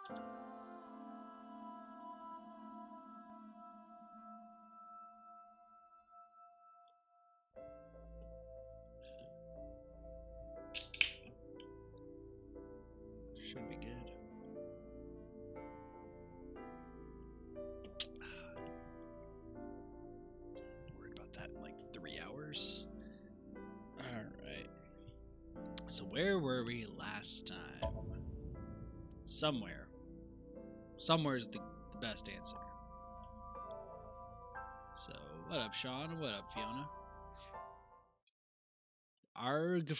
Should be good. Worried about that in like 3 hours. Alright. So where were we last time? Somewhere. Somewhere is the best answer. So, what up, Sean? What up, Fiona? Arg.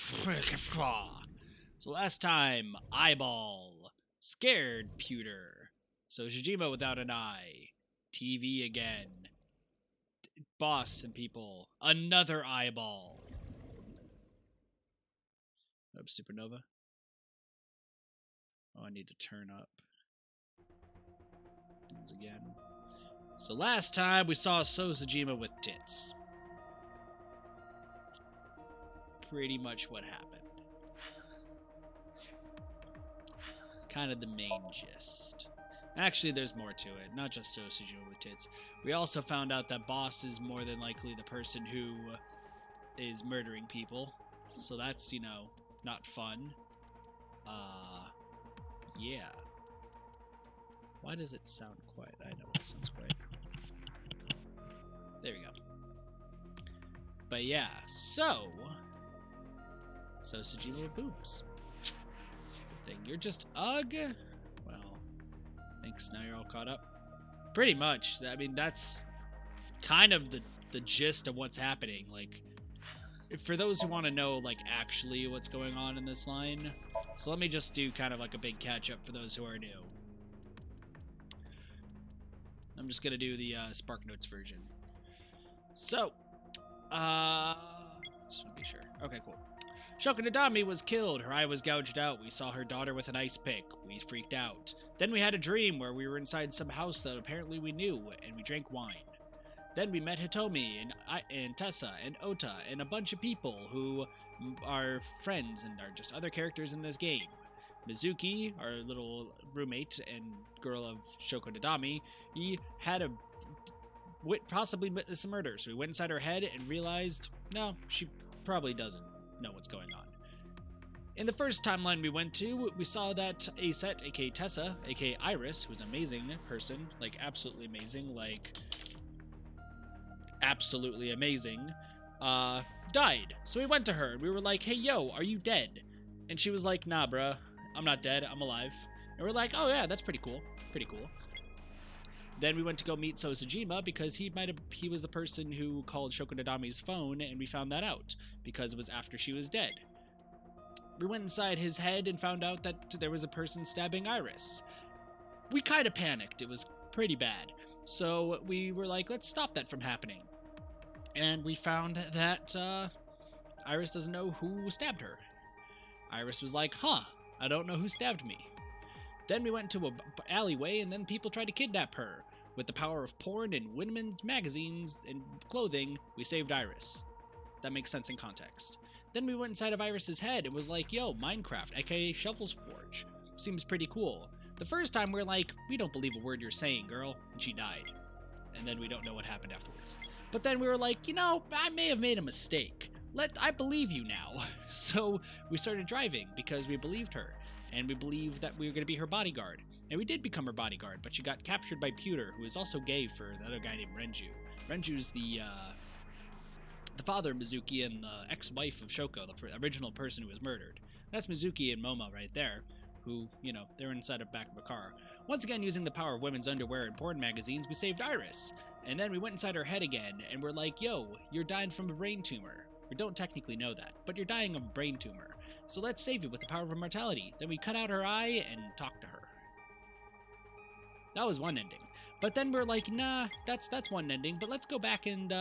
So last time, eyeball, scared pewter. So Sejima without an eye, TV again, boss and people, another eyeball. Up supernova. Oh, I need to turn up. Once again. So last time we saw Sejima with tits. Pretty much what happened. Kind of the main gist. Actually, there's more to it, not just Sejima with tits. We also found out that Boss is more than likely the person who is murdering people. So that's, you know, not fun. Yeah. Why does it sound quiet? I know it sounds quiet. There we go. But yeah, so Sejima with boobs. That's the thing. You're just ugh. Well, thanks. Now you're all caught up. Pretty much. I mean, that's kind of the gist of what's happening. Like, for those who want to know, like, actually what's going on in this line. So let me just do kind of like a big catch-up for those who are new. I'm just gonna do the Spark Notes version. So, just want to be sure. Okay, cool. Shoko Nadami was killed. Her eye was gouged out. We saw her daughter with an ice pick. We freaked out. Then we had a dream where we were inside some house that apparently we knew, and we drank wine. Then we met Hitomi and Tessa and Ota and a bunch of people who are friends and are just other characters in this game. Mizuki, our little roommate and girl of Shoko Nadami, he had a possibly witnessed a murder. So we went inside her head and realized, no, she probably doesn't know what's going on. In the first timeline we went to, we saw that Aset, aka Tessa, aka Iris, who's an amazing person, like absolutely amazing, like absolutely amazing, died. So we went to her and we were like, hey, yo, are you dead? And she was like, nah, bruh, I'm not dead, I'm alive. And we're like, oh yeah, that's pretty cool, pretty cool. Then we went to go meet Sejima because he was the person who called Shoko Nadami's phone, and we found that out because it was after she was dead. We went inside his head and found out that there was a person stabbing Iris. We kind of panicked. It was pretty bad. So we were like, let's stop that from happening. And we found that Iris doesn't know who stabbed her. Iris was like, huh, I don't know who stabbed me. Then we went to an alleyway, and then people tried to kidnap her. With the power of porn and women's magazines and clothing, we saved Iris. That makes sense in context. Then we went inside of Iris's head and was like, yo, Minecraft, aka Shovel's Forge. Seems pretty cool. The first time we were like, we don't believe a word you're saying, girl. And she died. And then we don't know what happened afterwards. But then we were like, you know, I may have made a mistake. I believe you now. So we started driving because we believed her. And we believed that we were going to be her bodyguard. And we did become her bodyguard, but she got captured by Pewter, who is also gay for the other guy named Renju. Renju's the father of Mizuki and the ex-wife of Shoko, the original person who was murdered. That's Mizuki and Momo right there, who, you know, they're inside the back of a car. Once again, using the power of women's underwear and porn magazines, we saved Iris. And then we went inside her head again, and we're like, yo, you're dying from a brain tumor. We don't technically know that, but you're dying of a brain tumor. So let's save you with the power of immortality. Then we cut out her eye and talked to her. That was one ending. But then we're like, nah, that's one ending, but let's go back and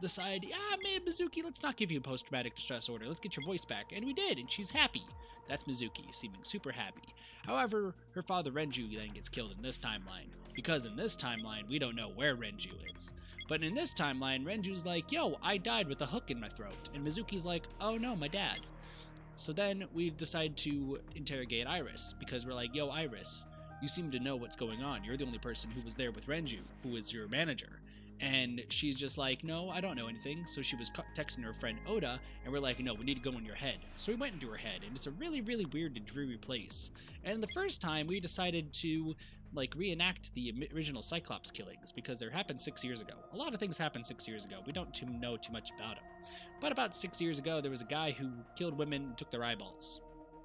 decide, yeah, man, Mizuki, let's not give you a post-traumatic stress disorder. Let's get your voice back. And we did, and she's happy. That's Mizuki, seeming super happy. However, her father Renju then gets killed in this timeline. Because in this timeline, we don't know where Renju is. But in this timeline, Renju's like, yo, I died with a hook in my throat. And Mizuki's like, oh no, my dad. So then we decide to interrogate Iris, because we're like, yo, Iris, You seem to know what's going on. You're the only person who was there with Renju, who is your manager. And she's just like, no, I don't know anything. So she was texting her friend Oda, and we're like, no, we need to go in your head. So we went into her head, and it's a really, really weird and dreary place. And the first time, we decided to, like, reenact the original Cyclops killings, because they happened 6 years ago. A lot of things happened 6 years ago. We don't know too much about them. But about 6 years ago, there was a guy who killed women and took their eyeballs.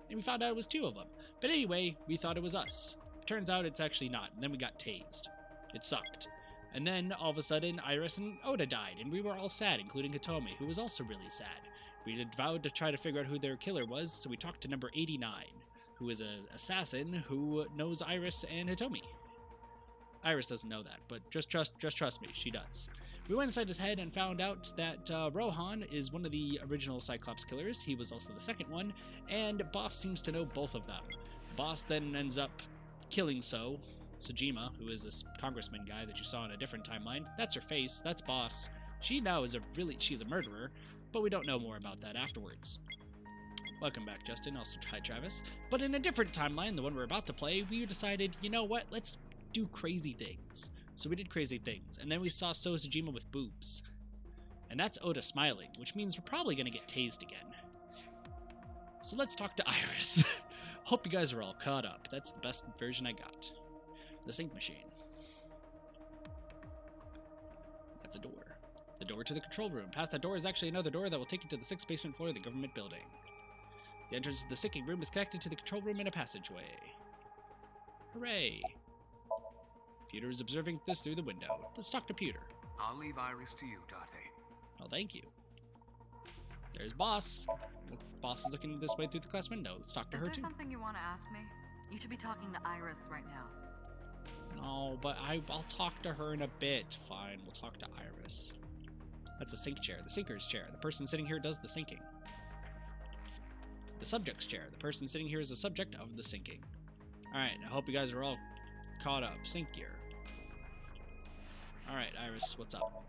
And we found out it was 2 of them. But anyway, we thought it was us. Turns out it's actually not, and then we got tased. It sucked. And then, all of a sudden, Iris and Oda died, and we were all sad, including Hitomi, who was also really sad. We had vowed to try to figure out who their killer was, so we talked to number 89, who is an assassin who knows Iris and Hitomi. Iris doesn't know that, but just trust me, she does. We went inside his head and found out that Rohan is one of the original Cyclops killers. He was also the second one, and Boss seems to know both of them. Boss then ends up killing Sejima, who is this congressman guy that you saw in a different timeline. That's her face. That's Boss. She now is she's a murderer, but we don't know more about that afterwards. Welcome back, Justin. Also, hi, Travis. But in a different timeline, the one we're about to play, we decided, you know what? Let's do crazy things. So we did crazy things, and then we saw Sejima with boobs. And that's Oda smiling, which means we're probably going to get tased again. So let's talk to Iris. Hope you guys are all caught up. That's the best version I got. The sink machine. That's a door. The door to the control room. Past that door is actually another door that will take you to the 6th basement floor of the government building. The entrance to the sinking room is connected to the control room in a passageway. Hooray! Peter is observing this through the window. Let's talk to Peter. I'll leave Iris to you, Date. Oh, thank you. There's Boss. Boss is looking this way through the glass window. Let's talk to her too. Is there something you want to ask me? You should be talking to Iris right now. No, but I'll talk to her in a bit. Fine, we'll talk to Iris. That's a sink chair. The sinker's chair. The person sitting here does the sinking. The subject's chair. The person sitting here is the subject of the sinking. Alright, I hope you guys are all caught up. Sink gear. Alright, Iris, what's up?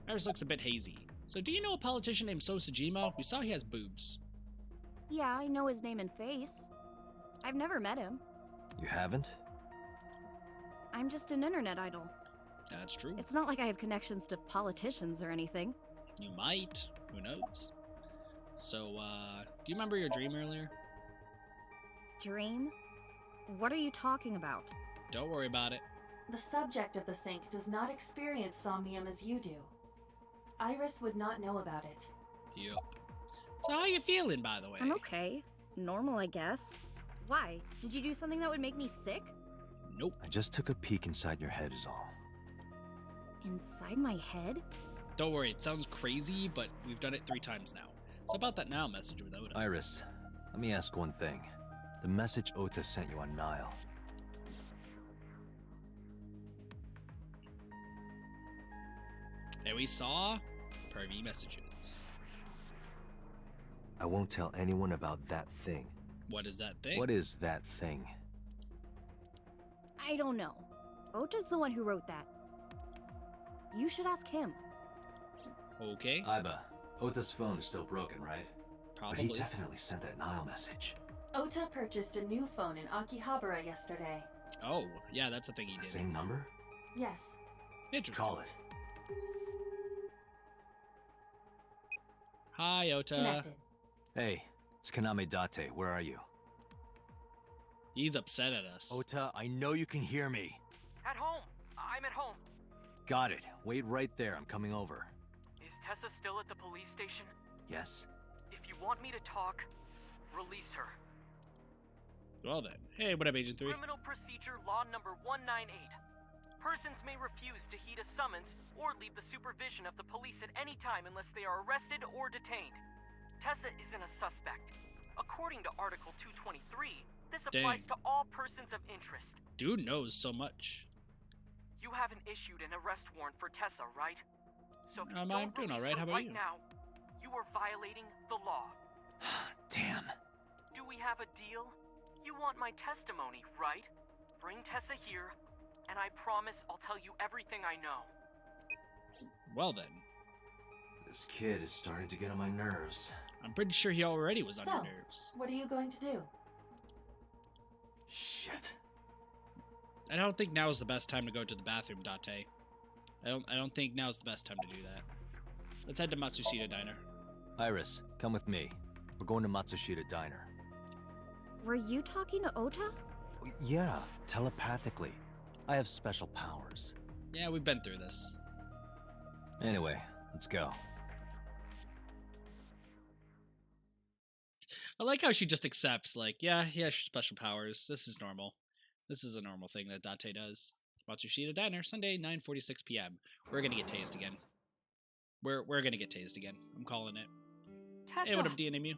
Iris looks a bit hazy. So do you know a politician named Sejima? We saw he has boobs. Yeah, I know his name and face. I've never met him. You haven't? I'm just an internet idol. That's true. It's not like I have connections to politicians or anything. You might. Who knows? So, do you remember your dream earlier? Dream? What are you talking about? Don't worry about it. The subject of the sink does not experience somnium as you do. Iris would not know about it. Yup. So how you feeling, by the way? I'm okay. Normal, I guess. Why? Did you do something that would make me sick? Nope. I just took a peek inside your head is all. Inside my head? Don't worry, it sounds crazy, but we've done it 3 times now. So about that now message with Oda. Iris, let me ask one thing. The message Ota sent you on Nile. And we saw pervy messages. I won't tell anyone about that thing. What is that thing? What is that thing? I don't know. Ota's the one who wrote that. You should ask him. Okay. Iba, Ota's phone is still broken, right? Probably. But he definitely sent that Nile message. Ota purchased a new phone in Akihabara yesterday. Oh, yeah, that's a thing he The did. same number? Yes. Interesting. Call it. Hi, Ota. Connected. Hey, it's Kaname Date. Where are you? He's upset at us. Ota, I know you can hear me. At home. I'm at home. Got it. Wait right there. I'm coming over. Is Tessa still at the police station? Yes? If you want me to talk, release her. Well then. Hey, what up, Agent 3? Criminal Procedure Law Number 198. Persons may refuse to heed a summons or leave the supervision of the police at any time unless they are arrested or detained. Tessa isn't a suspect. According to Article 223, this applies to all persons of interest. Dude knows so much. You haven't issued an arrest warrant for Tessa, right? So if you I'm don't doing release alright. her How about right you? now, you are violating the law. Damn. Do we have a deal? You want my testimony, right? Bring Tessa here, and I promise I'll tell you everything I know. Well then. This kid is starting to get on my nerves. I'm pretty sure he already was on your So, nerves. what are you going to do? Shit. I don't think now is the best time to go to the bathroom, Date. I don't think now is the best time to do that. Let's head to Matsushita Diner. Iris, come with me. We're going to Matsushita Diner. Were you talking to Ota? Yeah, telepathically. I have special powers. Yeah, we've been through this. Anyway, let's go. I like how she just accepts, like, yeah, she's special powers. This is normal. This is a normal thing that Date does. Matsushita Diner, Sunday, 9:46 p.m. We're gonna get tased again. We're gonna get tased again. I'm calling it. Tessa! Hey, what up, DNMU?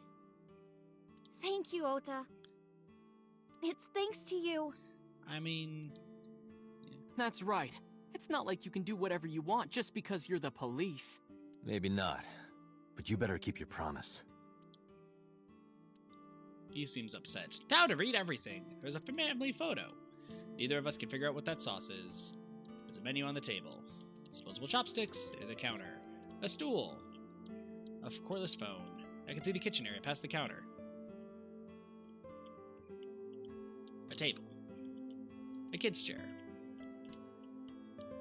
Thank you, Ota. It's thanks to you. I mean... That's right. It's not like you can do whatever you want just because you're the police. Maybe not, but you better keep your promise. He seems upset. Now to read everything. There's a family photo. Neither of us can figure out what that sauce is. There's a menu on the table. Disposable chopsticks near the counter. A stool. A cordless phone. I can see the kitchen area past the counter. A table. A kid's chair.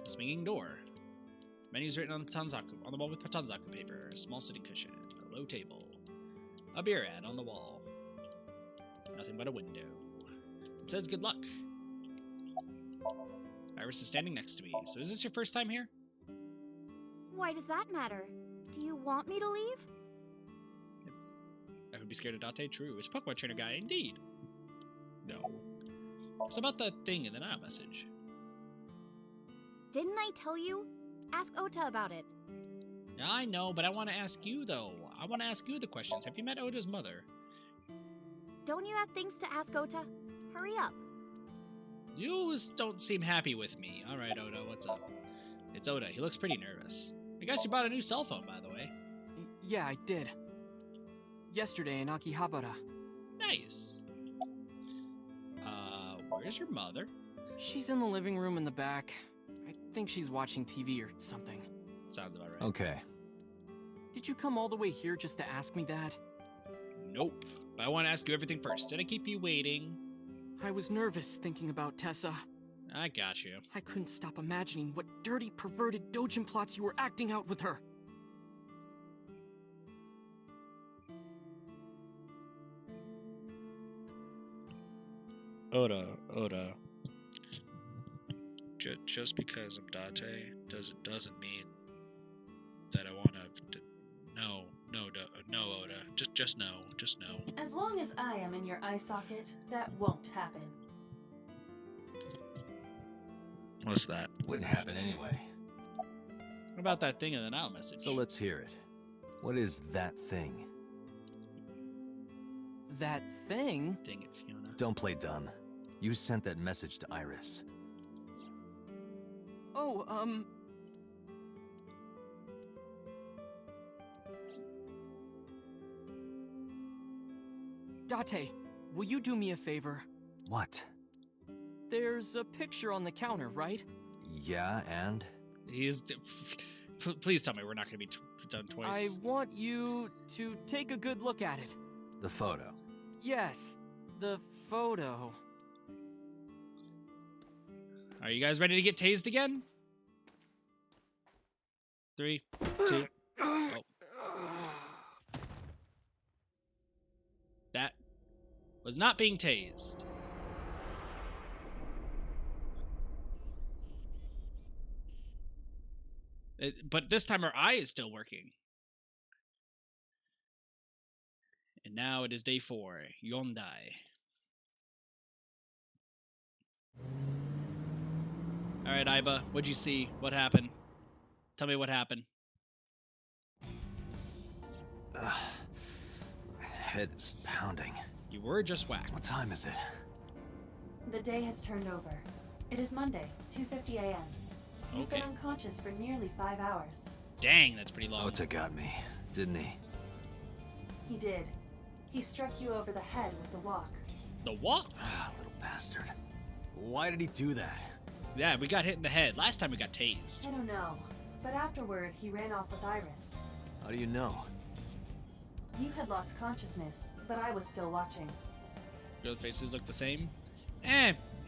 A swinging door. Menus written on the wall with Patanzaku paper. A small sitting cushion. A low table. A beer ad on the wall. Nothing but a window. It says good luck. Iris is standing next to me. So is this your first time here? Why does that matter? Do you want me to leave? I would be scared of Date. True. Is Pokemon trainer guy indeed? No. It's about that thing in the now message. Didn't I tell you? Ask Ota about it. Yeah, I know, but I want to ask you, though. I want to ask you the questions. Have you met Ota's mother? Don't you have things to ask Ota? Hurry up. You don't seem happy with me. Alright, Ota, what's up? It's Ota. He looks pretty nervous. I guess you bought a new cell phone, by the way. Yeah, I did. Yesterday in Akihabara. Nice. Where's your mother? She's in the living room in the back. I think she's watching TV or something. Sounds about right. Okay. Did you come all the way here just to ask me that? Nope. But I want to ask you everything first. Did I keep you waiting? I was nervous thinking about Tessa. I got you. I couldn't stop imagining what dirty, perverted dojin plots you were acting out with her. Oda. Just because I'm Date doesn't mean that I want to. No, Oda. Just no. As long as I am in your eye socket, that won't happen. What's that? Wouldn't happen anyway. What about that thing in the now message? So let's hear it. What is that thing? That thing? Dang it, Fiona. Don't play dumb. You sent that message to Iris. Oh, Date, will you do me a favor? What? There's a picture on the counter, right? Yeah, and? Please tell me we're not going to be done I twice. want you to take a good look at it. The photo. Yes, the photo. Are you guys ready to get tased again? 3, 2. Oh. That was not being tased. But this time our eye is still working. And now it is day 4. Yondai. Alright, Aiba, what'd you see? What happened? Tell me what happened. Head is pounding. You were just whacked. What time is it? The day has turned over. It is Monday, 2:50 a.m. You've Okay. been unconscious for nearly 5 hours. Dang, that's pretty long. Ota got me, didn't he? He did. He struck you over the head with the walk. The what? Little bastard. Why did he do that? Yeah, we got hit in the head. Last time we got tased. I don't know, but afterward he ran off with Iris. How do you know? You had lost consciousness, but I was still watching. Both faces look the same.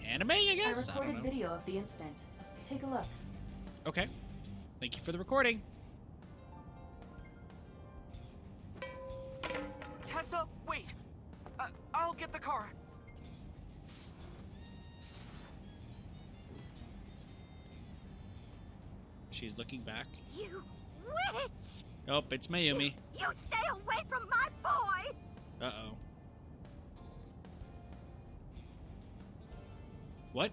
anime, I guess? I I don't recorded know. video of the incident. Take a look. Okay. Thank you for the recording. Tessa, wait! I'll get the car. She's looking back. You witch! Oh, it's Mayumi. You stay away from my boy! Uh-oh. What?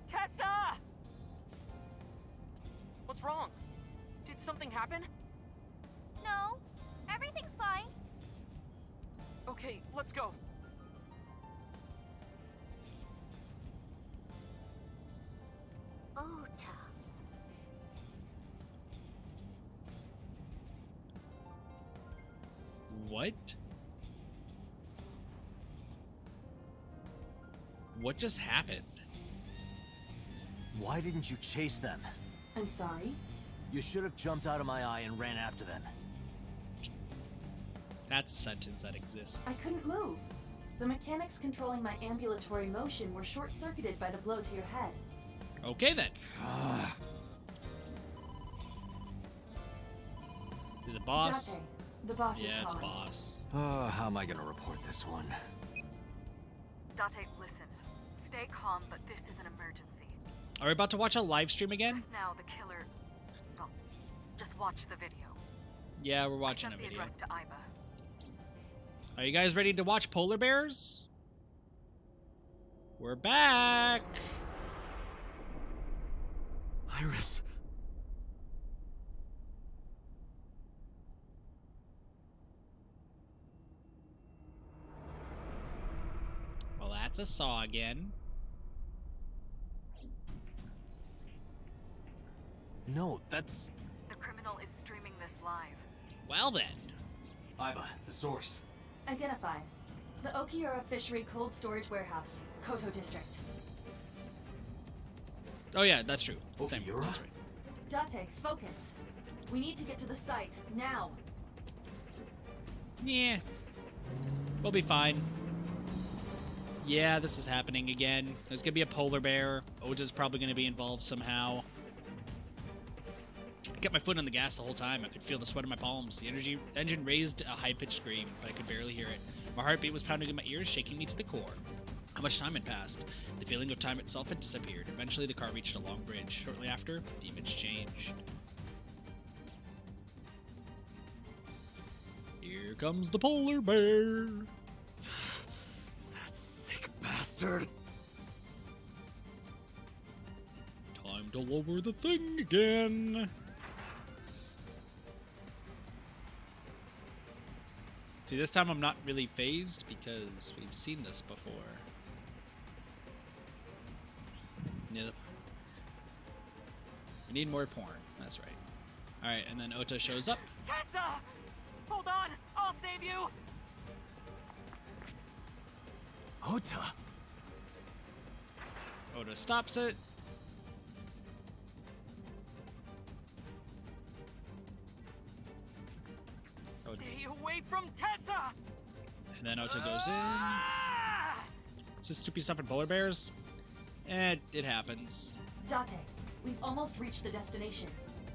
Tessa! What's wrong? Did something happen? No, everything's fine. Okay, let's go. Ota. What? What just happened? Why didn't you chase them? I'm sorry. You should have jumped out of my eye and ran after them. That's a sentence that I exists. couldn't move. The mechanics controlling my ambulatory motion were short-circuited by the blow to your head. Okay then. Is it boss? Date, the boss is Yeah, it's calling. boss. How am I gonna report this one? Date, listen. Stay calm, but this is an emergency. Are we about to watch a live stream again? Just now, the killer... Well, just watch the video. Yeah, we're I watching a sent the video. address to Iba. Are you guys ready to watch polar bears? We're back. Iris. Well, that's a saw again. No, that's... The criminal is streaming this live. Well then. Iba, the source. Identified. The Okiura Fishery Cold Storage Warehouse, Koto District. Oh yeah, that's true. Same. Okiura? That's right. Date, focus. We need to get to the site, now. Yeah. We'll be fine. Yeah, this is happening again. There's gonna be a polar bear. Ota's probably gonna be involved somehow. I kept my foot on the gas the whole time. I could feel the sweat in my palms. The engine raised a high-pitched scream, but I could barely hear it. My heartbeat was pounding in my ears, shaking me to the core. How much time had passed? The feeling of time itself had disappeared. Eventually, the car reached a long bridge. Shortly after, the image changed. Here comes the polar bear. That sick bastard. Time to lower the thing again. See, this time I'm not really phased because we've seen this before. Yep. We need more porn. That's right. Alright, and then Ota shows up. Tessa! Hold on! I'll save you! Ota. Ota stops it. Stay away from Tessa! And then Ota goes in. Ah! Is this stupid stuff in polar bears? It happens. Date, we've almost reached the destination.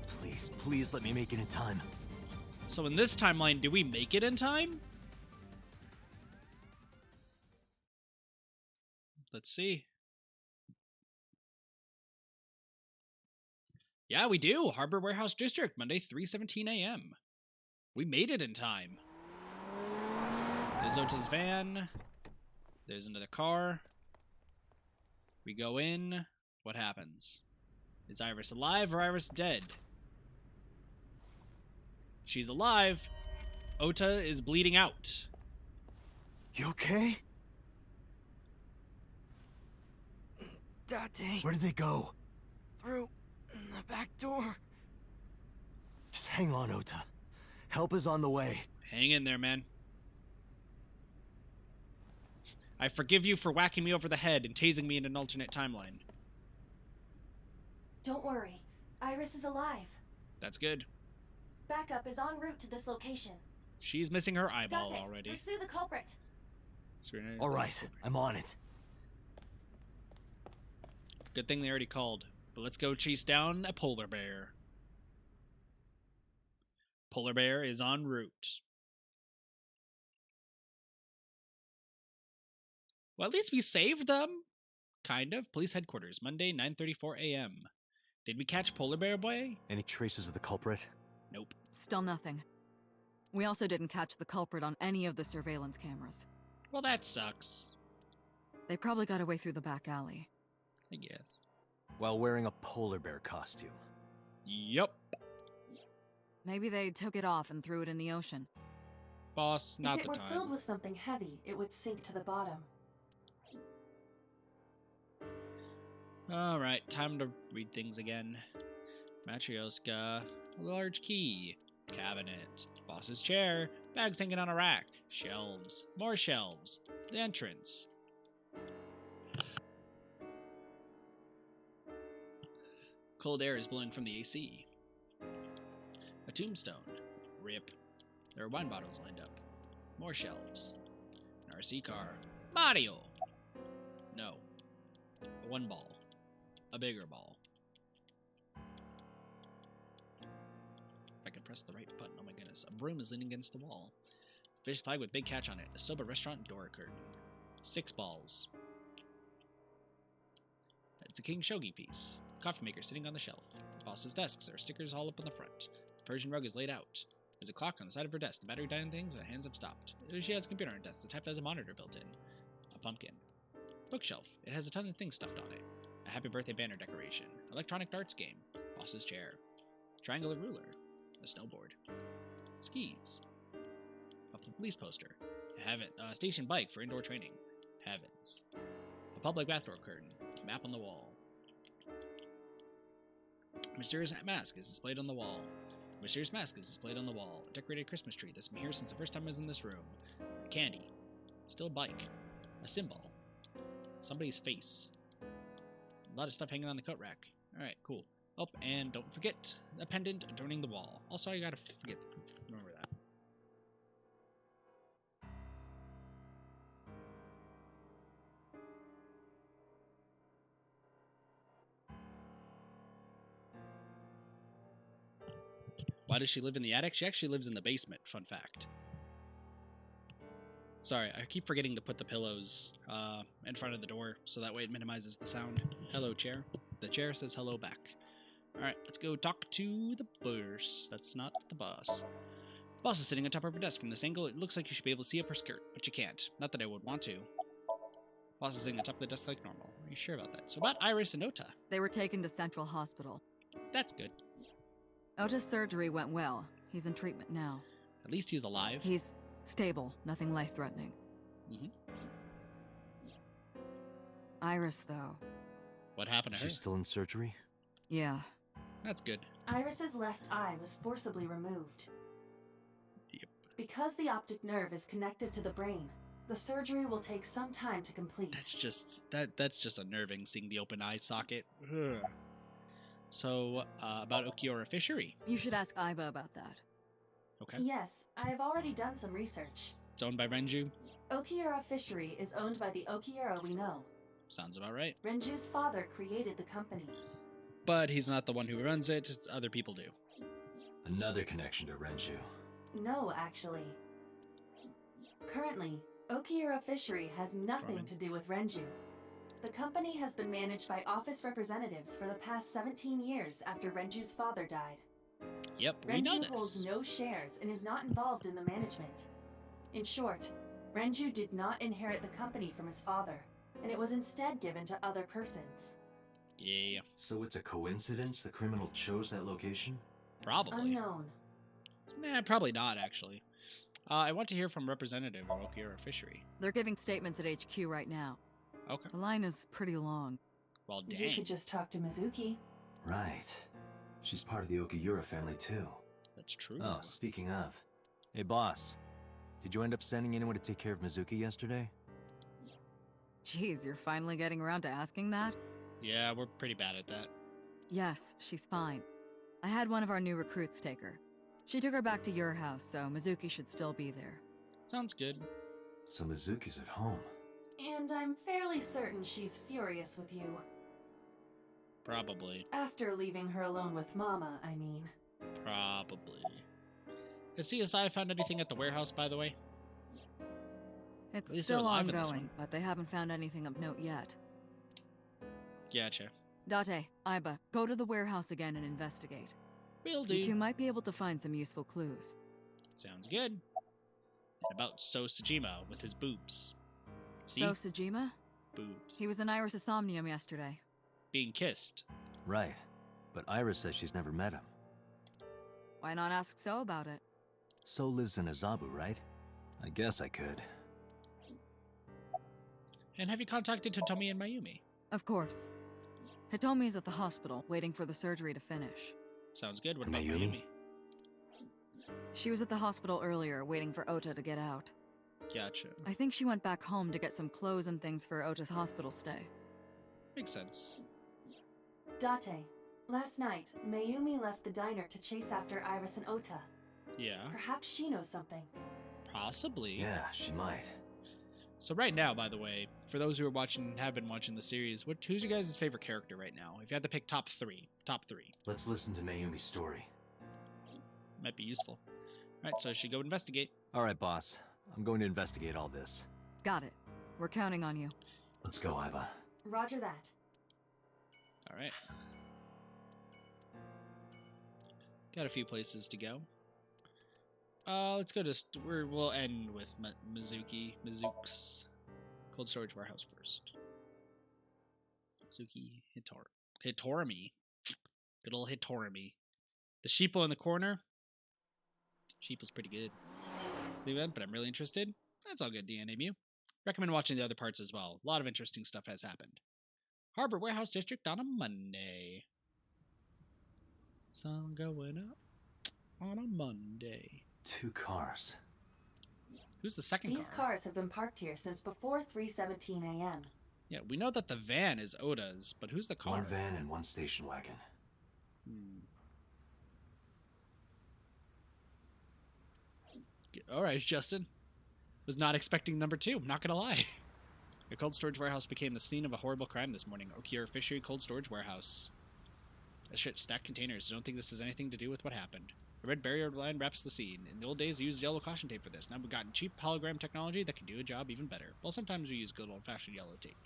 Please, please let me make it in time. So in this timeline, do we make it in time? Let's see. Yeah, we do. Harbor Warehouse District, Monday, 3:17 a.m. We made it in time. There's Ota's van. There's another car. We go in. What happens? Is Iris alive or Iris dead? She's alive. Ota is bleeding out. You okay? Date, Where did they go? through the back door. Just hang on, Ota. Help is on the way. Hang in there, man. I forgive you for whacking me over the head and tasing me in an alternate timeline. Don't worry. Iris is alive. That's good. Backup is en route to this location. She's missing her eyeball Date, already. pursue the culprit. All right, I'm on it. Good thing they already called. But let's go chase down a polar bear. Polar bear is en route. Well, at least we saved them. Kind of. Police headquarters, Monday, 9:34 a.m. Did we catch Polar Bear Boy? Any traces of the culprit? Nope. Still nothing. We also didn't catch the culprit on any of the surveillance cameras. Well, that sucks. They probably got away through the back alley. I guess. While wearing a polar bear costume. Yup. Maybe they took it off and threw it in the ocean. Boss, not if the it were time. filled with something heavy, it would sink to the bottom. Alright, time to read things again. Matryoshka, a large key, cabinet, boss's chair, bags hanging on a rack, shelves, more shelves, the entrance. Cold air is blowing from the AC. A tombstone. Rip. There are wine bottles lined up. More shelves. An RC car. Mario! No. A one ball. A bigger ball. If I can press the right button, oh my goodness. A broom is leaning against the wall. Fish flag with big catch on it. A soba restaurant door curtain. 6 balls. It's a King Shogi piece. Coffee maker sitting on the shelf. Boss's desks. There are stickers all up on the front. The Persian rug is laid out. There's a clock on the side of her desk. The battery died in things, her hands have stopped. She has a computer on her desk. The type that has a monitor built in. A pumpkin. Bookshelf. It has a ton of things stuffed on it. A happy birthday banner decoration. Electronic darts game. Boss's chair. Triangular ruler. A snowboard. Skis. A police poster. A station bike for indoor training. Heavens. A public bathroom curtain. Map on the wall. A mysterious mask is displayed on the wall. A mysterious mask is displayed on the wall. A decorated Christmas tree that's been here since the first time I was in this room. A candy. Still a bike. A symbol. Somebody's face. A lot of stuff hanging on the coat rack. Alright, cool. Oh, and don't forget a pendant adorning the wall. Also, I gotta remember that. Why does she live in the attic? She actually lives in the basement, fun fact. Sorry, I keep forgetting to put the pillows in front of the door, so that way it minimizes the sound. Hello, chair. The chair says hello back. Alright, let's go talk to the boss. That's not the boss. Boss is sitting on top of her desk. From this angle, it looks like you should be able to see up her skirt, but you can't. Not that I would want to. Boss is sitting on top of the desk like normal. Are you sure about that? So about Iris and Ota? They were taken to Central Hospital. That's good. Ota's surgery went well. He's in treatment now. At least he's alive. He's stable, nothing life-threatening. Mm-hmm. Iris, though. What happened to her? She's still in surgery? Yeah. That's good. Iris's left eye was forcibly removed. Yep. Because the optic nerve is connected to the brain, the surgery will take some time to complete. That's just unnerving, seeing the open eye socket. Ugh. So, about Okiura Fishery. You should ask Aiba about that. Okay. Yes, I have already done some research. It's owned by Renju. Okiura Fishery is owned by the Okiura we know. Sounds about right. Renju's father created the company. But he's not the one who runs it, other people do. Another connection to Renju. No, actually. Currently, Okiura Fishery has nothing Storming. to do with Renju. The company has been managed by office representatives for the past 17 years after Renju's father died. Yep, we know Renju this. holds no shares and is not involved in the management. In short, Renju did not inherit the company from his father, and it was instead given to other persons. Yeah, So it's a coincidence the criminal chose that location? probably. Unknown. Nah, probably not, actually. I want to hear from representative of Okiura Fishery. They're giving statements at HQ right now. Okay. The line is pretty long. Well, You dang. could just talk to Mizuki. Right. She's part of the Okiura family too. That's true. Oh, speaking of. Hey boss, did you end up sending anyone to take care of Mizuki yesterday? Jeez, you're finally getting around to asking that? Yeah, we're pretty bad at that. Yes, she's fine. I had one of our new recruits take her. She took her back to your house, so Mizuki should still be there. Sounds good. So Mizuki's at home. And I'm fairly certain she's furious with you. Probably. After leaving her alone with Mama, I mean. Probably. Has CSI found anything at the warehouse, by the way? It's least they're still alive in this ongoing, one. but they haven't found anything of note yet. Gotcha. Date, Aiba, go to the warehouse again and investigate. Will do. You two might be able to find some useful clues. Sounds good. And about Sejima with his boobs. See? So, Sejima? Boobs. He was in Iris' Somnium yesterday. Being kissed. Right. But Iris says she's never met him. Why not ask So about it? So lives in Azabu, right? I guess I could. And have you contacted Totomi and Mayumi? Of course. Hitomi's at the hospital, waiting for the surgery to finish. Sounds good. What And about Mayumi? Mayumi? She was at the hospital earlier, waiting for Ota to get out. Gotcha. I think she went back home to get some clothes and things for Ota's hospital stay. Makes sense. Date, last night, Mayumi left the diner to chase after Iris and Ota. Yeah. Perhaps she knows something. Possibly. Yeah, she might. So right now, by the way, for those who are watching and have been watching the series, who's your guys' favorite character right now? If you had to pick top three. Let's listen to Mayumi's story. Might be useful. Alright, so she go investigate. Alright, boss. I'm going to investigate all this. Got it. We're counting on you. Let's go, Iva. Roger that. Alright. Got a few places to go. Let's go to... we'll end with Mizuki's cold storage warehouse first. Mizuki Hitorami. Good old Hitorami. The sheeple in the corner. Sheep was pretty good. Leave it, but I'm really interested. That's all good, DNA Mew. Recommend watching the other parts as well. A lot of interesting stuff has happened. Harbor Warehouse District on a Monday. Sun going up on a Monday. 2 cars. Who's the second These car? cars have been parked here since before 3:17 a.m. Yeah, we know that the van is Oda's, but who's the car? 1 van and 1 station wagon. Alright, Justin. Was not expecting number 2, I'm not gonna lie. A cold storage warehouse became the scene of a horrible crime this morning. Okura Fishery Cold Storage Warehouse. A shit, stacked containers. I don't think this has anything to do with what happened. A red barrier line wraps the scene. In the old days, they used yellow caution tape for this. Now we've gotten cheap hologram technology that can do a job even better. Well, sometimes we use good old-fashioned yellow tape.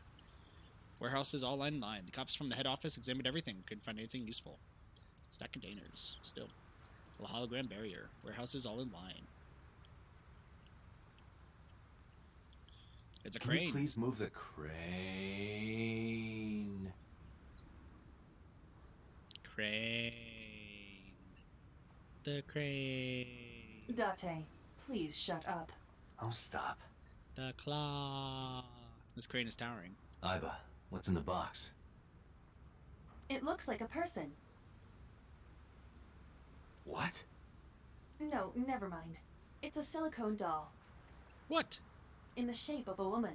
Warehouses all lined in line. The cops from the head office examined everything. Couldn't find anything useful. Stacked containers. Still. A hologram barrier. Warehouses all in line. It's a Can crane. you please move the crane? Crane. The crane. Date, please shut up. Oh, stop. The claw. This crane is towering. Iba, what's in the box? It looks like a person. What? No, never mind. It's a silicone doll, What? in the shape of a woman.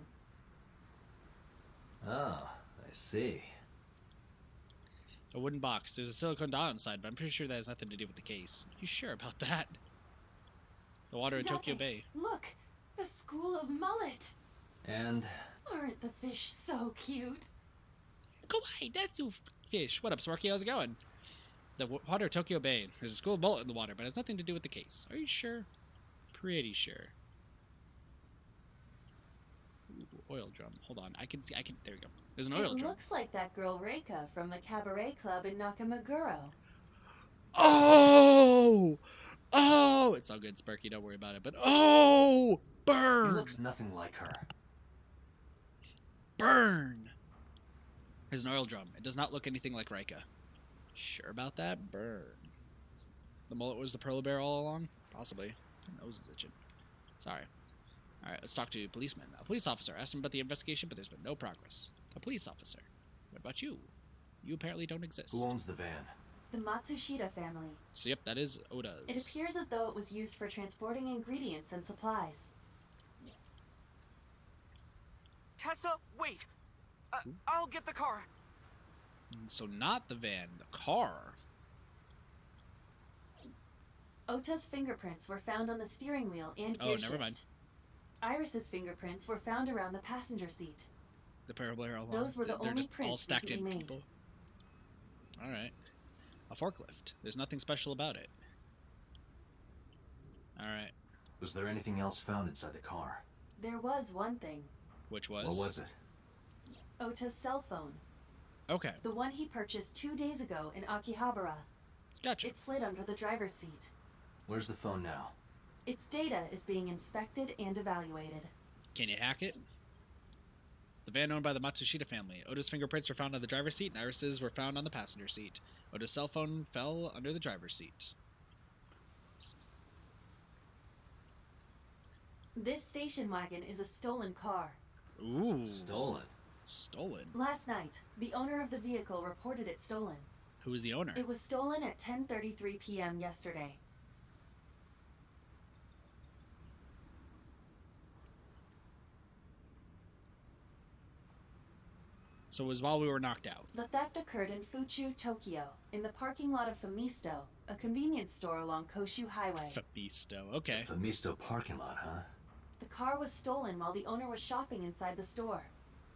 Oh, I see. A wooden box. There's a silicone doll inside, but I'm pretty sure that has nothing to do with the case. You sure about that? The water in Tokyo Date, Bay. Look! The School of Mullet! And Aren't the fish so cute? Kawaii, that's you fish. What up, Sparky? How's it going? The water of Tokyo Bay. There's a school of mullet in the water, but it has nothing to do with the case. Are you sure? Pretty sure. Ooh, oil drum. Hold on. I can see. There we go. There's an oil It drum. looks like that girl Reika from the cabaret club in Nakamaguro. Oh! Oh! It's all good, Sparky. Don't worry about it. But oh! he Burn! looks nothing like her. Burn! There's an oil drum. It does not look anything like Rika. Sure about that? Burn. The mullet was the Pearl Bear all along? Possibly. My nose is itching. Sorry. Alright, let's talk to a policeman. A police officer asked him about the investigation, but there's been no progress. A police officer. What about you? You apparently don't exist. Who owns the van? The Matsushita family. So yep, that is Oda's. It appears as though it was used for transporting ingredients and supplies. Tessa, wait! I'll get the car. So not the van, the car. Ota's fingerprints were found on the steering wheel and gear Oh, shift. never mind. Iris's fingerprints were found around the passenger seat. The parable alarm. Those were the They're only just all prints stacked in recently made. people. All right. A forklift. There's nothing special about it. All right. Was there anything else found inside the car? There was one thing. Which was? What was it? Ota's cell phone. Okay. The one he purchased 2 days ago in Akihabara. Gotcha. It slid under the driver's seat. Where's the phone now? Its data is being inspected and evaluated. Can you hack it? The van owned by the Matsushita family. Ota's fingerprints were found on the driver's seat, and Iris's were found on the passenger seat. Ota's cell phone fell under the driver's seat. This station wagon is a stolen car. Ooh. Stolen. Stolen. Last night, the owner of the vehicle reported it stolen. Who is the owner? It was stolen at 10:33 p.m. yesterday. So it was while we were knocked out. The theft occurred in Fuchu, Tokyo, in the parking lot of Famisto, a convenience store along Koshu Highway. Fabisto. Okay. The Famisto parking lot, huh? The car was stolen while the owner was shopping inside the store.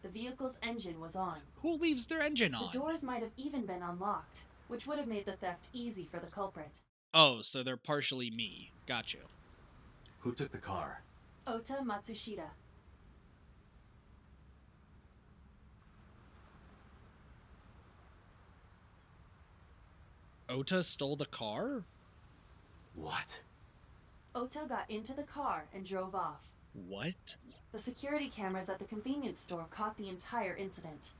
The vehicle's engine was on. Who leaves their engine on? The doors might have even been unlocked, which would have made the theft easy for the culprit. Oh, so they're partially me. Got you. Who took the car? Ota Matsushita. Ota stole the car? What? Ota got into the car and drove off. What? The security cameras at the convenience store caught the entire incident.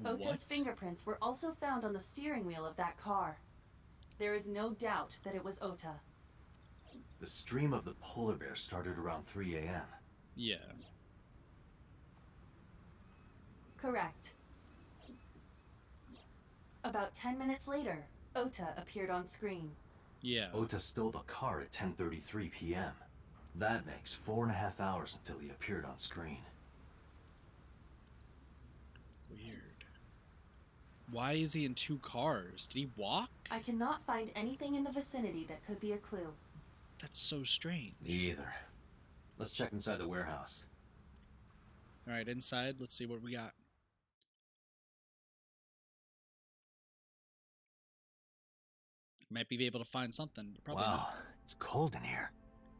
Ota's What? fingerprints were also found on the steering wheel of that car. There is no doubt that it was Ota. The stream of the polar bear started around 3 a.m. Yeah. Correct. About 10 minutes later, Ota appeared on screen. Yeah. Ota stole the car at 10:33 p.m. That makes 4.5 hours until he appeared on screen. Weird. Why is he in two cars? Did he walk? I cannot find anything in the vicinity that could be a clue. That's so strange. Me either. Let's check inside the warehouse. Alright, inside, let's see what we got. Might be able to find something, but probably Wow, not. it's cold in here.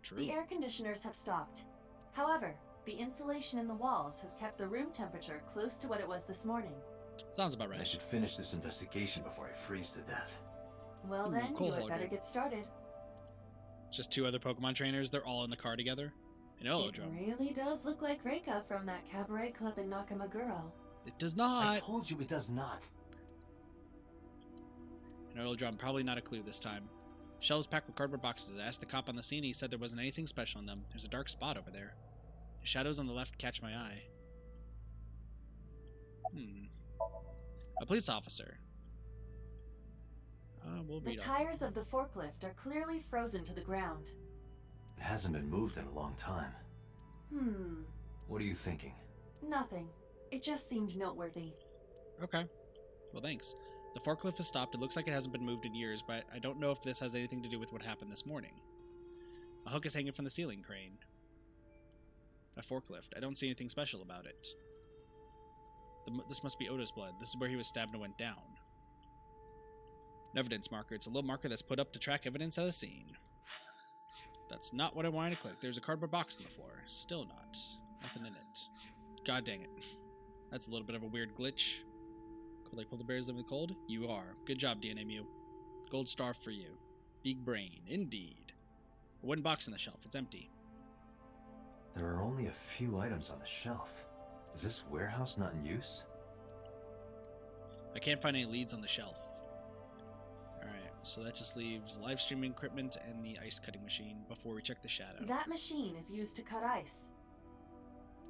True. The air conditioners have stopped. However, the insulation in the walls has kept the room temperature close to what it was this morning. Sounds about I right. should finish this investigation before I freeze to death. Well Ooh, then, coal you had hogger. better get started. Just two other Pokemon trainers, they're all in the car together. An It Velodrome. really does look like Reika from that cabaret club in Nakamaguro. It does I not. told you it does not. An Velodrome, probably not a clue this time. Shelves packed with cardboard boxes. I asked the cop on the scene, he said there wasn't anything special in them. There's a dark spot over there. The shadows on the left catch my eye. A police officer. We'll The read up. tires of the forklift are clearly frozen to the ground. It hasn't been moved in a long time. What are you thinking? Nothing. It just seemed noteworthy. Okay. Well, thanks. The forklift has stopped. It looks like it hasn't been moved in years, but I don't know if this has anything to do with what happened this morning. A hook is hanging from the ceiling crane. A forklift. I don't see anything special about it. This must be Ota's blood. This is where he was stabbed and went down. An evidence marker. It's a little marker that's put up to track evidence at a scene. That's not what I wanted to click. There's a cardboard box on the floor. Still not. Nothing in it. God dang it. That's a little bit of a weird glitch. Cold like polar bears live in the cold? You are. Good job, DNA Mew. Gold star for you. Big brain. Indeed. A wooden box on the shelf. It's empty. There are only a few items on the shelf. Is this warehouse not in use? I can't find any leads on the shelf. Alright, so that just leaves live streaming equipment and the ice cutting machine before we check the shadow. That machine is used to cut ice.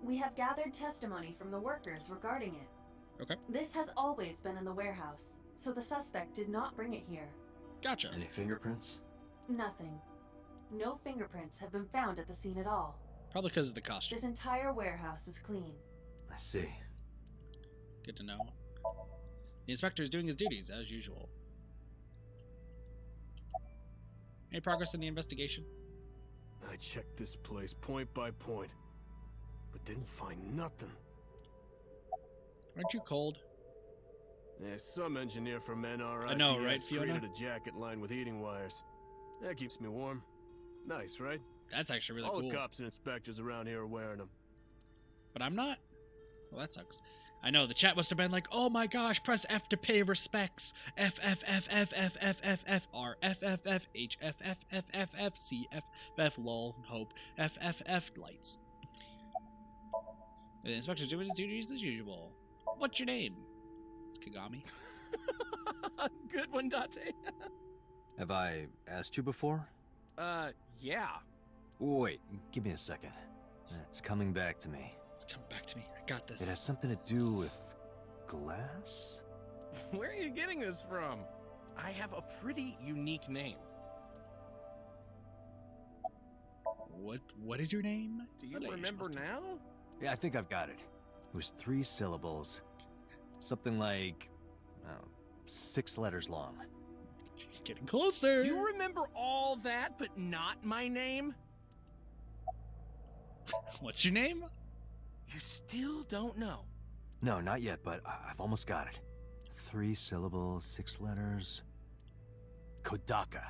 We have gathered testimony from the workers regarding it. Okay. This has always been in the warehouse, so the suspect did not bring it here. Gotcha. Any fingerprints? Nothing. No fingerprints have been found at the scene at all. Probably because of the costume. This entire warehouse is clean. I see. Good to know. The inspector is doing his duties, as usual. Any progress in the investigation? I checked this place point by point, but didn't find nothing. Aren't you cold? There's some engineer from NRIPS I know, right, Fiona? created a jacket lined with heating wires. That keeps me warm. Nice, right? That's actually really All cool. the cops and inspectors around here are wearing them. But I'm not? Well, that sucks. I know, the chat must have been like, oh my gosh, press F to pay respects. F, F, F, F, F, F, F, F, R, F, F, F, H, F, F, F, F, F, C, F, F, lol, hope, F, F, F, lights. The inspector's doing his duties as usual. What's your name? It's Kagami. Good one, Date. Have I asked you before? Yeah. Wait, give me a second. It's coming back to me. It's coming back to me. I got this. It has something to do with glass? Where are you getting this from? I have a pretty unique name. What is your name? Do you remember now? Yeah, I think I've got it. It was 3 syllables. Something like, 6 letters long. Getting closer. You remember all that, but not my name? What's your name? You still don't know. No, not yet, but I've almost got it. 3 syllables, 6 letters. Kodaka.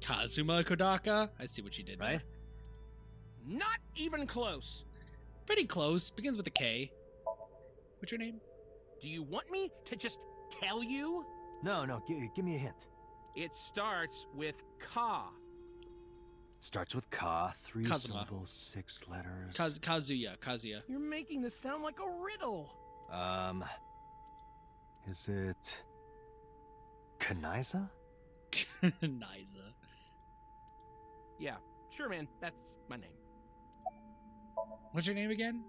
Kazuma Kodaka? I see what you did there. Right? Not even close. Pretty close. Begins with a K. What's your name? Do you want me to just tell you? No, give me a hint. It starts with Ka. Starts with Ka, 3 Kazuma. syllables, 6 letters. Kazuya. You're making this sound like a riddle. Is it Kanaiza? Niza. Yeah, sure, man. That's my name. What's your name again?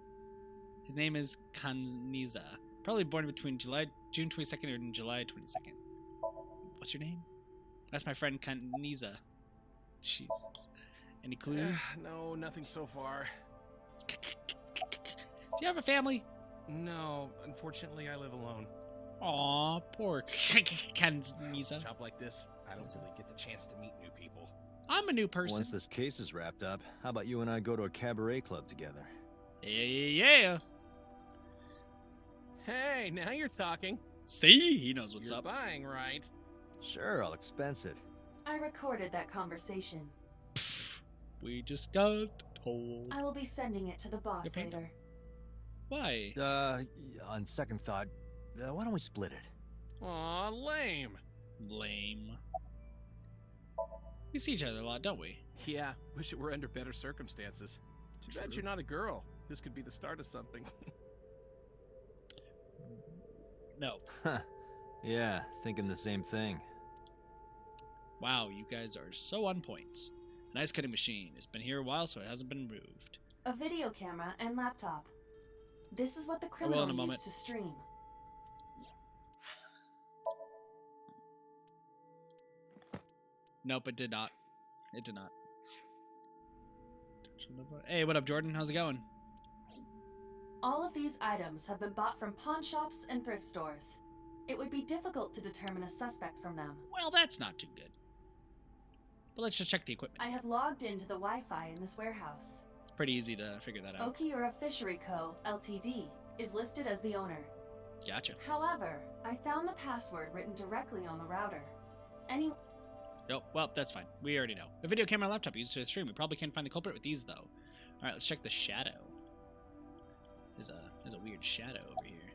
His name is Kanniza. Probably born between June 22nd and July 22nd. What's your name? That's my friend Kanniza. Jesus. Any clues? No, nothing so far. Do you have a family? No, unfortunately, I live alone. Aw, poor Kanniza. Job like this, I don't really get the chance to meet new people. I'm a new person. Once this case is wrapped up, how about you and I go to a cabaret club together? Yeah. Hey, now you're talking. See? He knows what's You're up. buying, right? Sure, I'll expense it. I recorded that conversation. We just got told. I will be sending it to the boss You're paying later. Why? On second thought, why don't we split it? Aw, lame. Lame. We see each other a lot, don't we? Yeah, wish it were under better circumstances. Too bad True. you're not a girl. This could be the start of something. No. Yeah, thinking the same thing. Wow, you guys are so on point. A nice cutting machine. It's been here a while, so it hasn't been moved. A video camera and laptop. This is what the will criminal in a moment. used to stream. Nope, it did not. It did not. Hey, what up, Jordan? How's it going? All of these items have been bought from pawn shops and thrift stores. It would be difficult to determine a suspect from them. Well, that's not too good. But let's just check the equipment. I have logged into the Wi-Fi in this warehouse. It's pretty easy to figure that out. Okiura Fishery Co., Ltd. is listed as the owner. Gotcha. However, I found the password written directly on the router. Nope, well, that's fine. We already know. A video camera and laptop used to stream. We probably can't find the culprit with these, though. Alright, let's check the shadow. There's a weird shadow over here.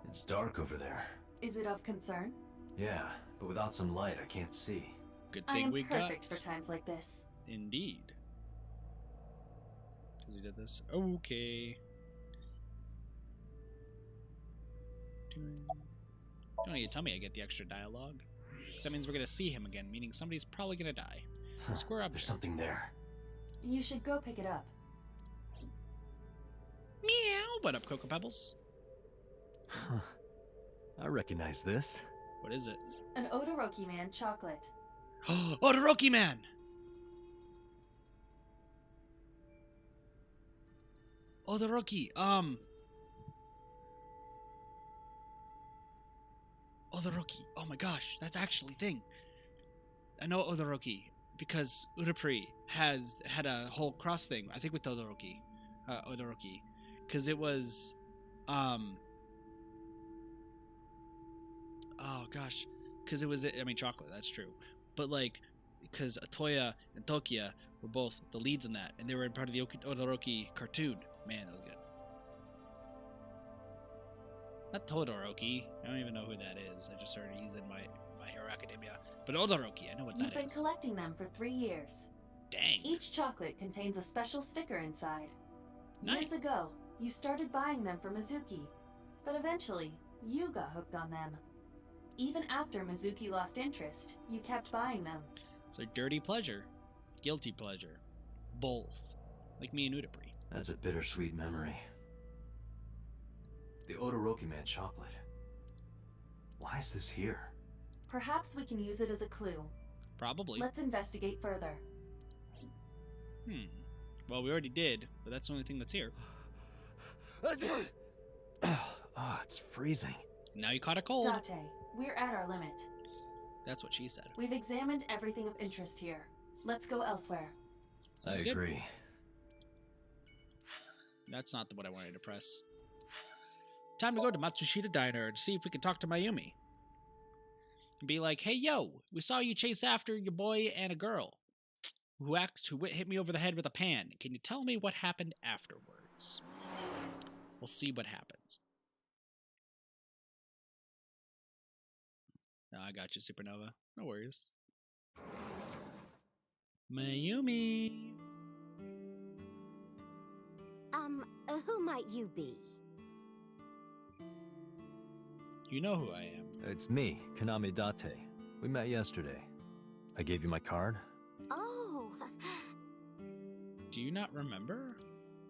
It's dark over there. Is it of concern? Yeah, but without some light, I can't see. Good I thing am we perfect got. for times like this. Indeed. Because he did this. Okay. Don't need to tell me I get the extra dialogue. Because that means we're going to see him again, meaning somebody's probably going to die. Square up. There's something there. You should go pick it up. Meow. What up, Cocoa Pebbles? Huh. I recognize this. What is it? An Odoroki Man chocolate. Odoroki Man! Odoroki, Odoroki. Oh my gosh, that's actually a thing. I know Odoroki because Urapri has had a whole cross thing. I think with Odoroki, because it was, oh gosh, because it was. I mean, chocolate. That's true, but like, because Atoya and Tokia were both the leads in that, and they were part of the Odoroki cartoon. Man, that was good. Not Todoroki. I don't even know who that is. I just started using my Hero Academia. But Odoroki, I know what You've that been is. collecting them for 3 years. Dang. Each chocolate contains a special sticker inside. Nice. Years ago, you started buying them for Mizuki, but eventually, you got hooked on them. Even after Mizuki lost interest, you kept buying them. It's a dirty pleasure. Guilty pleasure. Both. Like me and Udapri. That's a bittersweet memory. The Odoroki Man chocolate. Why is this here? Perhaps we can use it as a clue. Probably. Let's investigate further. Well, we already did, but that's the only thing that's here. Oh, it's freezing. Now you caught a cold. Date, we're at our limit. That's what she said. We've examined everything of interest here. Let's go elsewhere. Sounds I good. agree. That's not what I wanted to press. Time to go to Matsushita Diner to see if we can talk to Mayumi. And be like, hey, yo, we saw you chase after your boy and a girl who hit me over the head with a pan. Can you tell me what happened afterwards? We'll see what happens. No, I got you, Supernova. No worries. Mayumi. Who might you be? You know who I am. It's me, Kaname Date. We met yesterday. I gave you my card. Oh. Do you not remember?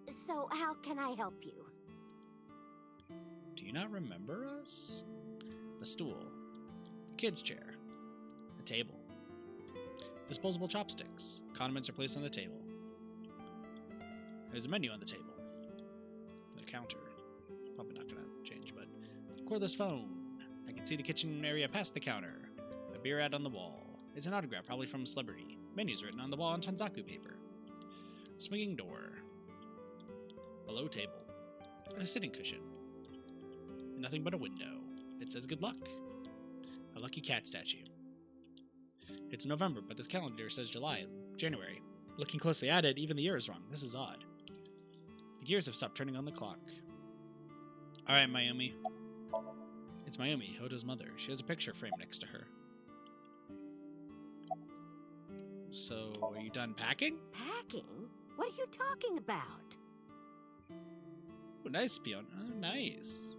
So how can I help you? Do you not remember us? A stool. A kid's chair. A table. Disposable chopsticks. Condiments are placed on the table. There's a menu on the table. The counter. Probably not gonna change, but cordless phone. I can see the kitchen area past the counter. A beer ad on the wall. It's an autograph, probably from a celebrity. Menus written on the wall on Tanzaku paper. Swinging door. A low table. A sitting cushion. Nothing but a window. It says good luck. A lucky cat statue. It's November, but this calendar says January. Looking closely at it, even the year is wrong. This is odd. The gears have stopped turning on the clock. Alright, Mayumi. It's Mayumi, Hodo's mother. She has a picture framed next to her. So, are you done packing? Packing? What are you talking about? Oh, nice, Pion. Oh, nice.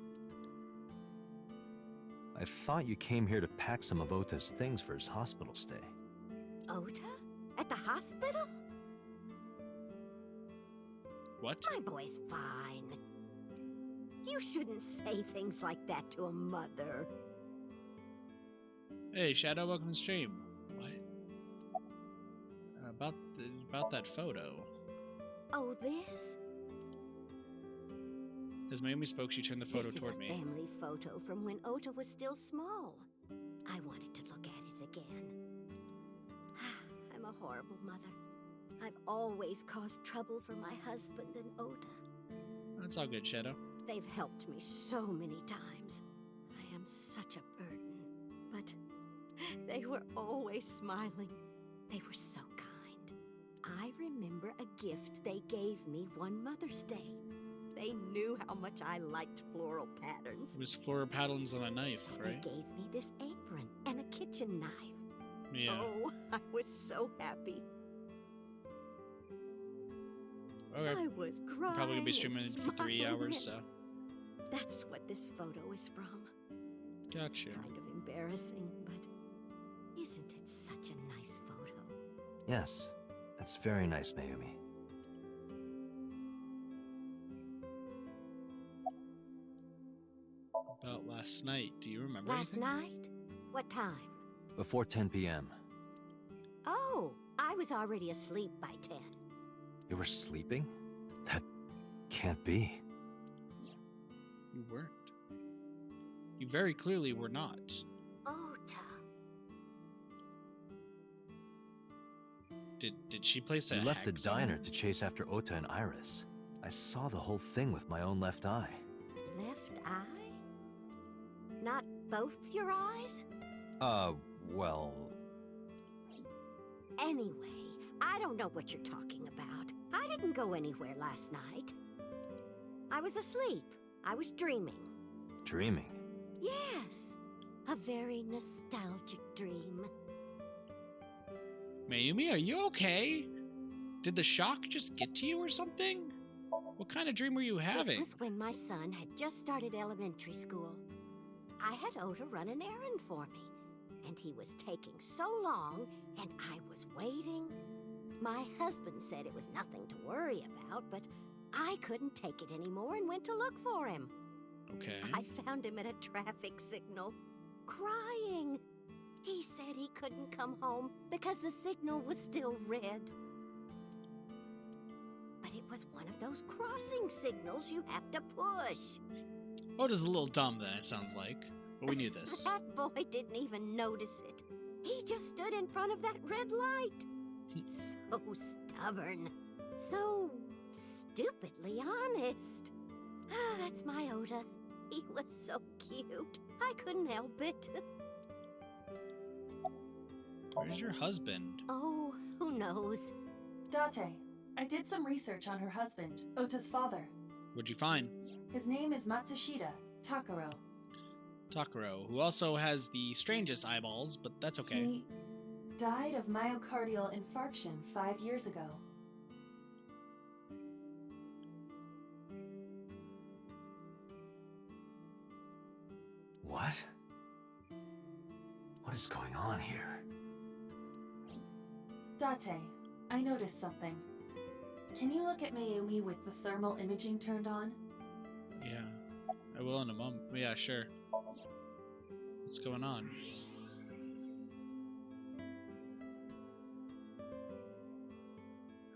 I thought you came here to pack some of Ota's things for his hospital stay. Ota? At the hospital? What? My boy's fine. You shouldn't say things like that to a mother. Hey, Shadow, welcome to the stream. What? About that photo. Oh, this? As Mayumi spoke, she turned the photo This is toward a me. family photo from when Ota was still small. I wanted to look at it again. I'm a horrible mother. I've always caused trouble for my husband and Ota. That's all good, Shadow. They've helped me so many times. I am such a burden. But they were always smiling. They were so kind. I remember a gift they gave me one Mother's Day. They knew how much I liked floral patterns. It was floral patterns on a knife, So right? they gave me this apron and a kitchen knife. Yeah. Oh, I was so happy. Okay. I was crying. Probably gonna be and streaming for 3 smiling hours, so. That's what this photo is from. Gotcha. It's kind of embarrassing, but isn't it such a nice photo? Yes, that's very nice, Mayumi. About last night, do you remember Last anything? night? What time? Before 10 p.m. Oh, I was already asleep by 10. You were sleeping? That can't be. You weren't. You very clearly were not. Ota. Did she place a You left the hex on diner her? to chase after Ota and Iris. I saw the whole thing with my own left eye. Left eye? Not both your eyes? Well... Anyway, I don't know what you're talking about. I didn't go anywhere last night. I was asleep. I was dreaming. Dreaming? Yes. A very nostalgic dream. Mayumi, are you okay? Did the shock just get to you or something? What kind of dream were you having? It was when my son had just started elementary school. I had Ota run an errand for me, and he was taking so long, and I was waiting. My husband said it was nothing to worry about, but I couldn't take it anymore and went to look for him. Okay. I found him at a traffic signal, crying. He said he couldn't come home because the signal was still red. But it was one of those crossing signals you have to push. Ota's a little dumb then, it sounds like. But we knew this. That boy didn't even notice it. He just stood in front of that red light. So stubborn. So stupidly honest. Ah, that's my Ota. He was so cute. I couldn't help it. Where's your husband? Oh, who knows? Date, I did some research on her husband, Ota's father. What'd you find? His name is Matsushita Takaro. Takaro, who also has the strangest eyeballs, but that's okay. He died of myocardial infarction 5 years ago. What? What is going on here? Date, I noticed something. Can you look at Mayumi with the thermal imaging turned on? Yeah, I will in a moment. Yeah, sure. What's going on?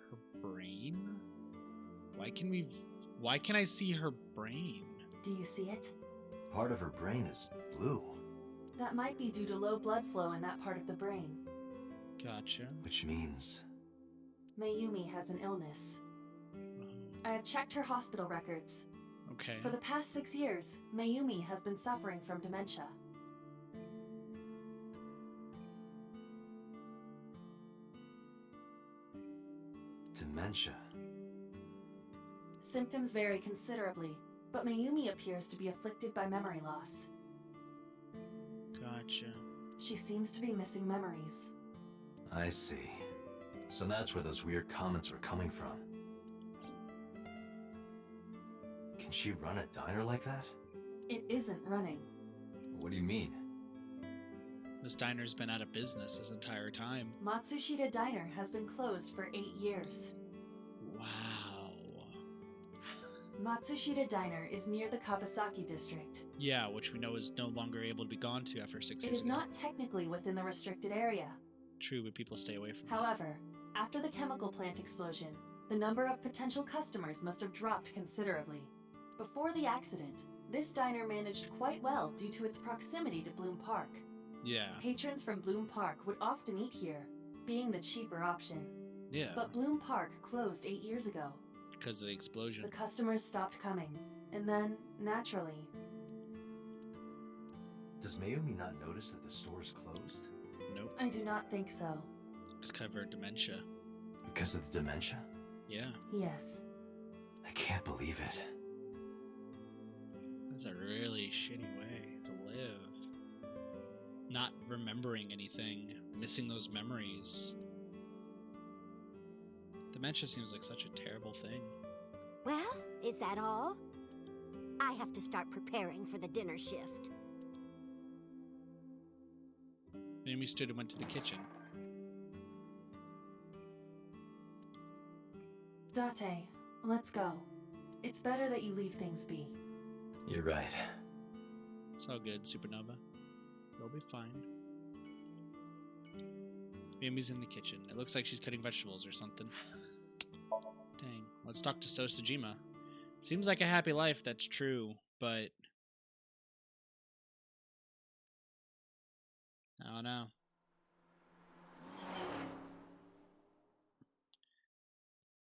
Her brain? Why can I see her brain? Do you see it? Part of her brain is blue. That might be due to low blood flow in that part of the brain. Gotcha. Which means... Mayumi has an illness. I have checked her hospital records. Okay. For the past 6 years, Mayumi has been suffering from dementia. Dementia. Symptoms vary considerably, but Mayumi appears to be afflicted by memory loss. Gotcha. She seems to be missing memories. I see. So that's where those weird comments were coming from. Can she run a diner like that? It isn't running. What do you mean? This diner's been out of business this entire time. Matsushita Diner has been closed for 8 years. Wow. Matsushita Diner is near the Kabasaki district. Yeah, which we know is no longer able to be gone to after 6 years It is ago. not technically within the restricted area. True, but people stay away from it. However, after the chemical plant explosion, the number of potential customers must have dropped considerably. Before the accident, this diner managed quite well due to its proximity to Bloom Park. Yeah. Patrons from Bloom Park would often eat here, being the cheaper option. Yeah. But Bloom Park closed 8 years ago. Because of the explosion. The customers stopped coming, and then, naturally... Does Mayumi not notice that the store is closed? Nope. I do not think so. It's covered dementia. Because of the dementia? Yeah. Yes. I can't believe it. That's a really shitty way to live. Not remembering anything, missing those memories. Dementia seems like such a terrible thing. Well, is that all? I have to start preparing for the dinner shift. Amy stood and went to the kitchen. Date, let's go. It's better that you leave things be. You're right. It's all good, Supernova. You'll be fine. Mimi's in the kitchen. It looks like she's cutting vegetables or something. Dang. Let's talk to Sejima. Seems like a happy life, that's true, but... I don't know.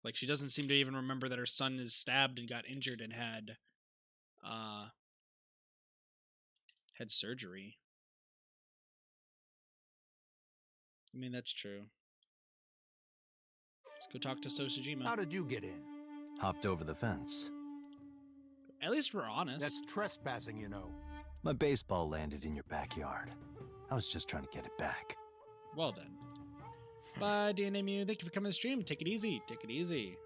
Like, she doesn't seem to even remember that her son is stabbed and got injured and had surgery. I mean, that's true. Let's go talk to Sejima. How did you get in? Hopped over the fence. At least we're honest. That's trespassing, you know. My baseball landed in your backyard. I was just trying to get it back. Well then. Bye, DNA Mew. Thank you for coming to the stream. Take it easy. Take it easy.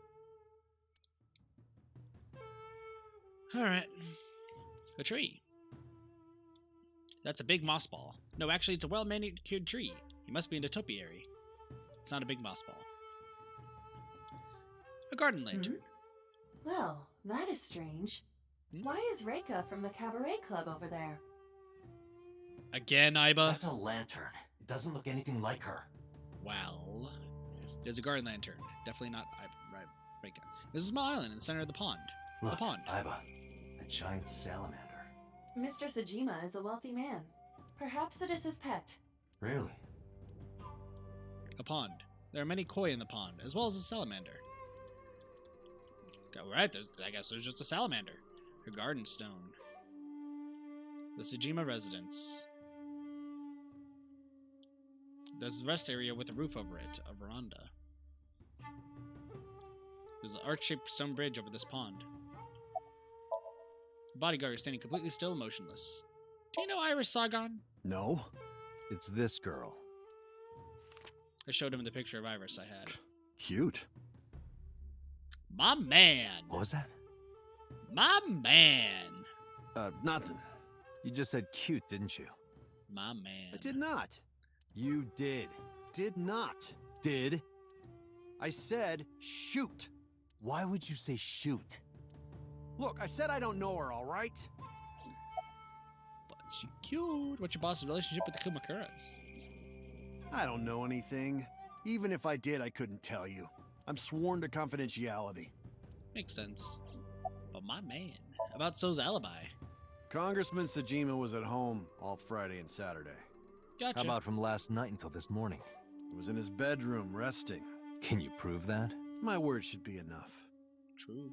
Alright. A tree. That's a big moss ball. No, actually, it's a well-manicured tree. You must be in the topiary. It's not a big moss ball. A garden lantern. Well, that is strange. Why is Reika from the Cabaret Club over there? Again, Iba? That's a lantern. It doesn't look anything like her. Well, there's a garden lantern. Definitely not Reika. There's a small island in the center of the pond. Look, the pond. Iba, a giant salamander. Mr. Sejima is a wealthy man. Perhaps it is his pet. Really? A pond. There are many koi in the pond, as well as a salamander. Alright, I guess there's just a salamander. Her garden stone. The Sejima residence. There's a rest area with a roof over it, a veranda. There's an arch-shaped stone bridge over this pond. The bodyguard is standing completely still and motionless. Do you know Iris Sagan? No. It's this girl. I showed him the picture of Iris I had. Cute. My man! What was that? My man! Nothing. You just said cute, didn't you? My man. I did not. You did. Did not. Did? I said shoot. Why would you say shoot? Look, I said I don't know her, all right? But she cute. What's your boss's relationship with the Kumakuras? I don't know anything. Even if I did, I couldn't tell you. I'm sworn to confidentiality. Makes sense. But my man. About So's alibi? Congressman Sejima was at home all Friday and Saturday. Gotcha. How about from last night until this morning? He was in his bedroom resting. Can you prove that? My word should be enough. True.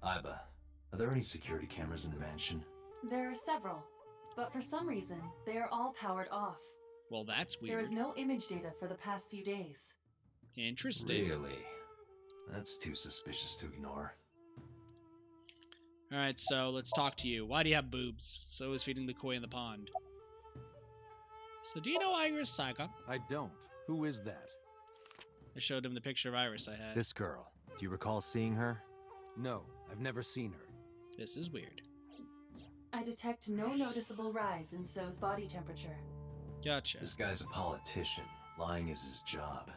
Iba, are there any security cameras in the mansion? There are several, but for some reason, they are all powered off. Well, that's weird. There is no image data for the past few days. Interesting. Really? That's too suspicious to ignore. Alright, so let's talk to you. Why do you have boobs? So is feeding the koi in the pond. So do you know Iris Saga? I don't. Who is that? I showed him the picture of Iris I had. This girl. Do you recall seeing her? No, I've never seen her. This is weird. I detect no noticeable rise in So's body temperature. Gotcha. This guy's a politician. Lying is his job.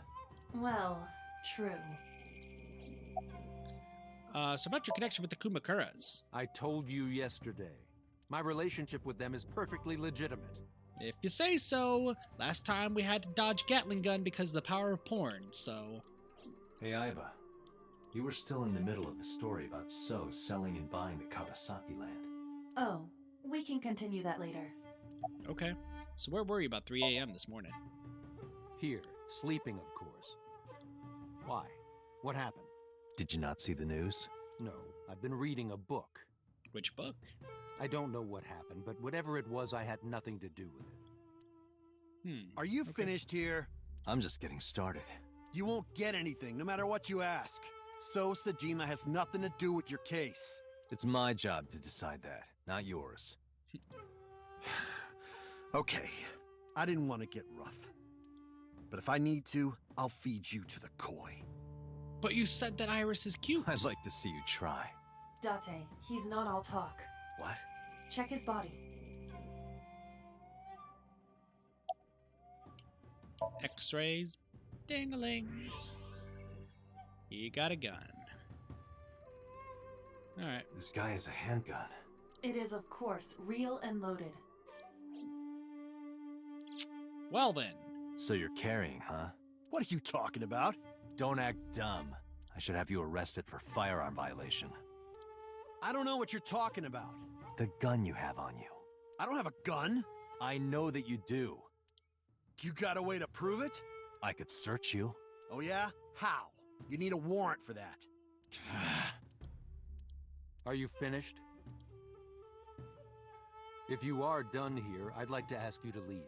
Well, true. So about your connection with the Kumakuras. I told you yesterday. My relationship with them is perfectly legitimate. If you say so. Last time we had to dodge Gatling gun because of the power of porn, so... Hey, Iba. You were still in the middle of the story about So selling and buying the Kawasaki land. Oh, we can continue that later. Okay. So where were you about 3 a.m. this morning? Here, sleeping, of course. Why? What happened? Did you not see the news? No, I've been reading a book. Which book? I don't know what happened, but whatever it was, I had nothing to do with it. Are you finished here? I'm just getting started. You won't get anything, no matter what you ask. So Sejima has nothing to do with your case. It's my job to decide that, not yours. Okay, I didn't want to get rough. But if I need to, I'll feed you to the koi. But you said that Iris is cute. I'd like to see you try. Date, he's not all talk. What? Check his body. X-rays. Ding-a-ling. He got a gun. Alright. This guy has a handgun. It is, of course, real and loaded. Well then. So you're carrying, huh? What are you talking about? Don't act dumb. I should have you arrested for firearm violation. I don't know what you're talking about. The gun you have on you. I don't have a gun. I know that you do. You got a way to prove it? I could search you. Oh yeah? How? You need a warrant for that. Are you finished? If you are done here, I'd like to ask you to leave.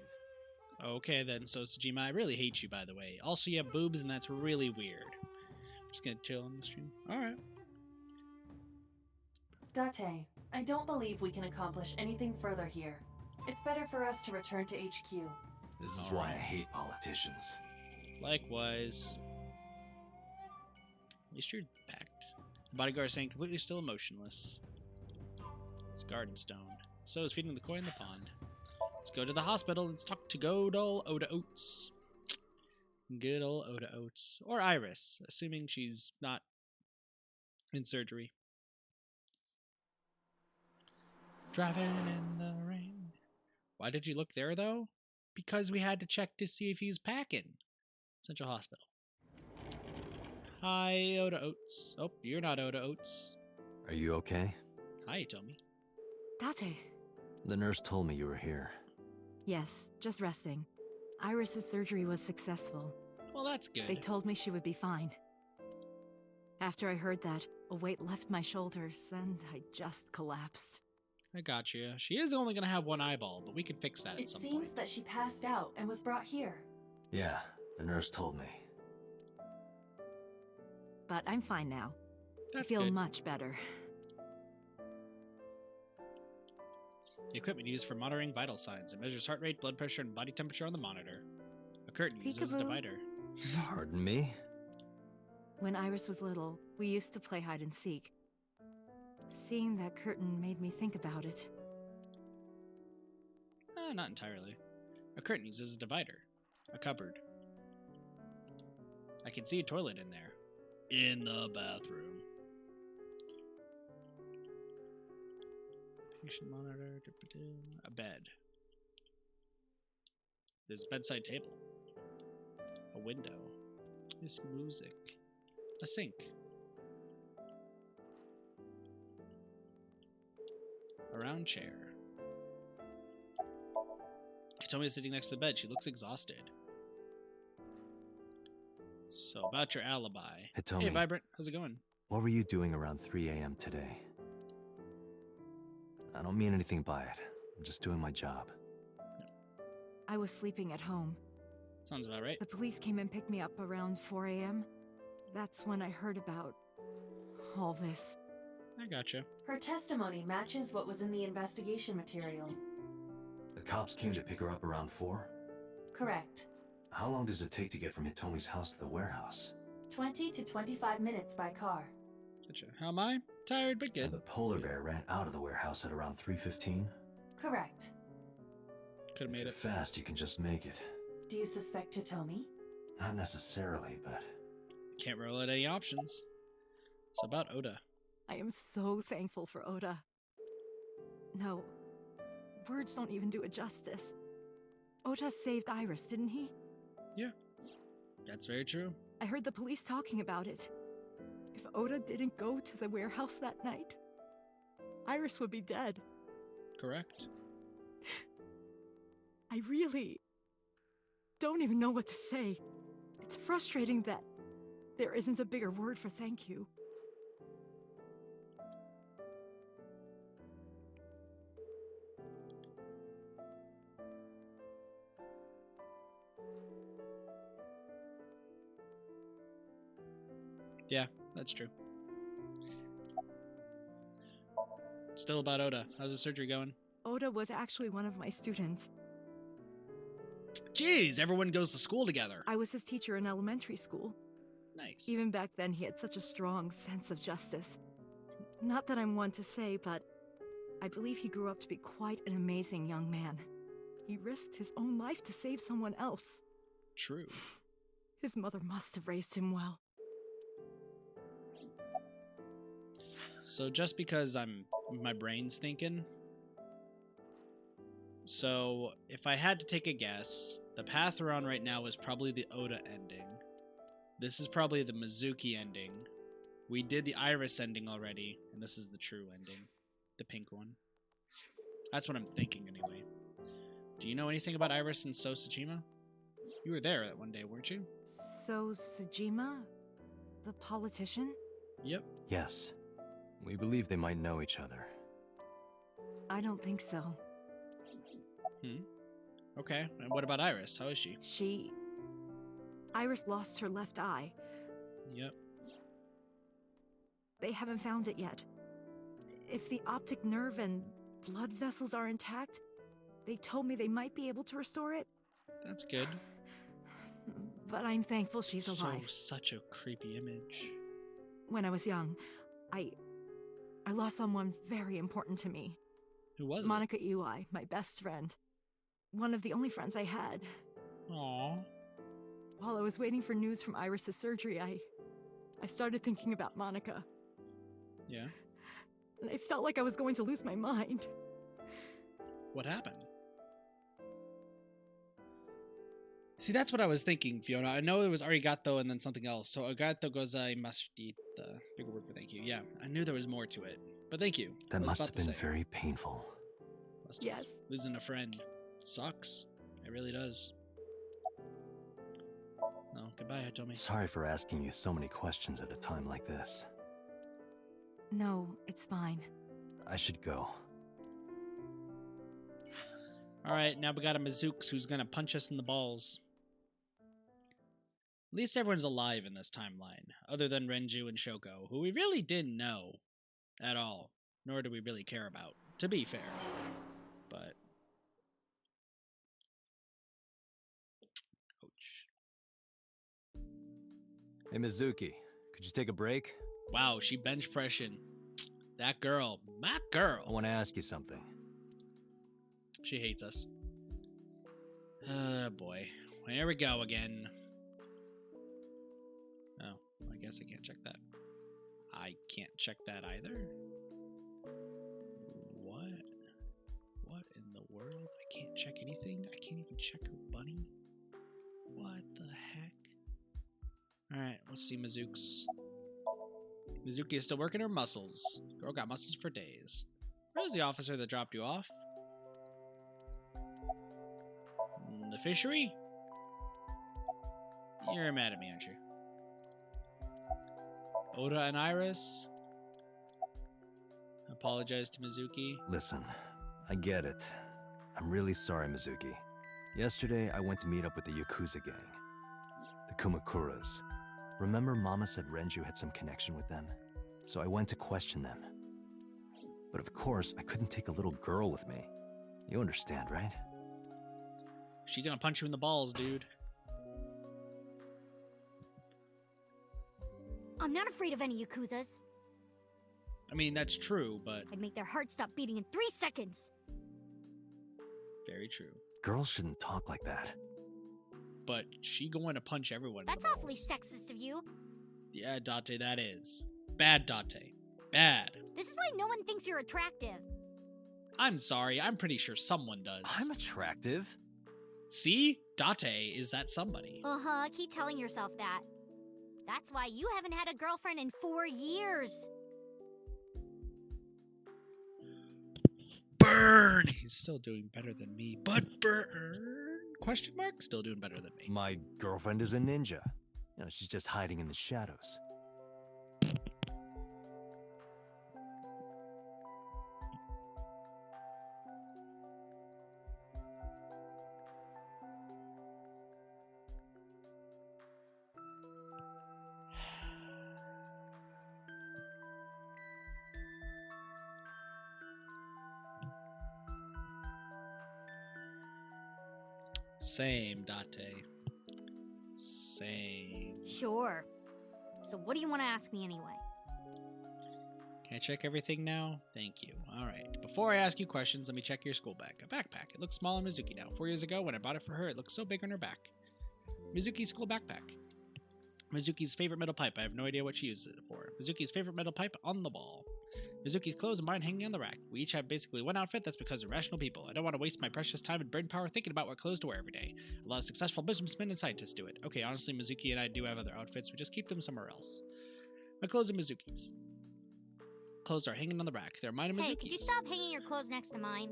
Okay, then. So, Sejima, I really hate you, by the way. Also, you have boobs, and that's really weird. I'm just gonna chill on the stream. Alright. Date, I don't believe we can accomplish anything further here. It's better for us to return to HQ. This is why I hate politicians. Likewise. At least you're backed. The bodyguard is staying completely still and motionless. It's garden stone. So is feeding the koi in the pond. Let's go to the hospital and talk to good old Oda Oates. Good old Oda Oates. Or Iris, assuming she's not in surgery. Driving in the rain. Why did you look there, though? Because we had to check to see if he's packing. Central Hospital. Hi, Oda Oates. Oh, you're not Oda Oates. Are you okay? Hi, Tommy. Date. The nurse told me you were here. Yes, just resting. Iris's surgery was successful. Well, that's good. They told me she would be fine. After I heard that, a weight left my shoulders, and I just collapsed. I got you. She is only going to have one eyeball, but we can fix that at some point. It seems that she passed out and was brought here. Yeah, the nurse told me. But I'm fine now. That's I feel good. much better. The equipment used for monitoring vital signs. It measures heart rate, blood pressure, and body temperature on the monitor. A curtain used as a divider. Pardon me? When Iris was little, we used to play hide and seek. Seeing that curtain made me think about it. Not entirely. A curtain used as a divider. A cupboard. I can see a toilet in there. In the bathroom. Patient monitor. A bed. There's a bedside table. A window. This music. A sink. A round chair. Hitomi is sitting next to the bed. She looks exhausted. So, about your alibi. Hitomi. Hey, Vibrant. How's it going? What were you doing around 3 a.m. today? I don't mean anything by it. I'm just doing my job. I was sleeping at home. Sounds about right. The police came and picked me up around 4 a.m. That's when I heard about all this. I gotcha. Her testimony matches what was in the investigation material. The cops came to pick her up around 4? Correct. How long does it take to get from Hitomi's house to the warehouse? 20 to 25 minutes by car. Gotcha. How am I? Tired, but good. And the polar bear ran out of the warehouse at around 3:15? Correct. Could have made it. Fast, you can just make it. Do you suspect Hitomi? Not necessarily, but... Can't roll out any options. So about Oda. I am so thankful for Oda. No, words don't even do it justice. Oda saved Iris, didn't he? Yeah, that's very true. I heard the police talking about it. If Oda didn't go to the warehouse that night, Iris would be dead. Correct. I really don't even know what to say. It's frustrating that there isn't a bigger word for thank you. Yeah, that's true. Still about Oda. How's the surgery going? Oda was actually one of my students. Jeez, everyone goes to school together. I was his teacher in elementary school. Nice. Even back then, he had such a strong sense of justice. Not that I'm one to say, but I believe he grew up to be quite an amazing young man. He risked his own life to save someone else. True. His mother must have raised him well. So just because my brain's thinking. So if I had to take a guess, the path we're on right now is probably the Oda ending. This is probably the Mizuki ending. We did the Iris ending already, and this is the true ending. The pink one. That's what I'm thinking anyway. Do you know anything about Iris and Sejima? You were there that one day, weren't you? So, Sejima? The politician? Yep. Yes. We believe they might know each other. I don't think so. Okay, and what about Iris? How is she? Iris lost her left eye. Yep. They haven't found it yet. If the optic nerve and blood vessels are intact, they told me they might be able to restore it. That's good. But I'm thankful she's alive. Such a creepy image. When I was young, I lost someone very important to me. Who was Monica Ui, my best friend. One of the only friends I had. Aww. While I was waiting for news from Iris's surgery, I started thinking about Monica. Yeah. And I felt like I was going to lose my mind. What happened? See, that's what I was thinking, Fiona. I know it was arigato and then something else. So arigato gozaimashita. Bigger word for thank you. Yeah, I knew there was more to it. But thank you. That must have been very painful. Yes. Losing a friend sucks. It really does. No, goodbye, Hitomi. Sorry for asking you so many questions at a time like this. No, it's fine. I should go. Alright, now we got a Mizooks who's gonna punch us in the balls. At least everyone's alive in this timeline, other than Renju and Shoko, who we really didn't know at all, nor do we really care about, to be fair. But ouch. Hey Mizuki, could you take a break? Wow, she bench pressing. That girl, my girl. I want to ask you something. She hates us. Oh boy. Here we go again. Oh, I guess I can't check that. I can't check that either. What? What in the world? I can't check anything? I can't even check her bunny? What the heck? Alright, let's see Mizooks. Mizuki is still working her muscles. Girl got muscles for days. Where's the officer that dropped you off? The fishery? You're mad at me, aren't you? Oda and Iris? Apologize to Mizuki. Listen, I get it. I'm really sorry, Mizuki. Yesterday, I went to meet up with the Yakuza gang. The Kumakuras. Remember Mama said Renju had some connection with them? So I went to question them. But of course, I couldn't take a little girl with me. You understand, right? She gonna punch you in the balls, dude. I'm not afraid of any Yakuzas. I mean, that's true, but... I'd make their heart stop beating in 3 seconds. Very true. Girls shouldn't talk like that. But she going to punch everyone That's in the awfully balls. sexist of you. Yeah, Date, that is. Bad, Date. Bad. This is why no one thinks you're attractive. I'm sorry, I'm pretty sure someone does. I'm attractive. See? Date is that somebody. Uh-huh, keep telling yourself that. That's why you haven't had a girlfriend in 4 years. Burn! He's still doing better than me, but burn? Question mark? Still doing better than me. My girlfriend is a ninja. You know, she's just hiding in the shadows. Same, Date. Same. Sure. So what do you want to ask me anyway? Can I check everything now? Thank you. Alright. Before I ask you questions, let me check your school bag. A backpack. It looks small on Mizuki now. 4 years ago, when I bought it for her, it looked so big on her back. Mizuki's school backpack. Mizuki's favorite metal pipe. I have no idea what she uses it for. Mizuki's favorite metal pipe on the ball. Mizuki's clothes and mine hanging on the rack. We each have basically one outfit. That's because we're rational people. I don't want to waste my precious time and brain power thinking about what clothes to wear every day. A lot of successful businessmen and scientists do it. Okay, honestly, Mizuki and I do have other outfits. We just keep them somewhere else. My clothes are Mizuki's. Clothes are hanging on the rack. They're mine and Mizuki's. Hey, could you stop hanging your clothes next to mine?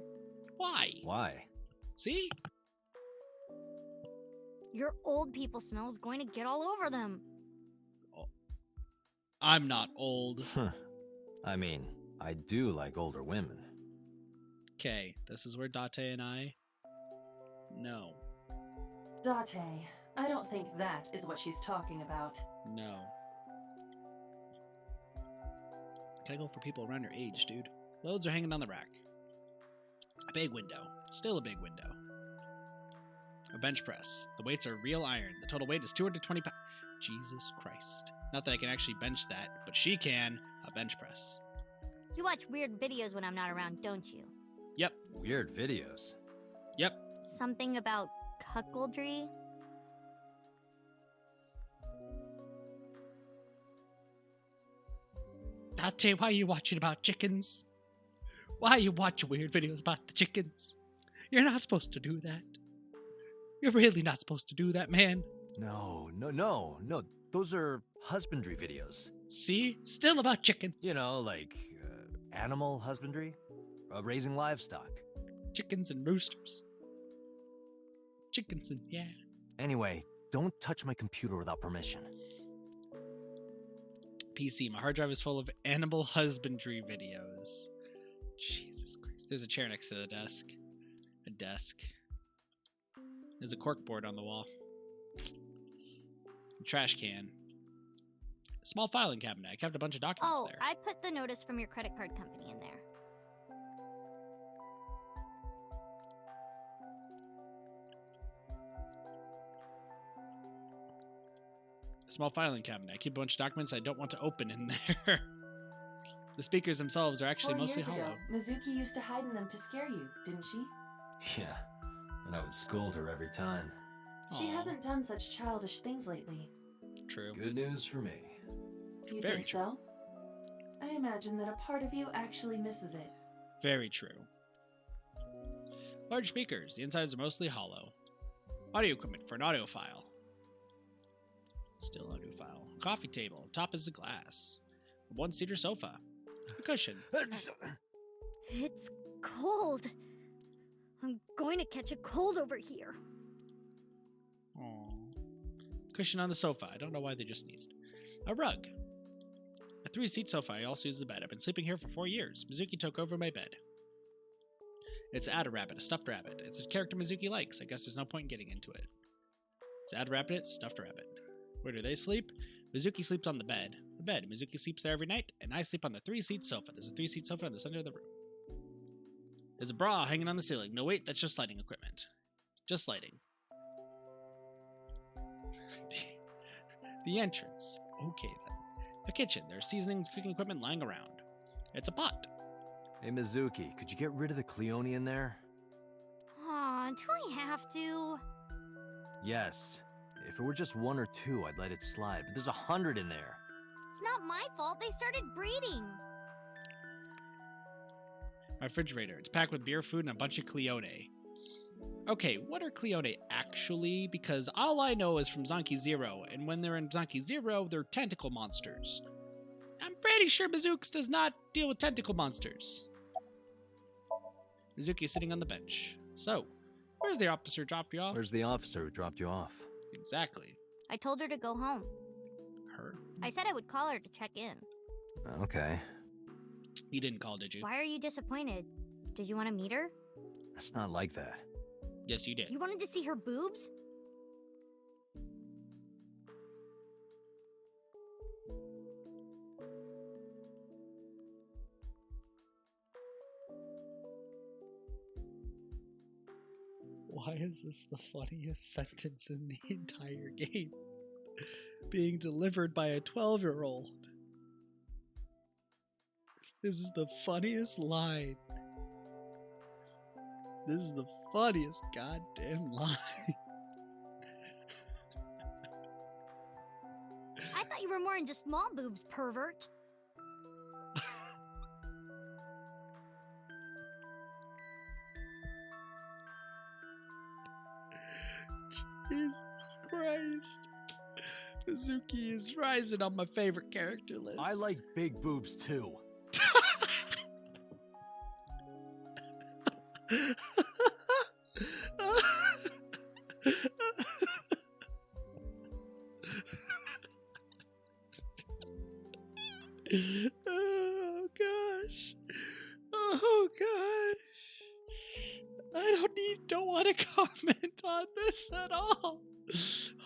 Why? Why? See? Your old people smell is going to get all over them. I'm not old. I mean, I do like older women. Okay, this is where Date and I... No. Date, I don't think that is what she's talking about. No. Gotta go for people around your age, dude. Clothes are hanging on the rack. A big window. Still a big window. A bench press. The weights are real iron. The total weight is 220 pounds. Jesus Christ. Not that I can actually bench that, but she can. A bench press. You watch weird videos when I'm not around, don't you? Yep. Weird videos. Yep. Something about cuckoldry? Date, why are you watching about chickens? Why you watch weird videos about the chickens? You're not supposed to do that. You're really not supposed to do that, man. No. Those are husbandry videos. See? Still about chickens. You know, like animal husbandry? Raising livestock. Chickens and roosters. Chickens and, yeah. Anyway, don't touch my computer without permission. PC, my hard drive is full of animal husbandry videos. Jesus Christ. There's a chair next to the desk. A desk. There's a corkboard on the wall. A trash can. A small filing cabinet. I kept a bunch of documents there. I put the notice from your credit card company in there. A small filing cabinet. I keep a bunch of documents I don't want to open in there. The speakers themselves are actually 4 mostly years hollow. ago, Mizuki used to hide in them to scare you, didn't she? Yeah, and I would scold her every time. She Aw. hasn't done such childish things lately. True. Good news for me. You Very think true. so? I imagine that a part of you actually misses it. Very true. Large speakers. The insides are mostly hollow. Audio equipment for an audiophile. Still audiophile. A coffee table. Top is a glass. A one-seater sofa. A cushion. It's cold. I'm going to catch a cold over here. Aww. Cushion on the sofa. I don't know why they just sneezed. A rug. A 3-seat sofa. I also use the bed. I've been sleeping here for 4 years. Mizuki took over my bed. It's Ada Rabbit, a stuffed rabbit. It's a character Mizuki likes. I guess there's no point in getting into it. It's Ada Rabbit, stuffed rabbit. Where do they sleep? Mizuki sleeps on the bed. The bed. Mizuki sleeps there every night, and I sleep on the 3-seat sofa. There's a 3-seat sofa in the center of the room. There's a bra hanging on the ceiling. No, wait, that's just lighting equipment. Just lighting. The entrance. Okay, then. A kitchen. There's seasonings, cooking equipment lying around. It's a pot. Hey, Mizuki, could you get rid of the Cleone in there? Aw, do I have to? Yes. If it were just 1 or 2, I'd let it slide, but there's 100 in there. It's not my fault. They started breeding. My refrigerator. It's packed with beer, food, and a bunch of Cleone. Okay, what are Cleone actually? Because all I know is from Zonky Zero, and when they're in Zonky Zero, they're tentacle monsters. I'm pretty sure Bazooks does not deal with tentacle monsters. Mizuki is sitting on the bench. So, where's the officer dropped you off? Where's the officer who dropped you off? Exactly. I told her to go home. Her? I said I would call her to check in. Okay. You didn't call, did you? Why are you disappointed? Did you want to meet her? It's not like that. Yes, you did. You wanted to see her boobs? Why is this the funniest sentence in the entire game? Being delivered by a 12-year-old. This is the funniest line. This is the funniest goddamn line. I thought you were more into small boobs, pervert. Jesus Christ. Mizuki is rising on my favorite character list. I like big boobs too. gosh. Oh gosh. I don't want to comment on this at all.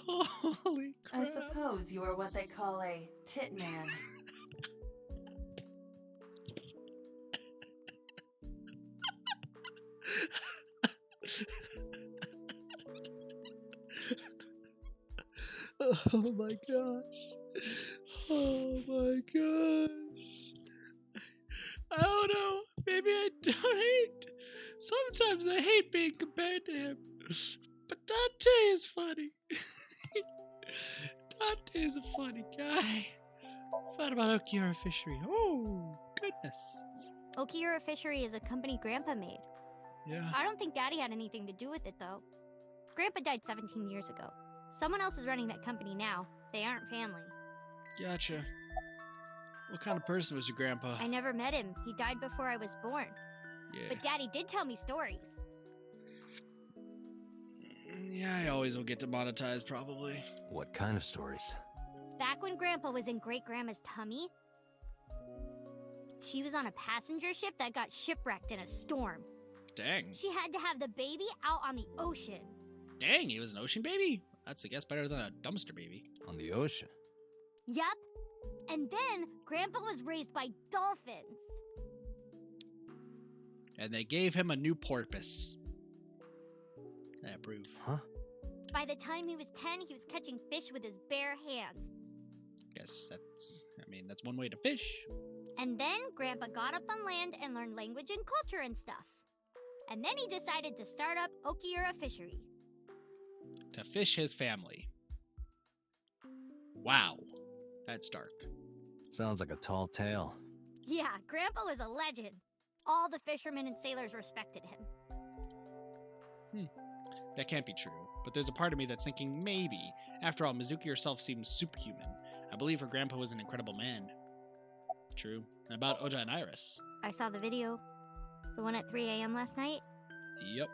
Holy crap. I suppose you are what they call a tit man. Oh my gosh. Oh my gosh. I don't know. Maybe I don't hate. Sometimes I hate being compared to him. But Dante is funny. Dante is a funny guy. What about Okiura Fishery? Oh, goodness. Okiura Fishery is a company Grandpa made. Yeah. I don't think Daddy had anything to do with it, though. Grandpa died 17 years ago. Someone else is running that company now. They aren't family. Gotcha. What kind of person was your grandpa? I never met him. He died before I was born. Yeah. But Daddy did tell me stories. Yeah, I always will get demonetized, probably. What kind of stories? Back when Grandpa was in Great-Grandma's tummy, she was on a passenger ship that got shipwrecked in a storm. Dang. She had to have the baby out on the ocean. Dang, he was an ocean baby? That's, I guess, better than a dumpster baby. On the ocean? Yup. And then Grandpa was raised by dolphins. And they gave him a new porpoise. I approve. Huh? By the time he was 10, he was catching fish with his bare hands. Guess that's one way to fish. And then Grandpa got up on land and learned language and culture and stuff. And then he decided to start up Okiura Fishery. To fish his family. Wow. That's dark. Sounds like a tall tale. Yeah, Grandpa was a legend. All the fishermen and sailors respected him. That can't be true, but there's a part of me that's thinking maybe. After all, Mizuki herself seems superhuman. I believe her grandpa was an incredible man. True. And about Ota and Iris. I saw the video. The one at 3 a.m. last night. Yep.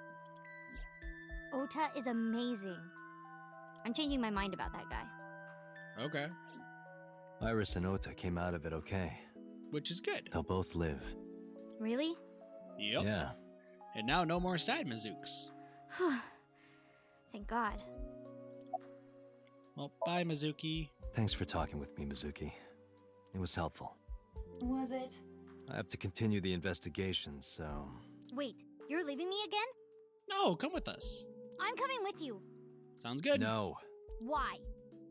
Ota is amazing. I'm changing my mind about that guy. Okay. Iris and Ota came out of it okay. Which is good. They'll both live. Really? Yep. Yeah. And now no more side Mizuks. Thank God. Well, bye, Mizuki. Thanks for talking with me, Mizuki. It was helpful. Was it? I have to continue the investigation, so... Wait, you're leaving me again? No, come with us. I'm coming with you. Sounds good. No. Why?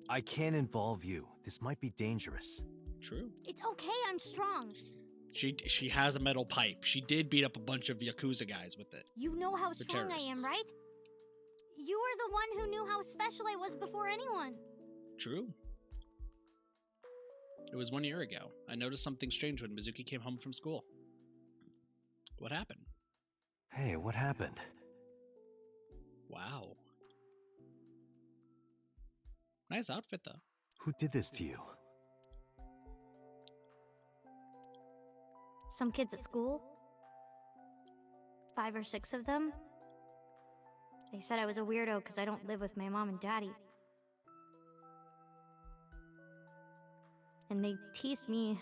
I can't involve you. This might be dangerous. True. It's okay, I'm strong. She has a metal pipe. She did beat up a bunch of Yakuza guys with it. You know how strong I am, terrorists. right? You were the one who knew how special I was before anyone. True. It was 1 year ago. I noticed something strange when Mizuki came home from school. What happened? Hey, what happened? Wow. Nice outfit, though. Who did this to you? Some kids at school. 5 or 6 of them. They said I was a weirdo because I don't live with my mom and daddy. And they teased me.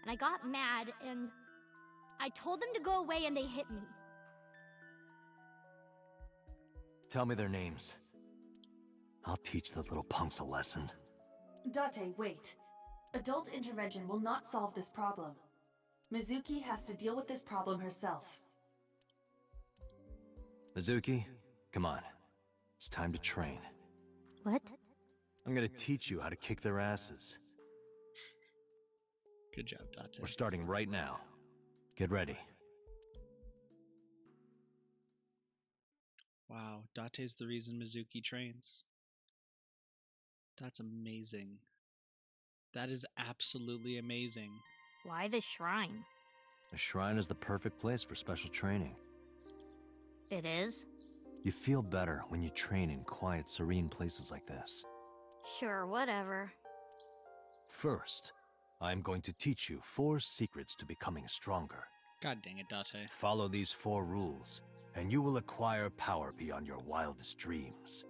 And I got mad and I told them to go away and they hit me. Tell me their names. I'll teach the little punks a lesson. Date, wait. Adult intervention will not solve this problem. Mizuki has to deal with this problem herself. Mizuki, come on. It's time to train. What? I'm gonna teach you how to kick their asses. Good job, Date. We're starting right now. Get ready. Wow, Date's the reason Mizuki trains. That's amazing. That is absolutely amazing. Why the shrine? A shrine is the perfect place for special training. It is? You feel better when you train in quiet, serene places like this. Sure, whatever. First, I'm going to teach you 4 secrets to becoming stronger. God dang it, Date. Follow these 4 rules, and you will acquire power beyond your wildest dreams.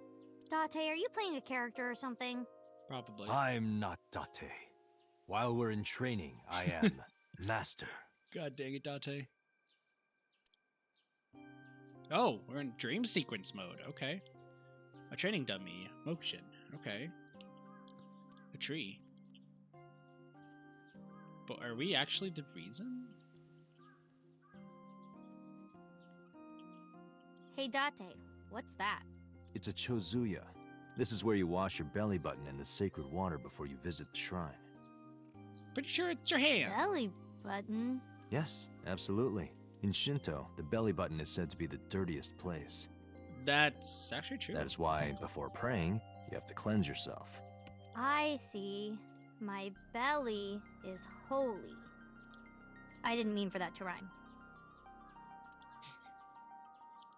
Date, are you playing a character or something? Probably. I'm not Date. While we're in training, I am Master. God dang it, Date. Oh, we're in dream sequence mode. Okay. A training dummy. Motion. Okay. A tree. But are we actually the reason? Hey, Date, what's that? It's a chozuya. This is where you wash your belly button in the sacred water before you visit the shrine. Pretty sure it's your hand. Belly button? Yes, absolutely. In Shinto, the belly button is said to be the dirtiest place. That's actually true. That is why, before praying, you have to cleanse yourself. I see. My belly is holy. I didn't mean for that to rhyme.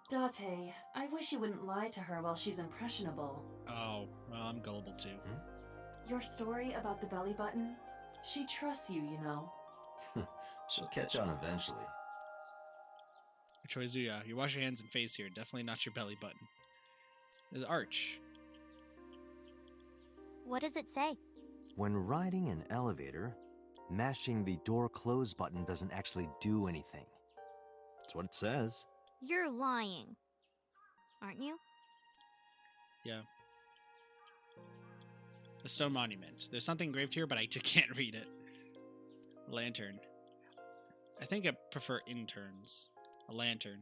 Date, I wish you wouldn't lie to her while she's impressionable. Oh, well, I'm gullible too. Your story about the belly button? She trusts you, you know. She'll catch on eventually. Choizuya, you wash your hands and face here. Definitely not your belly button. The arch. What does it say? When riding an elevator, mashing the door close button doesn't actually do anything. That's what it says. You're lying. Aren't you? Yeah. A stone monument. There's something engraved here, but I just can't read it. A lantern. I think I prefer interns. A lantern.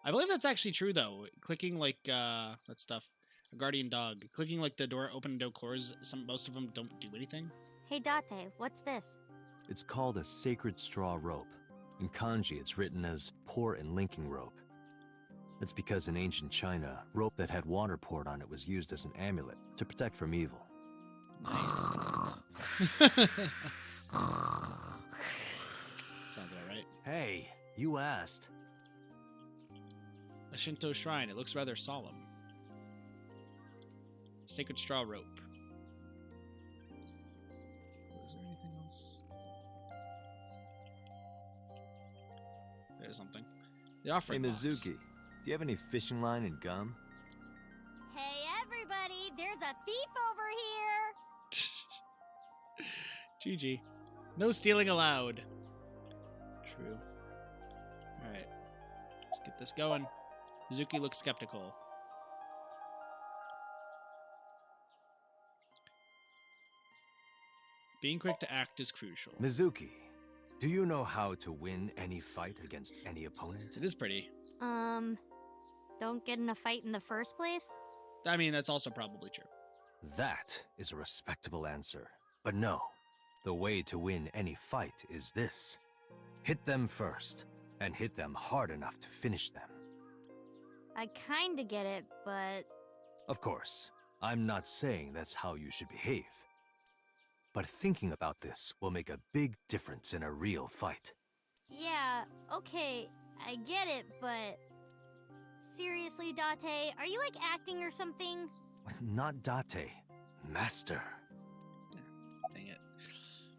I believe that's actually true, though. Clicking, like, that stuff. A guardian dog. Clicking, like, the door open and door close, most of them don't do anything. Hey, Date, what's this? It's called a sacred straw rope. In kanji, it's written as pour and linking rope. That's because in ancient China, rope that had water poured on it was used as an amulet to protect from evil. Nice. Sounds about right. Hey, you asked. A Shinto shrine. It looks rather solemn. Sacred straw rope. Is there anything else? There's something. The offering Hey, box. Mizuki, do you have any fishing line and gum? Hey, everybody, there's a thief over here! GG. No stealing allowed. True. Alright. Let's get this going. Mizuki looks skeptical. Being quick to act is crucial. Mizuki, do you know how to win any fight against any opponent? It is pretty. Don't get in a fight in the first place? I mean, that's also probably true. That is a respectable answer. But no, the way to win any fight is this. Hit them first, and hit them hard enough to finish them. I kinda get it, but... Of course, I'm not saying that's how you should behave. But thinking about this will make a big difference in a real fight. Yeah, okay, I get it, but... Seriously, Date, are you, like, acting or something? Not Date, Master. Dang it.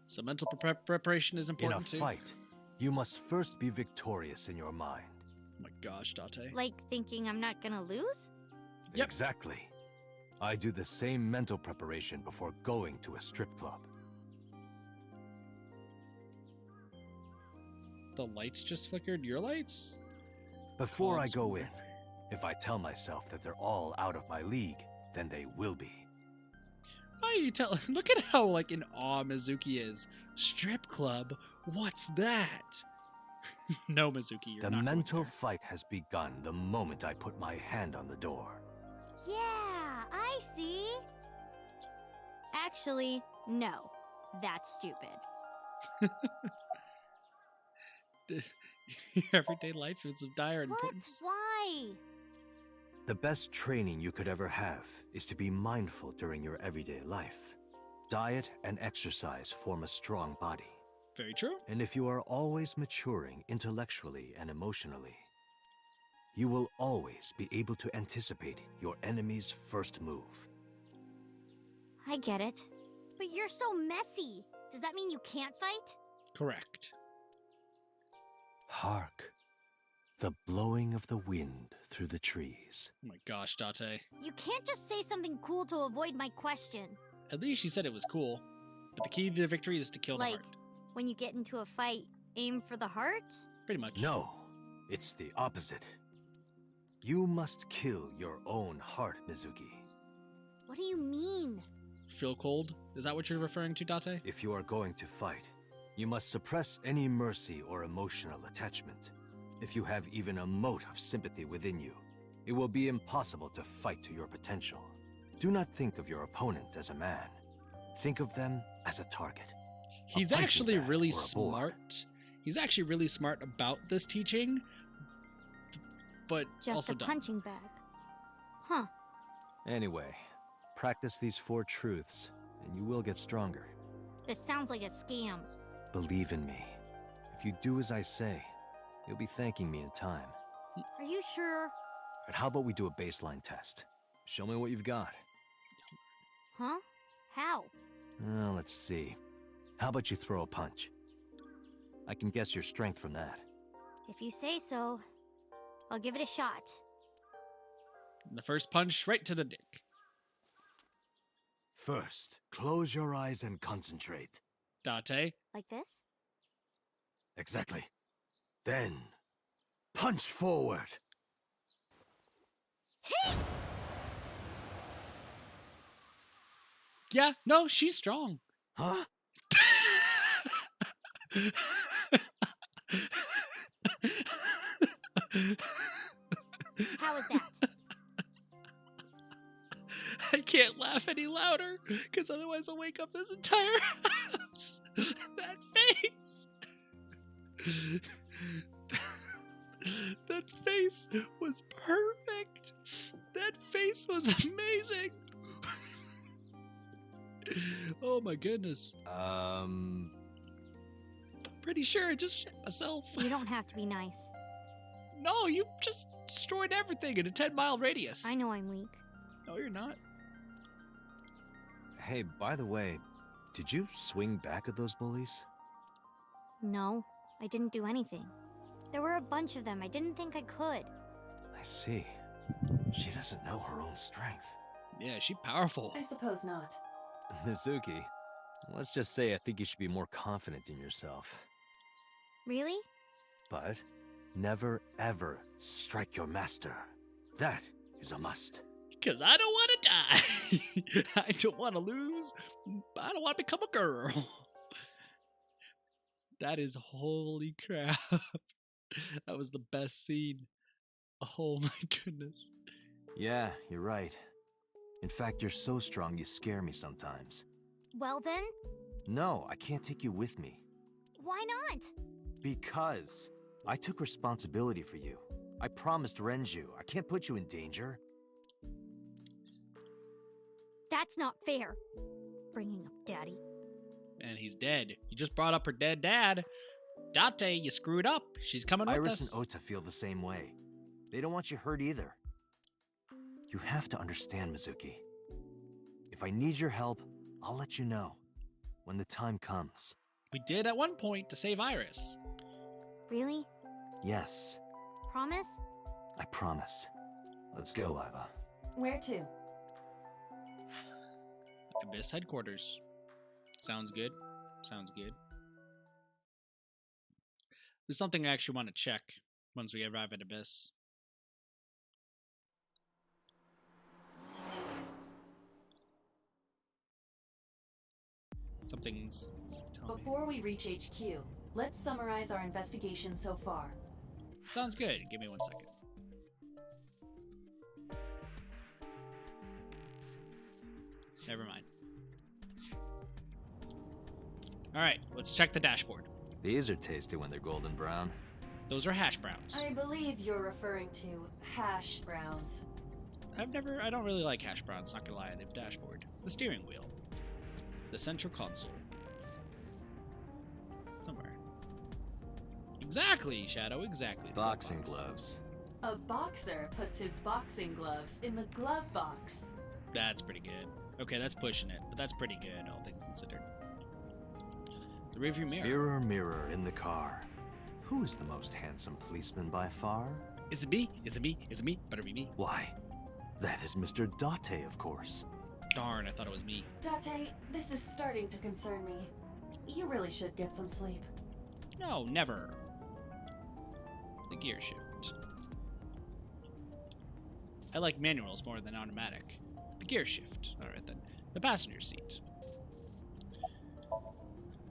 So mental preparation is important too? In a fight, you must first be victorious in your mind. Oh my gosh, Date. Like, thinking I'm not gonna lose? Yep. Exactly. I do the same mental preparation before going to a strip club. The lights just flickered? Your lights? Before I Clubs go work. in, if I tell myself that they're all out of my league, then they will be. Why are you telling? Look at how, like, in awe Mizuki is. Strip club? What's that? No, Mizuki, you're The not mental going there. fight has begun the moment I put my hand on the door. Yeah, I see. Actually, no. That's stupid. Your everyday life is of dire importance. Why? The best training you could ever have is to be mindful during your everyday life. Diet and exercise form a strong body. Very true. And if you are always maturing intellectually and emotionally, you will always be able to anticipate your enemy's first move. I get it. But you're so messy. Does that mean you can't fight? Correct. Hark, the blowing of the wind through the trees. Oh my gosh, Date. You can't just say something cool to avoid my question. At least she said it was cool. But the key to the victory is to kill the Like, heart. when you get into a fight, aim for the heart? Pretty much. No, it's the opposite. You must kill your own heart, Mizuki. What do you mean? Feel cold? Is that what you're referring to, Date? If you are going to fight, you must suppress any mercy or emotional attachment. If you have even a mote of sympathy within you, it will be impossible to fight to your potential. Do not think of your opponent as a man. Think of them as a target. He's actually really smart. He's actually really smart about this teaching, but Just also a dumb. punching bag. Huh. Anyway, practice these 4 truths, and you will get stronger. This sounds like a scam. Believe in me. If you do as I say, you'll be thanking me in time. Are you sure? But how about we do a baseline test? Show me what you've got. Huh? How? Let's see. How about you throw a punch? I can guess your strength from that. If you say so, I'll give it a shot. And the first punch right to the dick. First, close your eyes and concentrate. Date. Like this? Exactly. Then, punch forward. Hey! Yeah, no, she's strong. Huh? How was that? I can't laugh any louder, because otherwise I'll wake up this entire house. That face! That face was perfect! That face was amazing! Oh my goodness. Pretty sure I just shit myself. You don't have to be nice. No, you just destroyed everything in a 10-mile radius. I know I'm weak. No, you're not. Hey, by the way, did you swing back at those bullies? No, I didn't do anything. There were a bunch of them. I didn't think I could. I see. She doesn't know her own strength. Yeah, she's powerful. I suppose not. Mizuki, let's just say I think you should be more confident in yourself. Really? But never ever strike your master. That is a must. Because I don't want to die. I don't want to lose. I don't want to become a girl. That is holy crap. That was the best scene. Oh my goodness. Yeah, you're right. In fact, you're so strong you scare me sometimes. Well then, No, I can't take you with me. why not? Because I took responsibility for you. I promised Renju. I can't put you in danger. That's not fair. Bringing up Daddy. And he's dead. You just brought up her dead dad. Date, you screwed up. She's coming with Iris us. and Ota feel the same way. They don't want you hurt either. You have to understand, Mizuki. If I need your help, I'll let you know. When the time comes. We did at one point to save Iris. Really? Yes, Promise? I promise. Let's go, Iva. Where to? Abyss headquarters. Sounds good. Sounds good. There's something I actually want to check once we arrive at Abyss. Something's telling me. Before we reach HQ, let's summarize our investigation so far. Sounds good. Give me 1 second. Never mind. Alright, let's check the dashboard. These are tasty when they're golden brown. Those are hash browns. I believe you're referring to hash browns. I don't really like hash browns, not gonna lie. They have dashboard. The steering wheel. The central console. Somewhere. Exactly, Shadow, exactly. Boxing gloves. A boxer puts his boxing gloves in the glove box. That's pretty good. Okay, that's pushing it, but that's pretty good, all things considered. The rearview mirror. Mirror, mirror in the car. Who is the most handsome policeman by far? Is it me? Is it me? Is it me? Better be me. Why, that is Mr. Date, of course. Darn, I thought it was me. Date, this is starting to concern me. You really should get some sleep. No, never. The gear shift. I like manuals more than automatic. The gear shift. Alright then. The passenger seat.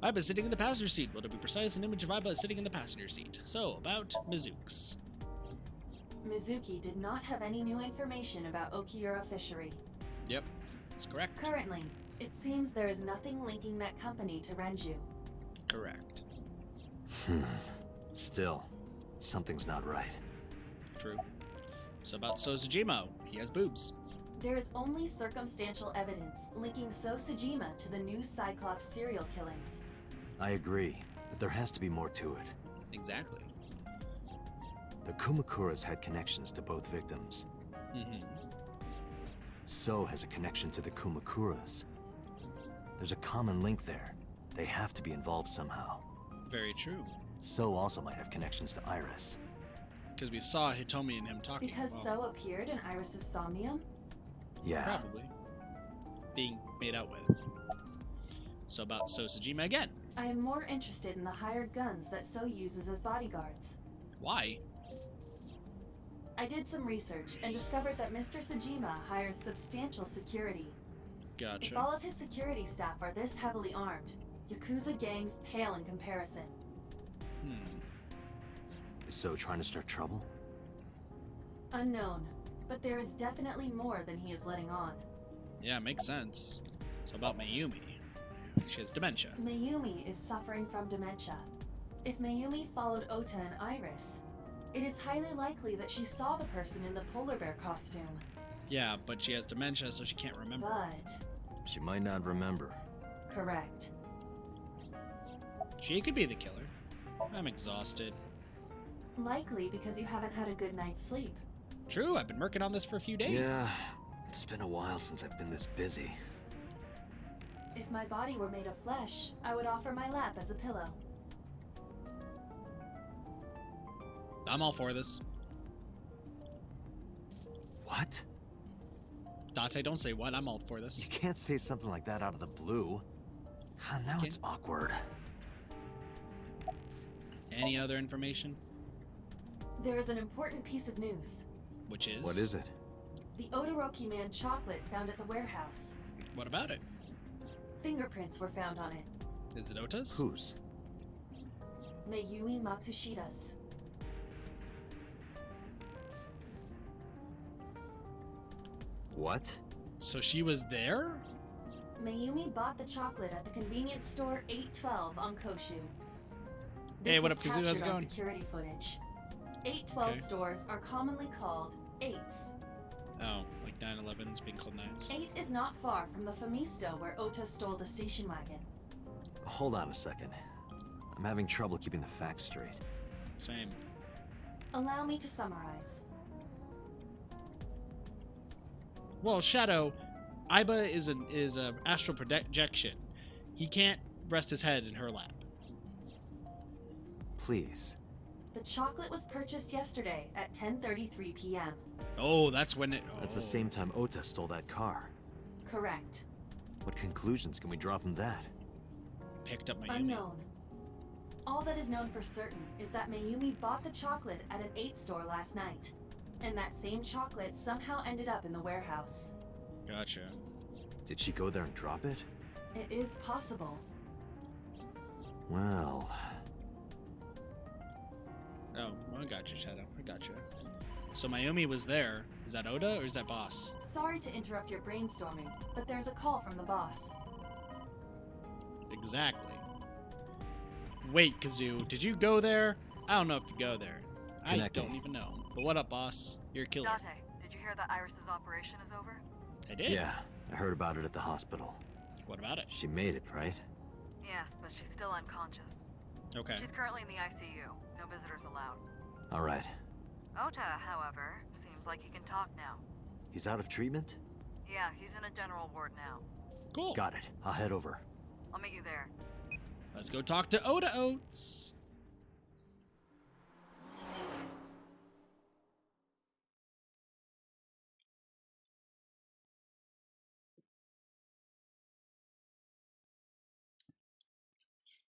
Aiba sitting in the passenger seat. Well, to be precise, an image of Aiba sitting in the passenger seat. So, about Mizukes. Mizuki did not have any new information about Okiura Fishery. Yep, that's correct. Currently, it seems there is nothing linking that company to Renju. Correct. Still, something's not right. True. So about Sejima. He has boobs. There is only circumstantial evidence linking Sejima to the new Cyclops serial killings. I agree, but there has to be more to it. Exactly. The Kumakuras had connections to both victims. So has a connection to the Kumakuras. There's a common link there. They have to be involved somehow. Very true. So also might have connections to Iris. Because we saw Hitomi and him talking. Because So appeared in Iris's Somnium? Yeah. Probably. Being made out with. So about Sejima again. I am more interested in the hired guns that So uses as bodyguards. Why? I did some research and discovered that Mr. Sejima hires substantial security. Gotcha. If all of his security staff are this heavily armed, Yakuza gangs pale in comparison. Is So trying to start trouble? Unknown, but there is definitely more than he is letting on. Yeah, makes sense. So about Mayumi. She has dementia. Mayumi is suffering from dementia. If Mayumi followed Ota and Iris, it is highly likely that she saw the person in the polar bear costume. Yeah, but she has dementia, so she can't remember. But... she might not remember. correct. She could be the killer. I'm exhausted. Likely because you haven't had a good night's sleep. True, I've been working on this for a few days. Yeah, it's been a while since I've been this busy. If my body were made of flesh, I would offer my lap as a pillow. I'm all for this. What? Date, don't say what. I'm all for this. You can't say something like that out of the blue. Now it's awkward. Any other information? There is an important piece of news. Which is? What is it? The Odoroki Man chocolate found at the warehouse. What about it? Fingerprints were found on it. Is it Ota's? Whose? Mayumi Matsushida's. What? So she was there? Mayumi bought the chocolate at the convenience store 812 on Koshu. Hey, what up, Kazoo? How's it on going? Security footage. 812 Okay. stores are commonly called 8s. Oh, like 9/11's being called 9s. 8 is not far from the Famisto where Ota stole the station wagon. Hold on a second. I'm having trouble keeping the facts straight. Same. Allow me to summarize. Well, Shadow, Aiba is a astral projection. He can't rest his head in her lap. Please. The chocolate was purchased yesterday at 10:33 p.m. Oh, that's when it... That's the same time Ota stole that car. Correct. What conclusions can we draw from that? Picked up Mayumi. Unknown. All that is known for certain is that Mayumi bought the chocolate at an 8 store last night. And that same chocolate somehow ended up in the warehouse. Gotcha. Did she go there and drop it? It is possible. Well... Oh, I got you, Shadow. I got you. So Mayumi was there. Is that Oda or is that Boss? Sorry to interrupt your brainstorming, but there's a call from the boss. Exactly. Wait, Kazoo, did you go there? I don't know if you go there. Connecting. I don't even know. But what up, Boss? You're a killer. Date, did you hear that Iris's operation is over? I did. Yeah, I heard about it at the hospital. What about it? She made it, right? Yes, but she's still unconscious. Okay. She's currently in the ICU. No visitors allowed. Alright. Ota, however, seems like he can talk now. He's out of treatment? Yeah, he's in a general ward now. Cool. Got it. I'll head over. I'll meet you there. Let's go talk to Oda Oats.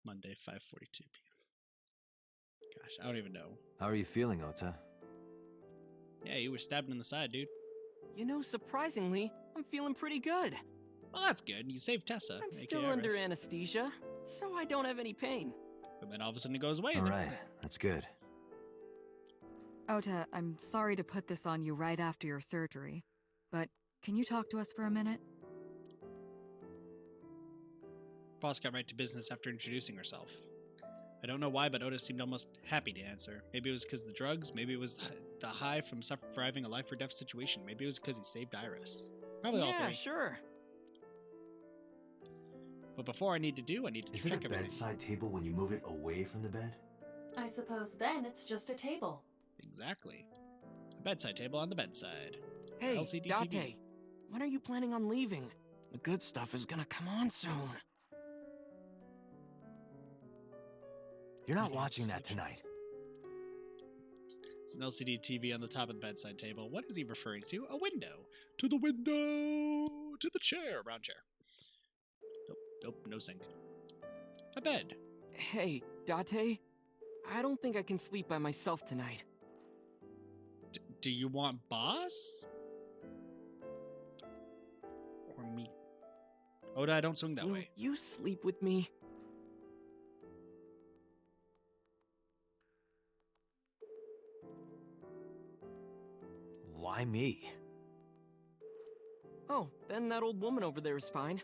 Monday, 5:42 p.m. gosh, I don't even know. How are you feeling, Ota? Yeah, you were stabbed in the side, dude. You know, surprisingly, I'm feeling pretty good. Well, that's good. You saved Tessa. I'm aka still under Iris. anesthesia, so I don't have any pain. But then all of a sudden it goes away. All right, that's good. Ota, I'm sorry to put this on you right after your surgery, but can you talk to us for a minute? Boss got right to business after introducing herself. I don't know why, but Ota seemed almost happy to answer. Maybe it was because of the drugs, maybe it was the high from surviving a life or death situation, maybe it was because he saved Iris. Probably all three. Yeah, sure. But before I need to Is it check a everything. bedside table when you move it away from the bed? I suppose then it's just a table. Exactly. A bedside table on the bedside. Hey, LCD Date, TV. when are you planning on leaving? The good stuff is gonna come on soon. You're not Yes, watching that okay. tonight. It's an LCD TV on the top of the bedside table. What is he referring to? A window. To the window. To the chair. Round chair. Nope, no sink. A bed. Hey, Date, I don't think I can sleep by myself tonight. Do you want boss? Or me? Oda, I don't swing that Will way. you sleep with me? Why me? Oh, then that old woman over there is fine.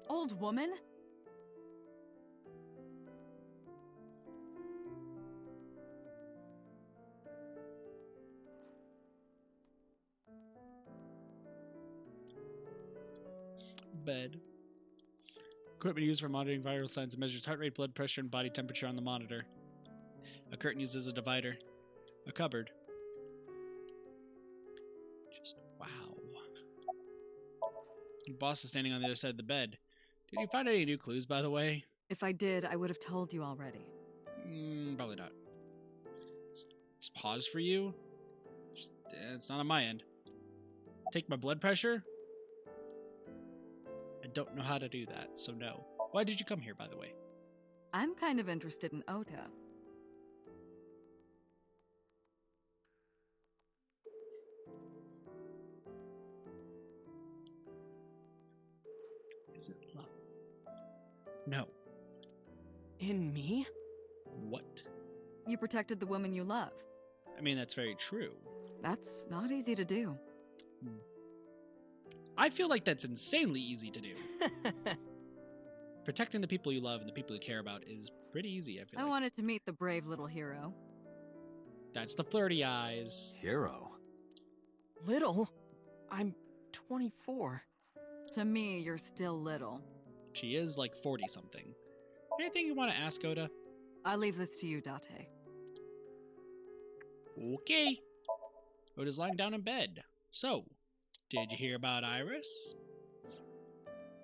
Old woman? Bed. Equipment used for monitoring vital signs and measures heart rate, blood pressure, and body temperature on the monitor. A curtain used as a divider. A cupboard. Just wow. Your boss is standing on the other side of the bed. Did you find any new clues, by the way? If I did, I would have told you already. Probably not. It's pause for you? Just, it's not on my end. Take my blood pressure? I don't know how to do that, so no. Why did you come here, by the way? I'm kind of interested in Ota. Is it love? No. In me? What? You protected the woman you love. I mean, that's very true. That's not easy to do. I feel like that's insanely easy to do. Protecting the people you love and the people you care about is pretty easy, I feel I like. wanted to meet the brave little hero. That's the flirty eyes. Hero? Little? I'm 24. To me, you're still little. She is like 40-something. Anything you want to ask, Oda? I leave this to you, Date. Okay. Oda's lying down in bed. So, did you hear about Iris?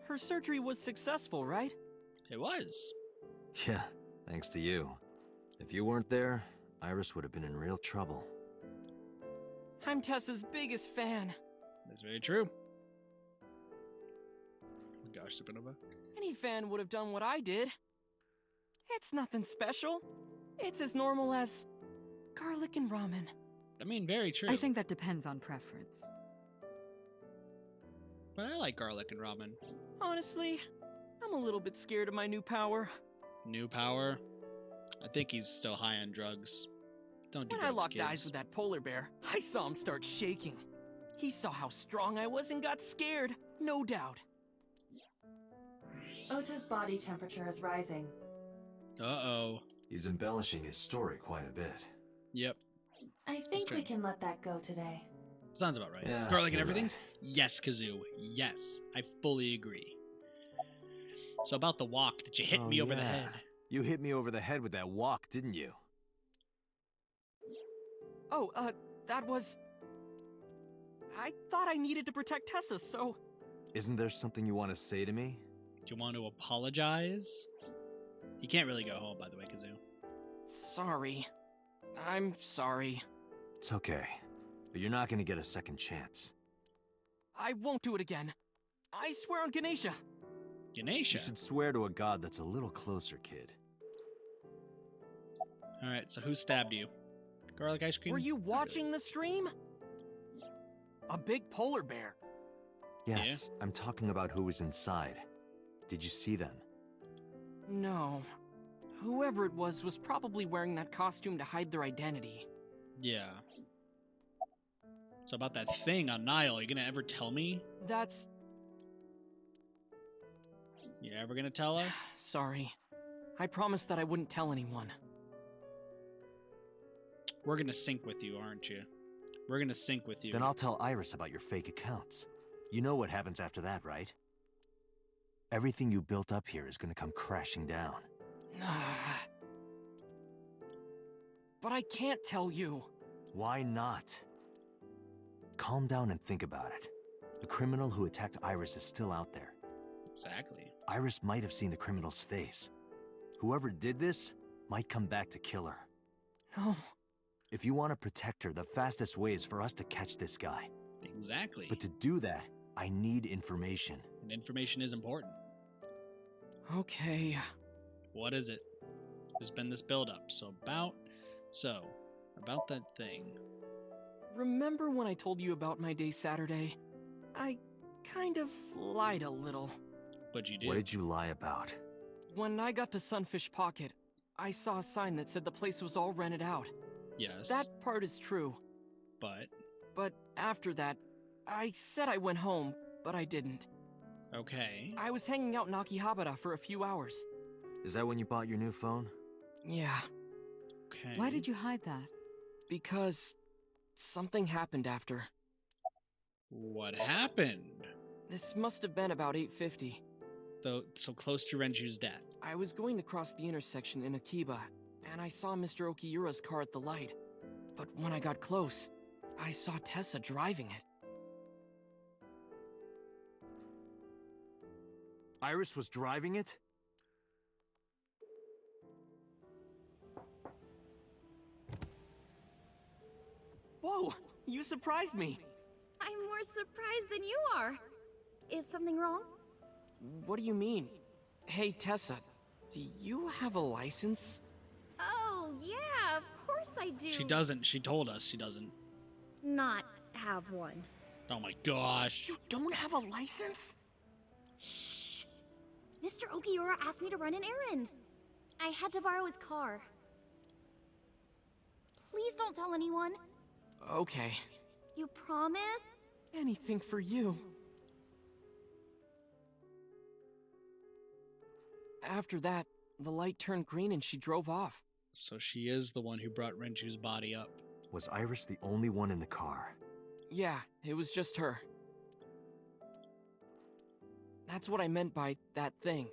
Her surgery was successful, right? It was. Yeah, thanks to you. If you weren't there, Iris would have been in real trouble. I'm Tessa's biggest fan. That's very true. Oh my gosh, Supernova. Any fan would have done what I did. It's nothing special. It's as normal as garlic and ramen. I mean, very true. I think that depends on preference. But I like garlic and ramen. Honestly, I'm a little bit scared of my new power. New power? I think he's still high on drugs. Don't do When I drugs, locked kids. eyes with that polar bear, I saw him start shaking. He saw how strong I was and got scared, no doubt. Ota's body temperature is rising. Uh-oh. He's embellishing his story quite a bit. Yep. I think we can let that go today. Sounds about right. Yeah, Garlic and you're everything? right. Yes, Kazoo. Yes. I fully agree. So about the walk, did you hit me over the yeah. head? You hit me over the head with that walk, didn't you? Oh, that was... I thought I needed to protect Tessa, so... Isn't there something you want to say to me? Do you want to apologize? You can't really go home, by the way, Kazoo. Sorry. I'm sorry. It's okay. But you're not going to get a second chance. I won't do it again. I swear on Ganesha. Ganesha? You should swear to a god that's a little closer, kid. Alright, so who stabbed you? Garlic ice cream? Were you watching the stream? A big polar bear. Yes, I'm talking about who was inside. Did you see them? No. Whoever it was probably wearing that costume to hide their identity. Yeah. So about that thing on Nile, you gonna ever tell me? That's... You ever gonna tell us? Sorry. I promised that I wouldn't tell anyone. We're gonna sync with you, aren't you? We're gonna sync with you. Then I'll tell Iris about your fake accounts. You know what happens after that, right? Everything you built up here is gonna come crashing down. But I can't tell you. Why not? Calm down and think about it. The criminal who attacked Iris is still out there. Exactly. Iris might have seen the criminal's face. Whoever did this might come back to kill her. No. If you want to protect her, the fastest way is for us to catch this guy. Exactly. But to do that, I need information. And information is important. Okay. What is it? There's been this build-up. About that thing. Remember when I told you about my day Saturday? I kind of lied a little. But you did. What did you lie about? When I got to Sunfish Pocket, I saw a sign that said the place was all rented out. Yes. That part is true. But after that, I said I went home, but I didn't. Okay. I was hanging out in Akihabara for a few hours. Is that when you bought your new phone? Yeah. Okay. Why did you hide that? Because something happened after. What happened? This must have been about 8:50. Though so close to Renju's death. I was going to cross the intersection in Akiba, and I saw Mr. Okiura's car at the light. But when I got close, I saw Tessa driving it. Iris was driving it? Whoa! You surprised me! I'm more surprised than you are. Is something wrong? What do you mean? Hey, Tessa, do you have a license? Oh, yeah, of course I do. She doesn't. She told us she doesn't. Not have one. Oh my gosh. You don't have a license? Shh. Mr. Okiura asked me to run an errand. I had to borrow his car. Please don't tell anyone. Okay. You promise? Anything for you. After that, the light turned green and she drove off. So she is the one who brought Renju's body up. Was Iris the only one in the car? Yeah, it was just her. That's what I meant by that thing.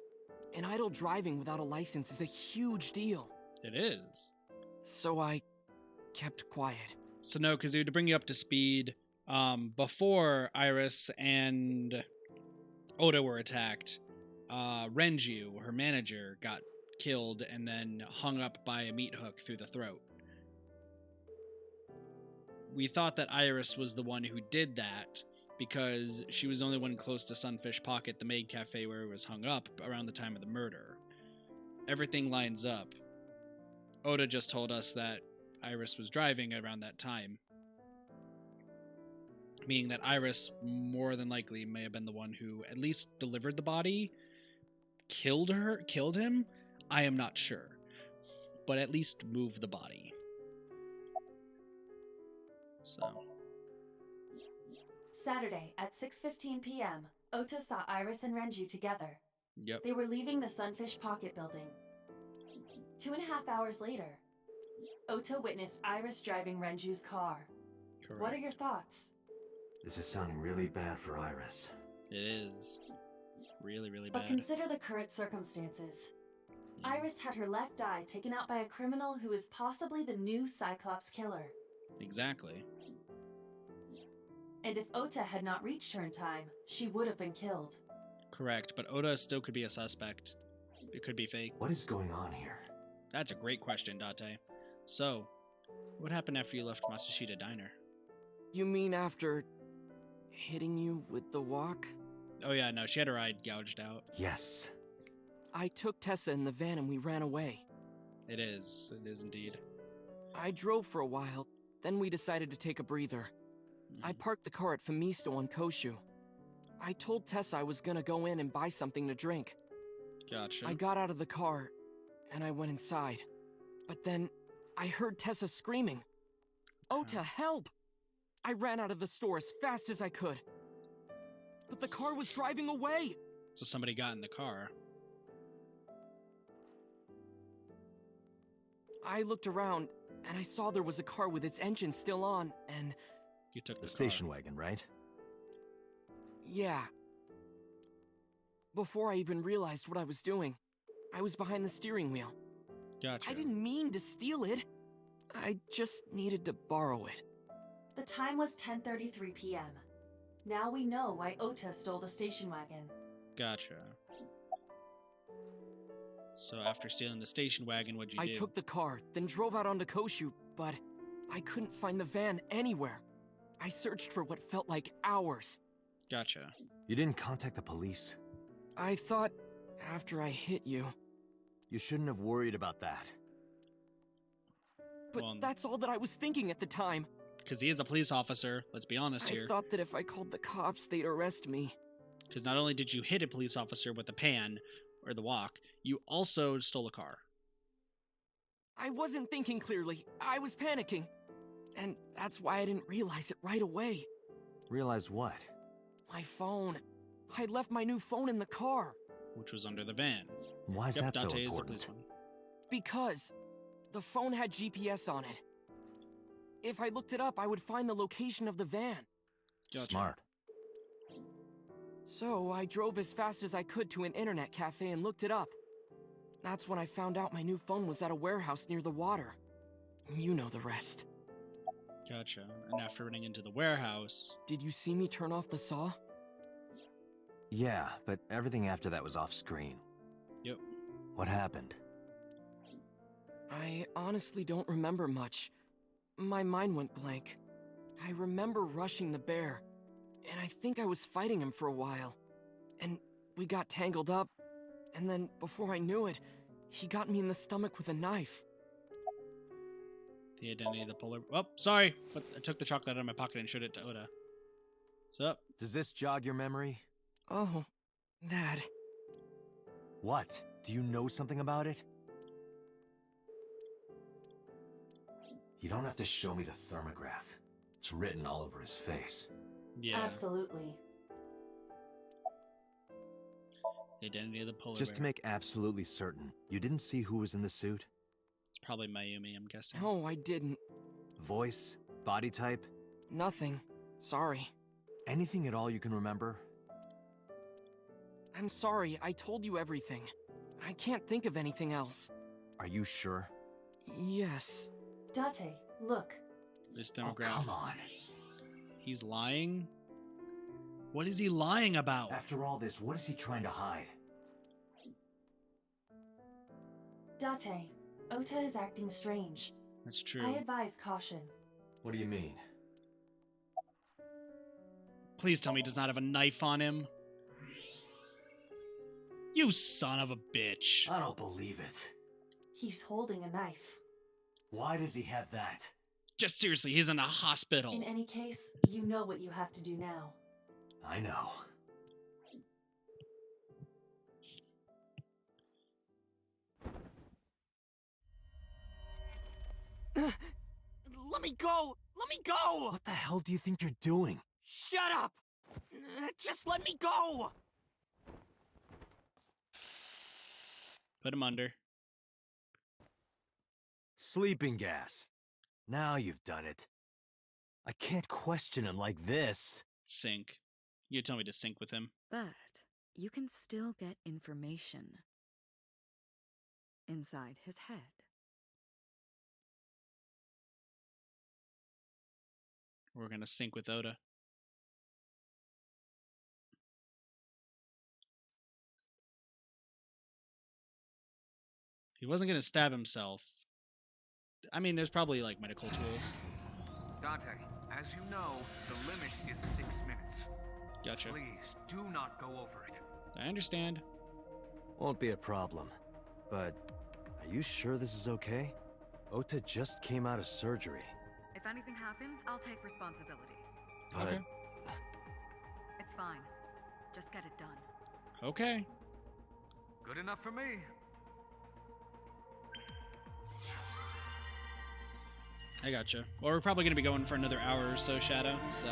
An idle driving without a license is a huge deal. It is. So I kept quiet. So no, because to bring you up to speed, before Iris and Oda were attacked, Renju, her manager, got killed and then hung up by a meat hook through the throat. We thought that Iris was the one who did that because she was the only one close to Sunfish Pocket, the maid cafe where it was hung up around the time of the murder. Everything lines up. Oda just told us that Iris was driving around that time. Meaning that Iris, more than likely, may have been the one who at least delivered the body. Killed him? I am not sure. But at least moved the body. So. Saturday at 6:15 p.m., Ota saw Iris and Renju together. Yep. They were leaving the Sunfish Pocket building. 2.5 hours later, Ota witnessed Iris driving Renju's car. Correct. What are your thoughts? This is sounding really bad for Iris. It is. Really, really But bad. consider the current circumstances. Iris had her left eye taken out by a criminal who is possibly the new Cyclops killer. Exactly. And if Ota had not reached her in time, she would have been killed. Correct, but Oda still could be a suspect. It could be fake. What is going on here? That's a great question, Date. So, what happened after you left Matsushita Diner? You mean after hitting you with the walk? Oh yeah, no, she had her eye gouged out. Yes. I took Tessa in the van and we ran away. It is indeed. I drove for a while, then we decided to take a breather. I parked the car at Famisto on Koshu. I told Tessa I was gonna go in and buy something to drink. Gotcha. I got out of the car, and I went inside. But then, I heard Tessa screaming. Ota, help! I ran out of the store as fast as I could. But the car was driving away! So somebody got in the car. I looked around, and I saw there was a car with its engine still on, and... You took the station wagon, right? Yeah. Before I even realized what I was doing, I was behind the steering wheel. Gotcha. I didn't mean to steal it. I just needed to borrow it. The time was 10:33 p.m. Now we know why Ota stole the station wagon. Gotcha. So after stealing the station wagon, what'd you do? I took the car, then drove out onto Koshu, but I couldn't find the van anywhere. I searched for what felt like hours. Gotcha. You didn't contact the police? I thought, after I hit you... You shouldn't have worried about that. But that's all that I was thinking at the time. Because he is a police officer, let's be honest here. I thought that if I called the cops, they'd arrest me. Because not only did you hit a police officer with the pan, or the wok, you also stole a car. I wasn't thinking clearly. I was panicking. And that's why I didn't realize it right away. Realize what? My phone. I left my new phone in the car. Which was under the van. Why is that so Dante important? is a policeman. Because the phone had GPS on it. If I looked it up, I would find the location of the van. Gotcha. Smart. So I drove as fast as I could to an internet cafe and looked it up. That's when I found out my new phone was at a warehouse near the water. You know the rest. Gotcha. And after running into the warehouse... Did you see me turn off the saw? Yeah, but everything after that was off screen. Yep. What happened? I honestly don't remember much. My mind went blank. I remember rushing the bear, and I think I was fighting him for a while. And we got tangled up, and then before I knew it, he got me in the stomach with a knife. The identity of the polar... Oh, sorry, but I took the chocolate out of my pocket and showed it to Oda. What's up? Does this jog your memory? Oh, that. What? Do you know something about it? You don't have to show me the thermograph. It's written all over his face. Yeah. Absolutely. The identity of the polar Just bear. to make absolutely certain, you didn't see who was in the suit? It's probably Mayumi, I'm guessing. No, I didn't. Voice? Body type? Nothing. Sorry. Anything at all you can remember? I'm sorry, I told you everything. I can't think of anything else. Are you sure? Yes. Date, look. This thermograph. Oh, come on. He's lying? What is he lying about? After all this, what is he trying to hide? Date, Ota is acting strange. That's true. I advise caution. What do you mean? Please tell me he does not have a knife on him. You son of a bitch. I don't believe it. He's holding a knife. Why does he have that? Just seriously, he's in a hospital. In any case, you know what you have to do now. I know. Let me go! Let me go! What the hell do you think you're doing? Shut up! Just let me go! Put him under. Sleeping gas. Now you've done it. I can't question him like this. Sync. You tell me to sync with him. But you can still get information inside his head. We're gonna sync with Oda. He wasn't gonna stab himself. I mean, there's probably like medical tools. Dante, as you know, the limit is 6 minutes. Gotcha. Please, do not go over it. I understand. Won't be a problem. But are you sure this is okay? Ota just came out of surgery. If anything happens, I'll take responsibility. But Okay. It's fine. Just get it done. Okay. Good enough for me. I gotcha. Well, we're probably gonna be going for another hour or so, Shadow, so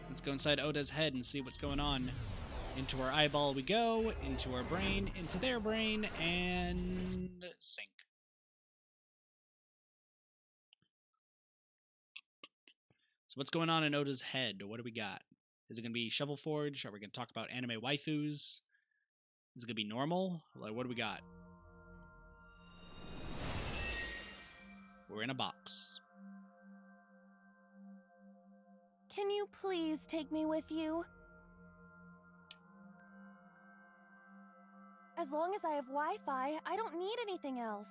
let's go inside Oda's head and see what's going on. Into our eyeball we go, into our brain, into their brain, and sync. So what's going on in Oda's head? What do we got? Is it gonna be Shovel Forge? Are we gonna talk about anime waifus? Is it gonna be normal? Like, what do we got? We're in a box. Can you please take me with you? As long as I have Wi-Fi, I don't need anything else.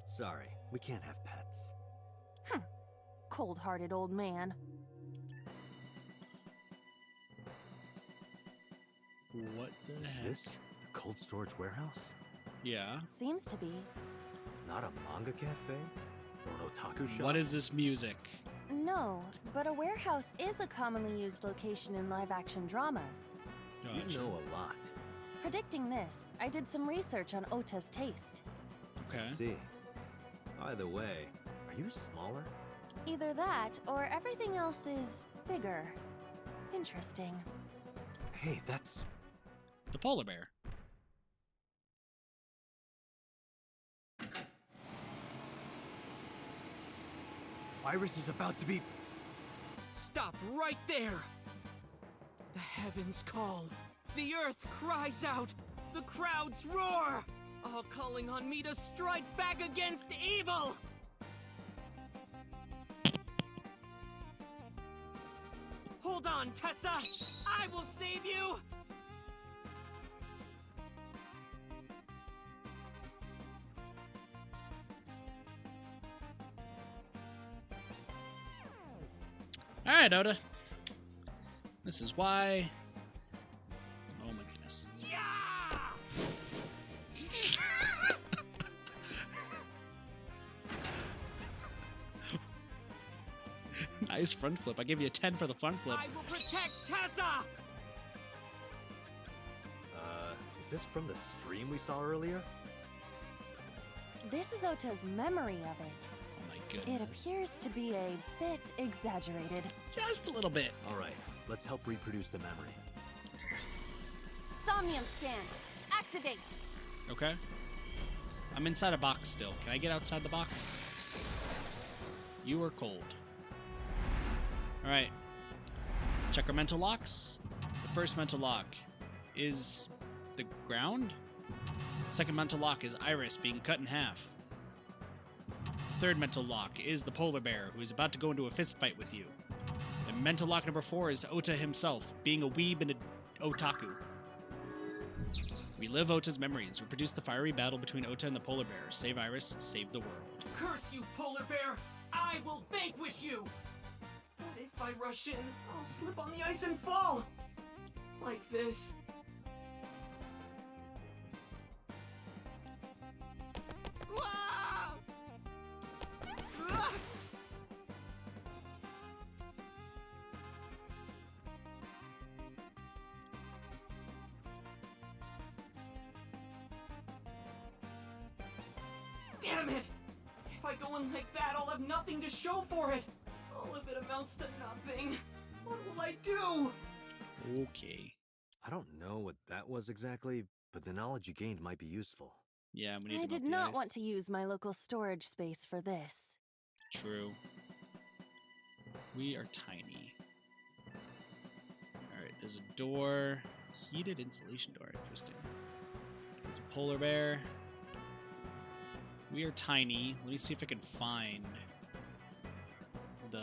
sorry, we can't have pets. Cold-hearted old man. What the Is heck? this the cold storage warehouse? Yeah. Seems to be. Not a manga cafe? Or an otaku shop? What is this music? No, but a warehouse is a commonly used location in live-action dramas. You know a lot. Predicting this, I did some research on Ota's taste. Okay. I see. By the way, are you smaller? Either that, or everything else is bigger. Interesting. Hey, that's... The polar bear. Iris is about to be... Stop right there! The heavens call. The earth cries out. The crowds roar. All calling on me to strike back against evil! Hold on, Tessa! I will save you! Alright, Oda. This is why... Oh my goodness. Nice front flip. I gave you a 10 for the front flip. I will protect Tessa! Is this from the stream we saw earlier? This is Ota's memory of it. Oh my It goodness. appears to be a bit exaggerated. Just a little bit. Alright, let's help reproduce the memory. Somnium scan. Activate. Okay. I'm inside a box still. Can I get outside the box? You are cold. Alright. Check our mental locks. The first mental lock is the ground. Second mental lock is Iris being cut in half. The third mental lock is the polar bear who is about to go into a fist fight with you. And mental lock number 4 is Ota himself being a weeb and an otaku. Relive Ota's memories. Reproduce the fiery battle between Ota and the polar bear. Save Iris, save the world. Curse you, polar bear! I will vanquish you! But if I rush in, I'll slip on the ice and fall! Like this. Ah! Ah! Damn it! If I go in like that, I'll have nothing to show for it! All of it amounts to nothing. What will I do? Okay. I don't know what that was exactly, but the knowledge you gained might be useful. Yeah, we need I to did melt the not ice. want to use my local storage space for this. True. We are tiny. Alright, there's a door. Heated insulation door. Interesting. There's a polar bear. We are tiny. Let me see if I can find the...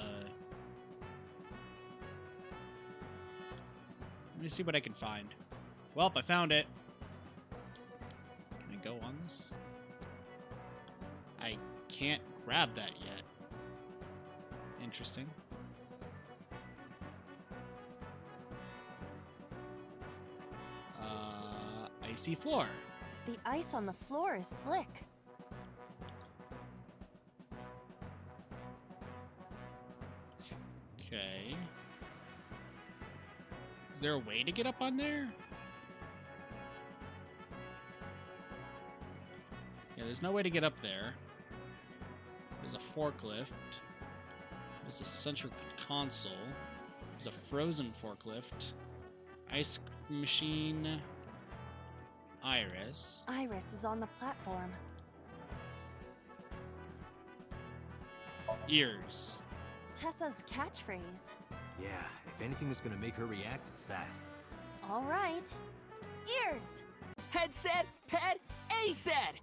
Let me see what I can find. Well, I found it. Can I go on this? I can't grab that yet. Interesting. Icy floor. The ice on the floor is slick. Okay. Is there a way to get up on there? Yeah, there's no way to get up there. There's a forklift. There's a central console. There's a frozen forklift. Ice machine. Iris. Iris is on the platform. Ears. Tessa's catchphrase. Yeah, if anything is gonna make her react, it's that. All right. Ears! Head said, ped, A said!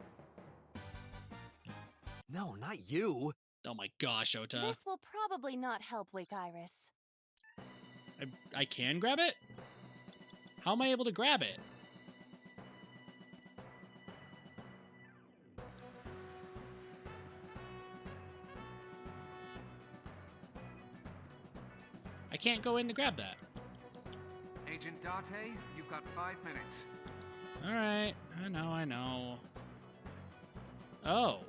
No, not you! Oh my gosh, Ota. This will probably not help wake Iris. I can grab it? How am I able to grab it? I can't go in to grab that. Agent Date, you've got 5 minutes. Alright, I know. Oh.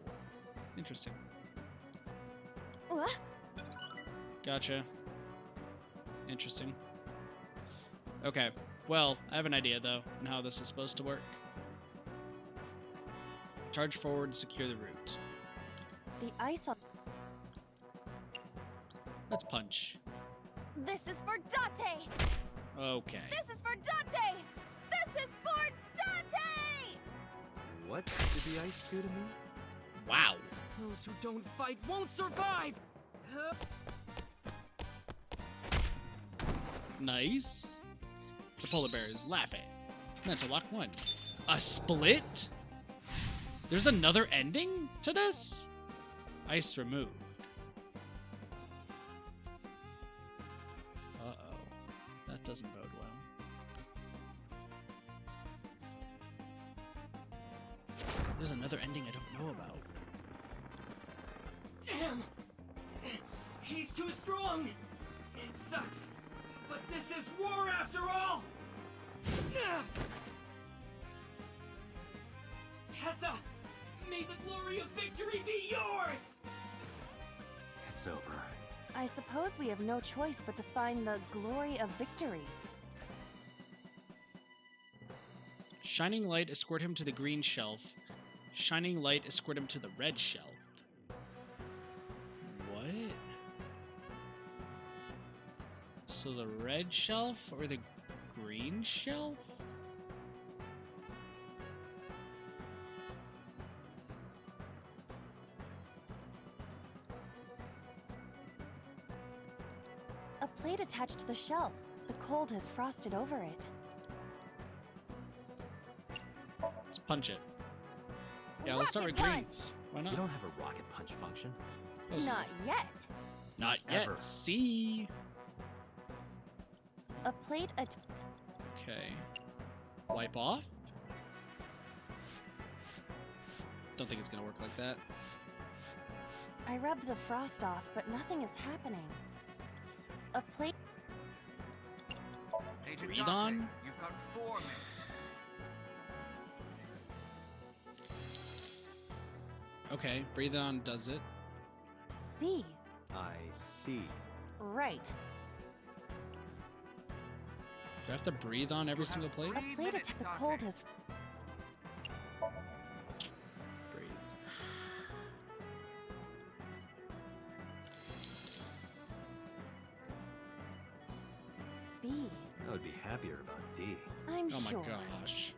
Interesting. What? Gotcha. Interesting. Okay, well, I have an idea, though, on how this is supposed to work. Charge forward, secure the route. The ice on... Let's punch. This is for Date! Okay. This is for Date! This is for Date! What did the ice do to me? Wow. Those who don't fight won't survive! Nice. The polar bear is laughing. Mental lock 1. A split? There's another ending to this? Ice removed. Uh-oh. That doesn't bode well. There's another ending I don't know about. Damn! He's too strong! It sucks, but this is war after all! Tessa, may the glory of victory be yours! It's over. I suppose we have no choice but to find the glory of victory. Shining light, escort him to the green shelf. Shining light, escort him to the red shelf. What? So the red shelf or the green shelf? A plate attached to the shelf. The cold has frosted over it. Let's punch it. Yeah, let's start with green. Why not? You don't have a rocket punch function. Not yet. Not yet. Ever. See? A plate Okay. Wipe off? Don't think it's gonna work like that. I rubbed the frost off, but nothing is happening. A plate... Agent Breathe Date, on? you've got 4 minutes. Okay, breathe on does it. See. I see. Right. Do I have to breathe on every single plate? A plate attack. The cold has... Breathe. B. I would be happier about D. I'm Oh my sure. gosh.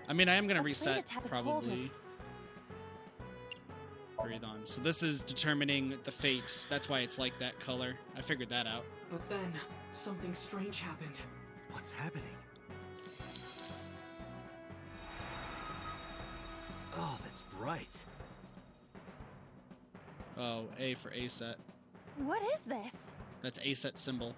I mean, I am gonna A plate reset attack. The cold has... probably. Breathe on. So this is determining the fates. That's why it's like that color. I figured that out. But then, something strange happened. What's happening? Oh, that's bright. Oh, A for ASET. What is this? That's ASET symbol.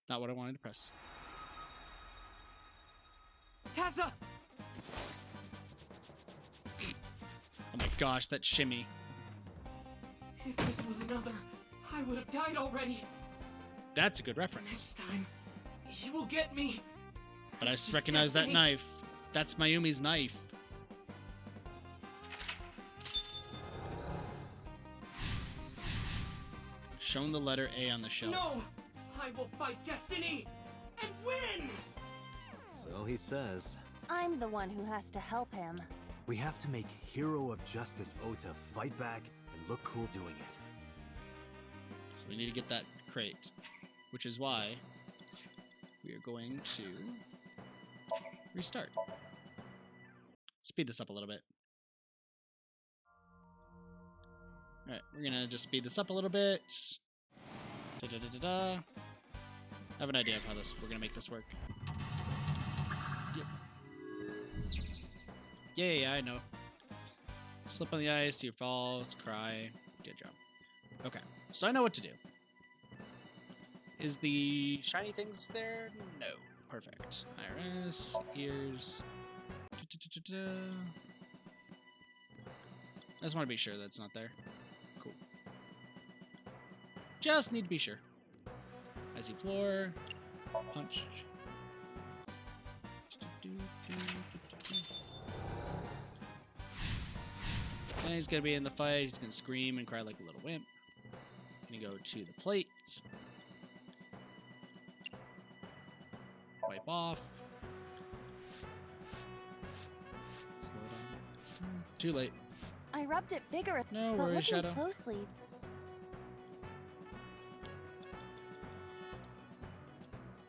Not what I wanted to press. Tessa! Oh my gosh, that shimmy. If this was another, I would have died already. That's a good reference. Next time, you will get me. But I This just is recognize that destiny. knife. That's Mayumi's knife. Shown the letter A on the shelf. No! I will fight destiny and win! So he says. I'm the one who has to help him. We have to make Hero of Justice Ota fight back and look cool doing it. So we need to get that crate. Which is why we are going to restart. Speed this up a little bit. Alright, we're gonna just speed this up a little bit. Da-da-da-da-da. I have an idea of how we're gonna make this work. Yep. Yeah, I know. Slip on the ice, you fall, cry. Good job. Okay, so I know what to do. Is the shiny things there? No. Perfect. Iris, ears. Da-da-da-da-da. I just want to be sure that's not there. Cool. Just need to be sure. Icy floor. Punch. And he's gonna be in the fight. He's gonna scream and cry like a little wimp. Gonna go to the plate. Wipe off. Slow down. Too late. I rubbed it vigorously. No but worries, looking Shadow. closely,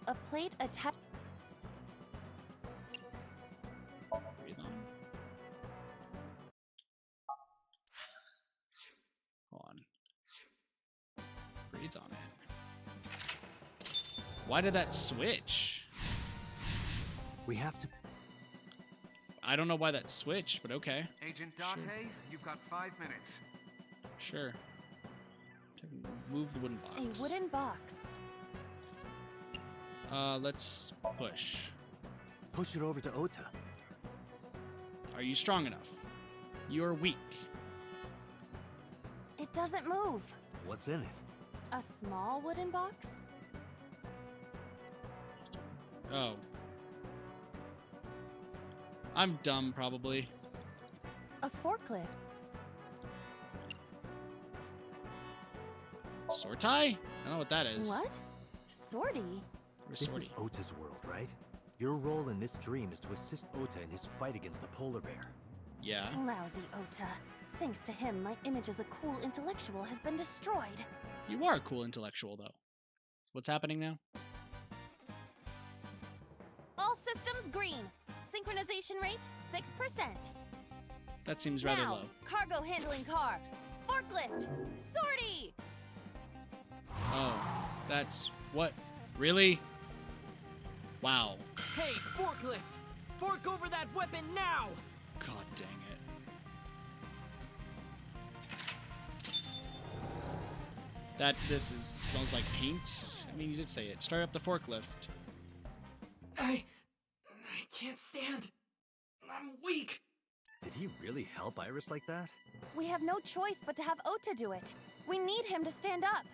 a plate attached. Breathe on. Hold on. Breathe on it. Why did that switch? We have to. I don't know why that switched, but okay. Agent Date, Sure. you've got 5 minutes. Sure. Move the wooden box. A wooden box. Let's push. Push it over to Ota. Are you strong enough? You're weak. It doesn't move. What's in it? A small wooden box? Oh. I'm dumb, probably. A forklift. Sword tie? I don't know what that is. What? Sortie? Where's This Swordy? is Ota's world, right? Your role in this dream is to assist Ota in his fight against the polar bear. Yeah. Lousy Ota. Thanks to him, my image as a cool intellectual has been destroyed. You are a cool intellectual, though. What's happening now? All systems green. Synchronization rate 6%. That seems rather Now, low. cargo handling car. Forklift. Sortie. Oh, that's what? Really? Wow. Hey, forklift! Fork over that weapon now! God dang it. Smells like paint. I mean, you did say it. Start up the forklift. I can't stand. I'm weak. Did he really help Iris like that? We have no choice but to have Ota do it. We need him to stand up.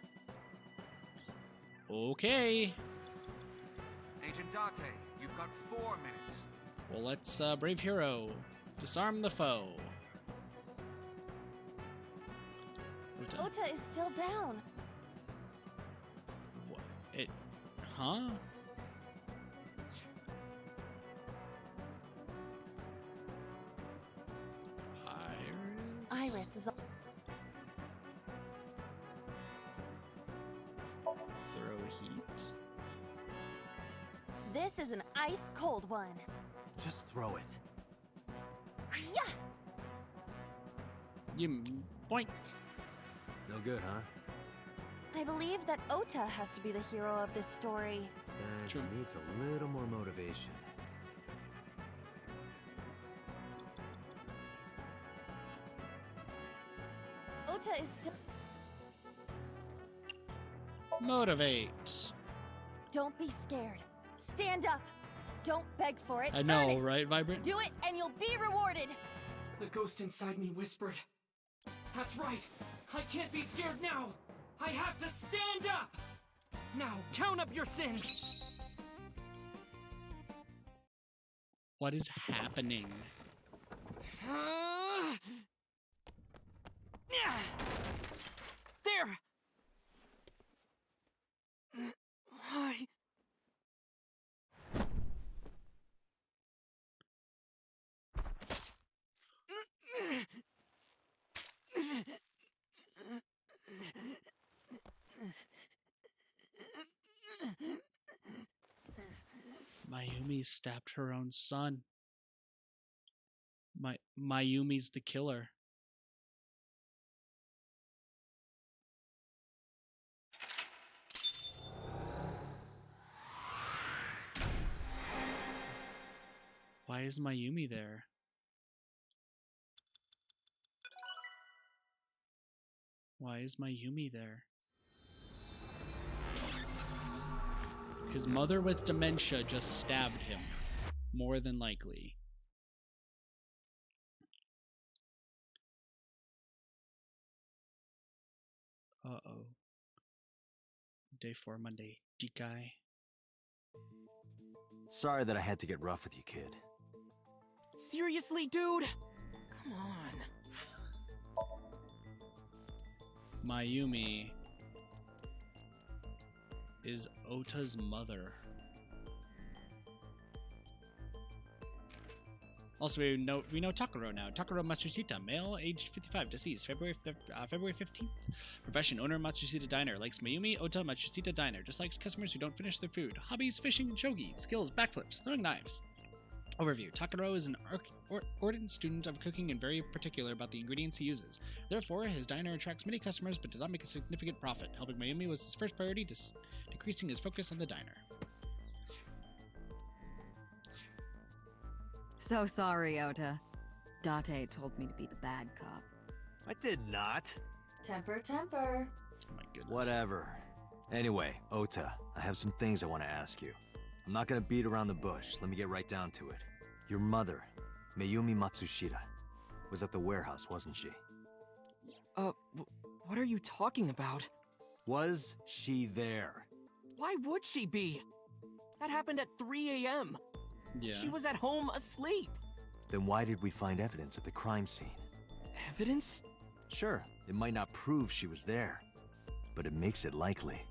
Okay. Agent Date, you've got 4 minutes. Well, let's brave hero disarm the foe. Ota is still down. What? It? Huh? Iris is. Throw heat. This is an ice cold one. Just throw it. Yeah. You point. No good, huh? I believe that Ota has to be the hero of this story. He needs a little more motivation. Ota is still. Motivate. Don't be scared. Stand up. Don't beg for it. I know, Earn it. right, Vibrant? Do it and you'll be rewarded. The ghost inside me whispered. That's right. I can't be scared now. I have to stand up. Now, count up your sins. What is happening? There. Mayumi stabbed her own son. Mayumi's the killer. Why is Mayumi there? Why is Mayumi there? His mother with dementia just stabbed him. More than likely. Uh-oh. Day 4, Monday. Dikai. Sorry that I had to get rough with you, kid. Seriously, dude? Come on. Mayumi is Ota's mother. Also, we know Takuro now. Takuro Matsushita, male, aged 55, deceased, February 15th. Profession, owner, Matsushita Diner. Likes Mayumi, Ota, Matsushita Diner. Dislikes customers who don't finish their food. Hobbies, fishing and shogi. Skills, backflips, throwing knives. Overview. Takuro is an ardent student of cooking and very particular about the ingredients he uses. Therefore, his diner attracts many customers but did not make a significant profit. Helping Mayumi was his first priority, decreasing his focus on the diner. So sorry, Ota. Date told me to be the bad cop. I did not. Temper, temper. Oh my goodness. Whatever. Anyway, Ota, I have some things I want to ask you. I'm not gonna beat around the bush. Let me get right down to it. Your mother, Mayumi Matsushita, was at the warehouse, wasn't she? What are you talking about? Was she there? Why would she be? That happened at 3 a.m. Yeah. She was at home asleep. Then why did we find evidence at the crime scene? Evidence? Sure, it might not prove she was there, but it makes it likely.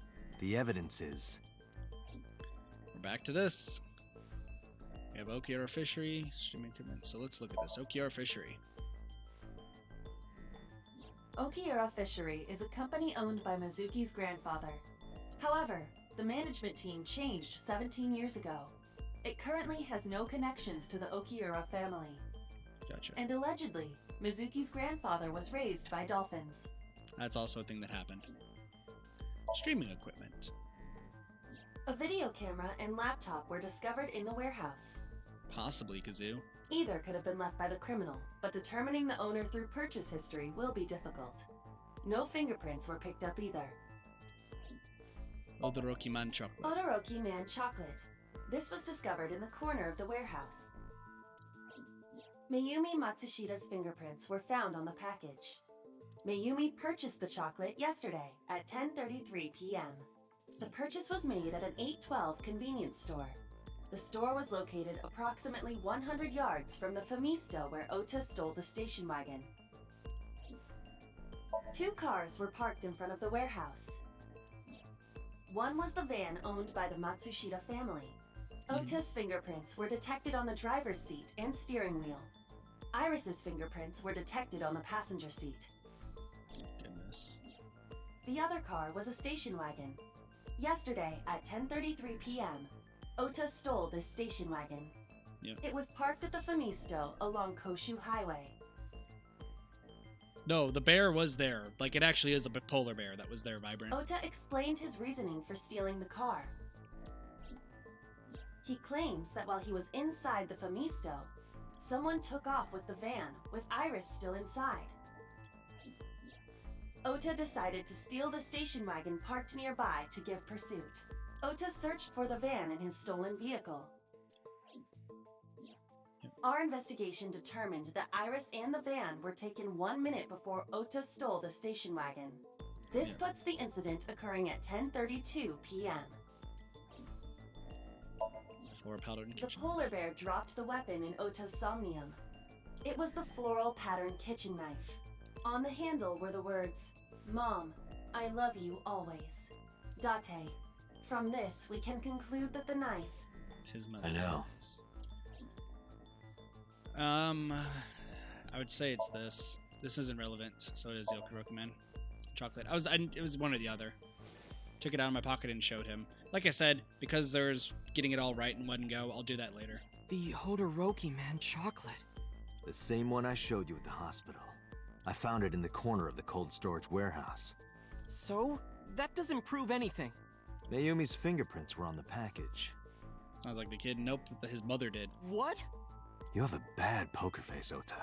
The evidence is... We're back to this. We have Okiura Fishery, streaming equipment. So let's look at this. Okiura Fishery. Okiura Fishery is a company owned by Mizuki's grandfather. However, the management team changed 17 years ago. It currently has no connections to the Okiura family. Gotcha. And allegedly, Mizuki's grandfather was raised by dolphins. That's also a thing that happened. Streaming equipment. A video camera and laptop were discovered in the warehouse. Possibly Kazoo. Either could have been left by the criminal, but determining the owner through purchase history will be difficult. No fingerprints were picked up either. Odoroki Man chocolate. Odoroki Man chocolate. This was discovered in the corner of the warehouse. Mayumi Matsushita's fingerprints were found on the package. Mayumi purchased the chocolate yesterday at 10:33 p.m. The purchase was made at an 812 convenience store. The store was located approximately 100 yards from the Famisto where Ota stole the station wagon. 2 cars were parked in front of the warehouse. One was the van owned by the Matsushita family. Ota's fingerprints were detected on the driver's seat and steering wheel. Iris's fingerprints were detected on the passenger seat. Goodness. The other car was a station wagon. Yesterday at 10:33 p.m., Ota stole this station wagon. Yep. It was parked at the Famisto along Koshu Highway. No, the bear was there. Like, it actually is a polar bear that was there, Vibrant. Ota explained his reasoning for stealing the car. He claims that while he was inside the Famisto, someone took off with the van, with Iris still inside. Ota decided to steal the station wagon parked nearby to give pursuit. Ota searched for the van in his stolen vehicle. Our investigation determined that Iris and the van were taken 1 minute before Ota stole the station wagon. This puts the incident occurring at 10:32 p.m. The polar bear dropped the weapon in Ota's somnium. It was the floral pattern kitchen knife. On the handle were the words, "Mom, I love you always. Date." From this, we can conclude that the knife... His mother. I know. I would say it's this. This isn't relevant, so it is the Okuroku Man. Chocolate. It was one or the other. Took it out of my pocket and showed him. Like I said, because there's getting it all right in one go, I'll do that later. The Hodoroki Man chocolate. The same one I showed you at the hospital. I found it in the corner of the cold storage warehouse. So? That doesn't prove anything. Mayumi's fingerprints were on the package. Sounds like the kid, nope, his mother did. What? You have a bad poker face, Ota.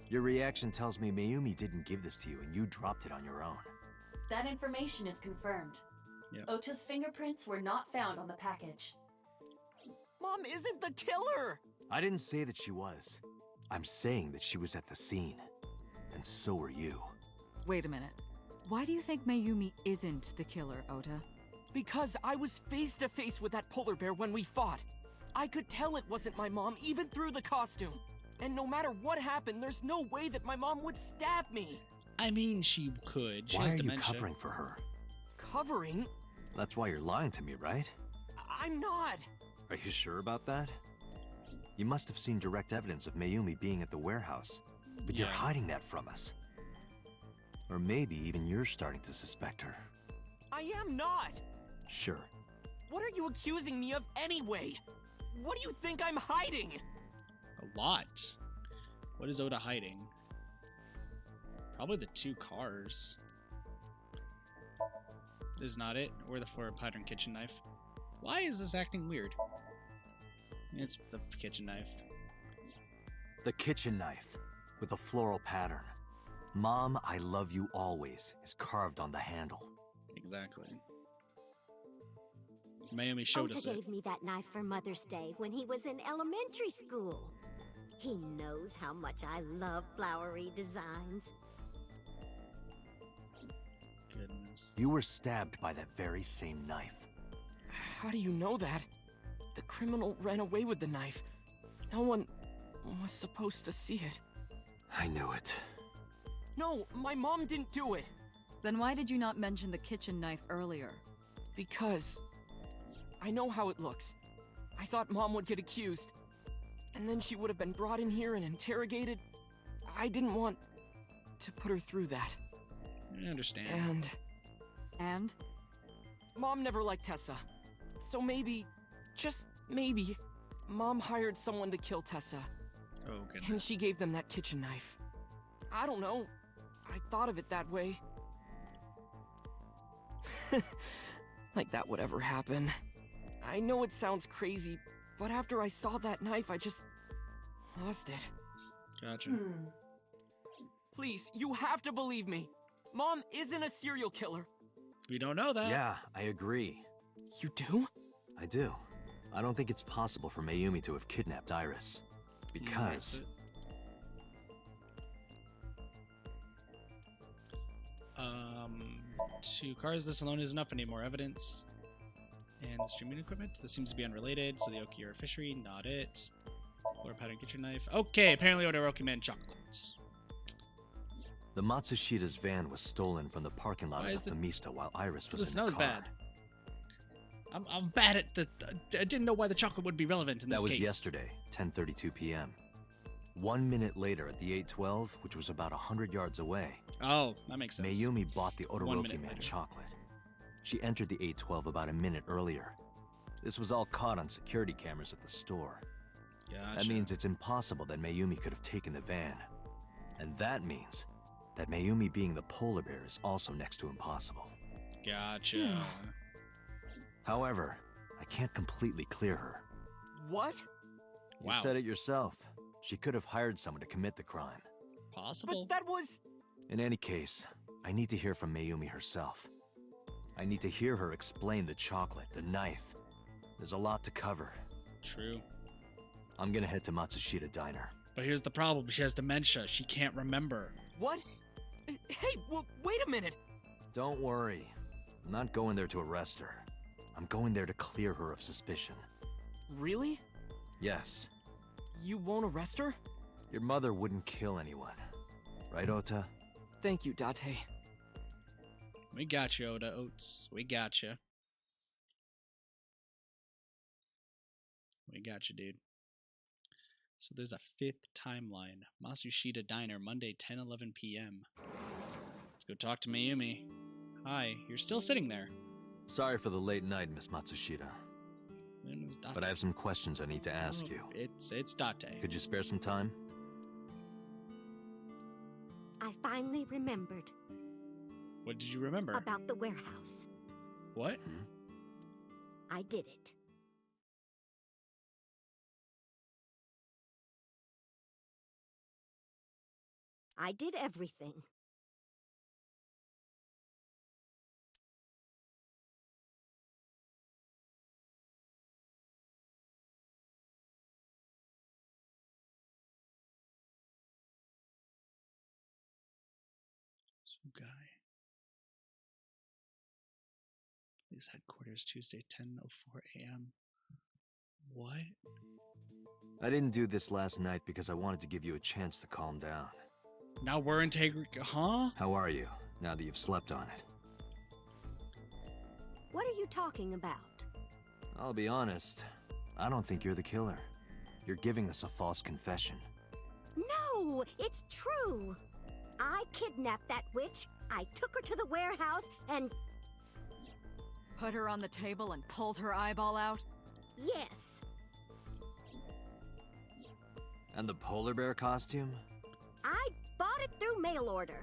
Your reaction tells me Mayumi didn't give this to you and you dropped it on your own. That information is confirmed. Yep. Ota's fingerprints were not found on the package. Mom isn't the killer! I didn't say that she was. I'm saying that she was at the scene. And so were you. Wait a minute. Why do you think Mayumi isn't the killer, Ota? Because I was face to face with that polar bear when we fought. I could tell it wasn't my mom, even through the costume. And no matter what happened, there's no way that my mom would stab me. I mean, she could. She Why has are dementia. you covering for her? Covering? That's why you're lying to me, right? I'm not. Are you sure about that? You must have seen direct evidence of Mayumi being at the warehouse, but you're hiding that from us. Or maybe even you're starting to suspect her. I am not. Sure. What are you accusing me of anyway? What do you think I'm hiding? A lot. What is Ota hiding? Probably the 2 cars. This is not it. Or the 4 pattern kitchen knife. Why is this acting weird? It's the kitchen knife. The kitchen knife with a floral pattern. Mom, I love you always is carved on the handle. Exactly. Mayumi showed us Ota it. gave me that knife for Mother's Day when he was in elementary school. He knows how much I love flowery designs. Goodness. You were stabbed by that very same knife. How do you know that? The criminal ran away with the knife. No one was supposed to see it. I knew it. No, my mom didn't do it. Then why did you not mention the kitchen knife earlier? Because I know how it looks. I thought Mom would get accused. And then she would have been brought in here and interrogated. I didn't want to put her through that. I understand. And? Mom never liked Tessa. So maybe, just maybe, Mom hired someone to kill Tessa. Oh, goodness. And she gave them that kitchen knife. I don't know. I thought of it that way. Like that would ever happen. I know it sounds crazy, but after I saw that knife, I just lost it. Gotcha. Please, you have to believe me. Mom isn't a serial killer. We don't know that. Yeah, I agree. You do? I do. I don't think it's possible for Mayumi to have kidnapped Iris. Because... 2 cars. This alone isn't enough. I need more evidence. And the streaming equipment. This seems to be unrelated. So the Okiura fishery, not it. Or pattern kitchen knife. Okay, apparently Hodoroki Man chocolate. The Matsushita's van was stolen from the parking lot of the Mista while Iris was in the car. bad. I'm bad at the... I didn't know why the chocolate would be relevant in this case. That was yesterday, 10:32 p.m. 1 minute later at the 812, which was about 100 yards away. Oh, that makes sense. Mayumi bought the 1 Hodoroki minute Man later. chocolate. She entered the 812 about a minute earlier. This was all caught on security cameras at the store. Gotcha. That means it's impossible that Mayumi could have taken the van. And that means that Mayumi being the polar bear is also next to impossible. Gotcha. However, I can't completely clear her. What? You said it yourself. She could have hired someone to commit the crime. Possible. But that was... In any case, I need to hear from Mayumi herself. I need to hear her explain the chocolate, the knife. There's a lot to cover. True. I'm gonna head to Matsushita Diner. But here's the problem. She has dementia. She can't remember. What? Hey, wait a minute! Don't worry. I'm not going there to arrest her. I'm going there to clear her of suspicion. Really? Yes. You won't arrest her? Your mother wouldn't kill anyone. Right, Ota? Thank you, Date. We got you, Oda Oats. We got you. We got you, dude. So there's a 5th timeline. Matsushita Diner, Monday, 10:11 p.m. Let's go talk to Mayumi. Hi, you're still sitting there. Sorry for the late night, Miss Matsushita. But I have some questions I need to ask you. It's Date. Could you spare some time? I finally remembered. What did you remember? About the warehouse. What? I did it. I did everything. Some guy. Police headquarters, Tuesday, 10:04 a.m. What? I didn't do this last night because I wanted to give you a chance to calm down. Now we're integrity, huh? How are you, now that you've slept on it? What are you talking about? I'll be honest, I don't think you're the killer. You're giving us a false confession. No, it's true. I kidnapped that witch, I took her to the warehouse, and... Put her on the table and pulled her eyeball out? Yes. And the polar bear costume? I bought it through mail order.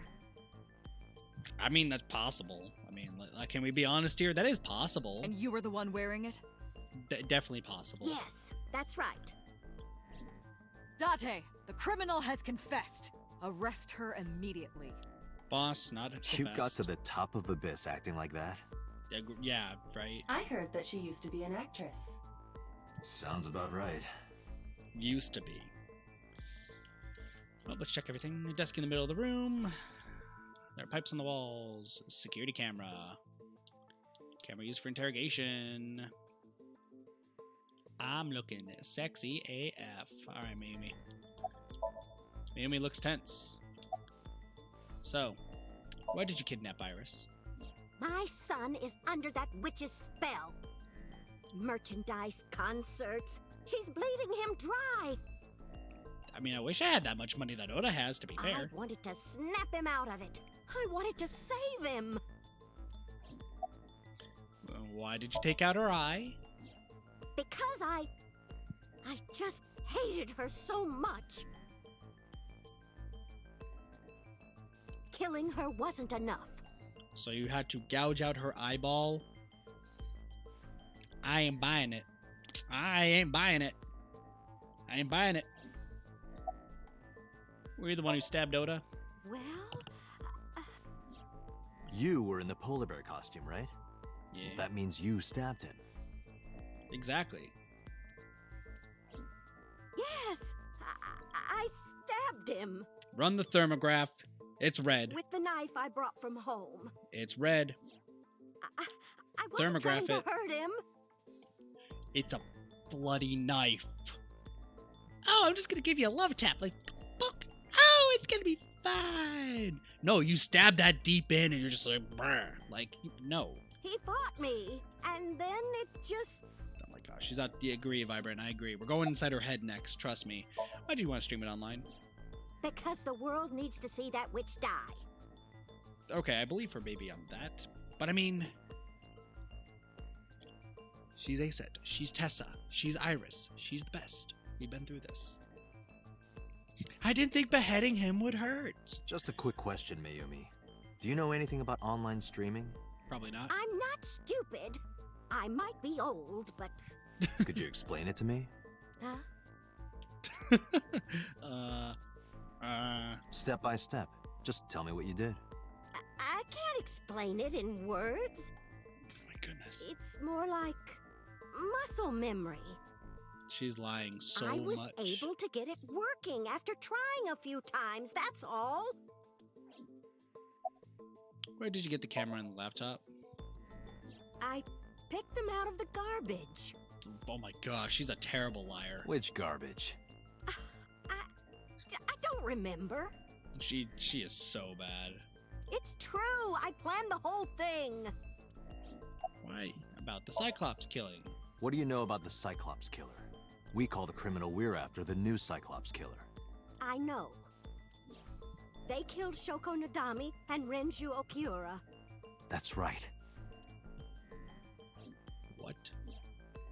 I mean, that's possible. I mean, can we be honest here? That is possible. And you were the one wearing it? Definitely possible. Yes, that's right. Date, the criminal has confessed. Arrest her immediately. Boss, not at the You best. got to the top of Abyss acting like that? Yeah, right. I heard that she used to be an actress. Sounds about right. Used to be. Well, let's check everything. A desk in the middle of the room. There are pipes on the walls. Security camera. Camera used for interrogation. I'm looking sexy AF. Alright, Mayumi. Mayumi looks tense. So, why did you kidnap Iris? My son is under that witch's spell. Merchandise, concerts. She's bleeding him dry. I mean, I wish I had that much money that Oda has, to be fair. I wanted to snap him out of it. I wanted to save him. Why did you take out her eye? Because I just hated her so much. Killing her wasn't enough. So you had to gouge out her eyeball? I ain't buying it. I ain't buying it. I ain't buying it. Were you the one who stabbed Oda? Well... You were in the polar bear costume, right? Yeah. Well, that means you stabbed him. Exactly. Yes! I stabbed him. Run the thermograph. It's red. With the knife I brought from home. It's red. I wasn't trying to it. hurt him. It's a bloody knife. Oh, I'm just gonna give you a love tap, like, book. Oh, it's gonna be fine. No, you stab that deep in, and you're just like, brr. Like, no. He fought me, and then it just... Oh my gosh, she's not. I agree, Vibrant. I agree. We're going inside her head next. Trust me. Why do you want to stream it online? Because the world needs to see that witch die. Okay, I believe her maybe on that. But I mean, she's Aset. She's Tessa. She's Iris. She's the best. We've been through this. I didn't think beheading him would hurt. Just a quick question, Mayumi. Do you know anything about online streaming? Probably not. I'm not stupid. I might be old, but... Could you explain it to me? Huh? Step by step. Just tell me what you did. I can't explain it in words. Oh my goodness. It's more like muscle memory. She's lying so I was much. able to get it working after trying a few times, that's all. Where did you get the camera and the laptop? I picked them out of the garbage. Oh my gosh, she's a terrible liar. Which garbage? I don't remember. She is so bad. It's true. I planned the whole thing. Why? About the Cyclops killing. What do you know about the Cyclops killer? We call the criminal we're after the new Cyclops killer. I know. They killed Shoko Nadami and Renju Okiura. That's right. What?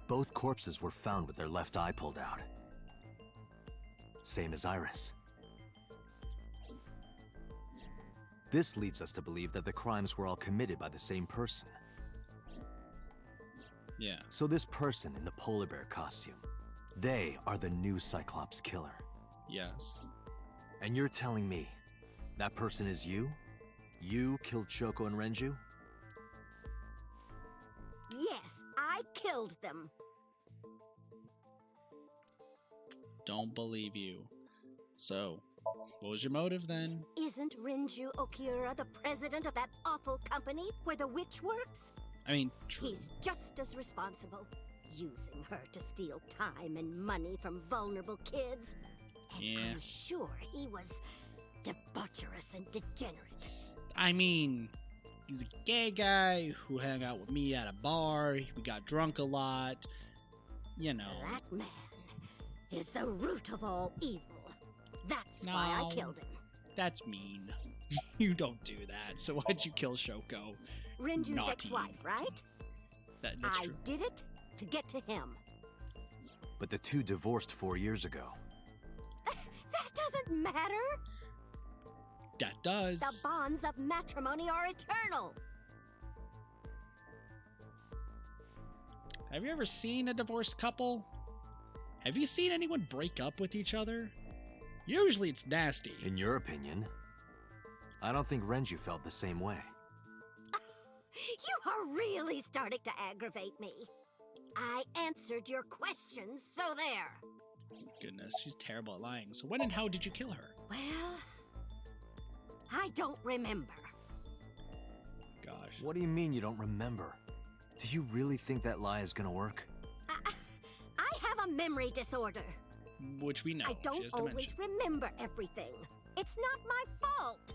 Both corpses were found with their left eye pulled out. Same as Iris. This leads us to believe that the crimes were all committed by the same person. Yeah. So this person in the polar bear costume, they are the new Cyclops killer. Yes. And you're telling me that person is you? You killed Shoko and Renju? Yes, I killed them. Don't believe you. So, what was your motive then? Isn't Renju Okiura the president of that awful company where the witch works? I mean, true. He's just as responsible, using her to steal time and money from vulnerable kids. And Yeah. I'm sure he was debaucherous and degenerate. I mean, he's a gay guy who hung out with me at a bar. We got drunk a lot. You know. That man is the root of all evil. That's why I killed him. That's mean. You don't do that. So why'd you kill Shoko? Renju's Naughty. ex-wife, right? That's I true. did it to get to him. But the two divorced 4 years ago. That doesn't matter. That does. The bonds of matrimony are eternal. Have you ever seen a divorced couple? Have you seen anyone break up with each other? Usually it's nasty. In your opinion, I don't think Renju felt the same way. You are really starting to aggravate me. I answered your questions, so there. Goodness, she's terrible at lying. So when and how did you kill her? Well, I don't remember. Gosh. What do you mean you don't remember? Do you really think that lie is gonna work? I have a memory disorder. Which we know. I She don't has always dementia. remember everything. It's not my fault.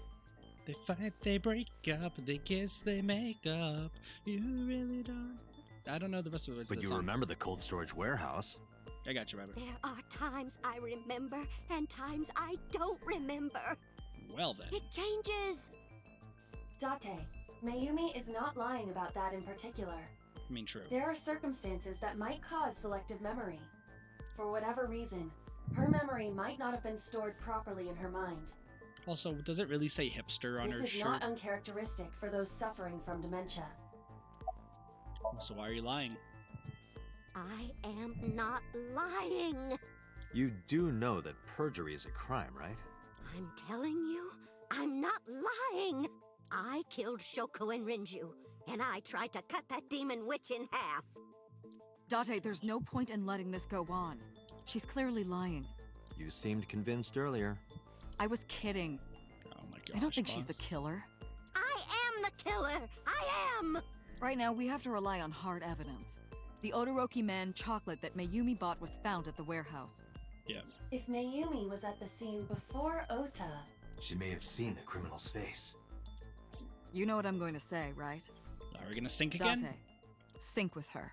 They fight, they break up, they kiss, they make up. You really don't. I don't know the rest of the words. But of you the song. remember the cold storage warehouse. I got you, Rabbit. There are times I remember and times I don't remember. Well then. It changes. Date, Mayumi is not lying about that in particular. I mean, true. There are circumstances that might cause selective memory. For whatever reason, her memory might not have been stored properly in her mind. Also, does it really say hipster on This her is shirt? not uncharacteristic for those suffering from dementia. So why are you lying? I am not lying. You do know that perjury is a crime, right? I'm telling you, I'm not lying. I killed Shoko and Renju, and I tried to cut that demon witch in half. Date, there's no point in letting this go on. She's clearly lying. You seemed convinced earlier. I was kidding. Oh my gosh, I don't think she's the boss. killer. I am the killer. I am. Right now, we have to rely on hard evidence. The Odoroki Man chocolate that Mayumi bought was found at the warehouse. Yeah. If Mayumi was at the scene before Ota, She may have seen the criminal's face. You know what I'm going to say, right? Are we gonna sync again? Date, sync with her.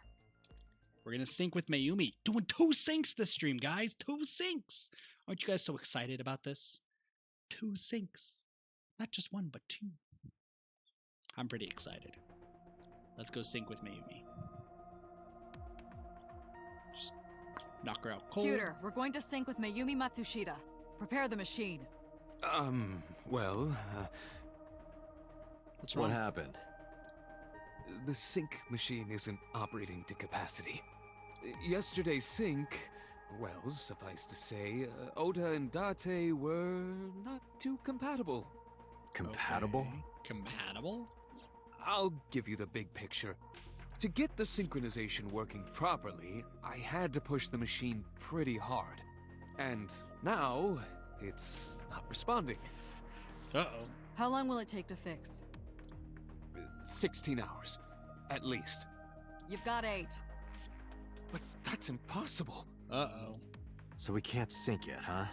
We're gonna sync with Mayumi. Doing 2 syncs this stream, guys. 2 syncs. Aren't you guys so excited about this? 2 syncs. Not just 1, but 2. I'm pretty excited. Let's go sync with Mayumi. Just knock her out cold. Computer, we're going to sync with Mayumi Matsushita. Prepare the machine. Well, What's What wrong? happened? the sync machine isn't operating to capacity. Yesterday's sync, well, suffice to say, Ota and Date were not too compatible. Compatible? Okay. Compatible? I'll give you the big picture. To get the synchronization working properly, I had to push the machine pretty hard. And now, it's not responding. Uh-oh. How long will it take to fix? 16 hours, at least. You've got 8. But that's impossible. Uh-oh. So we can't sync yet, huh?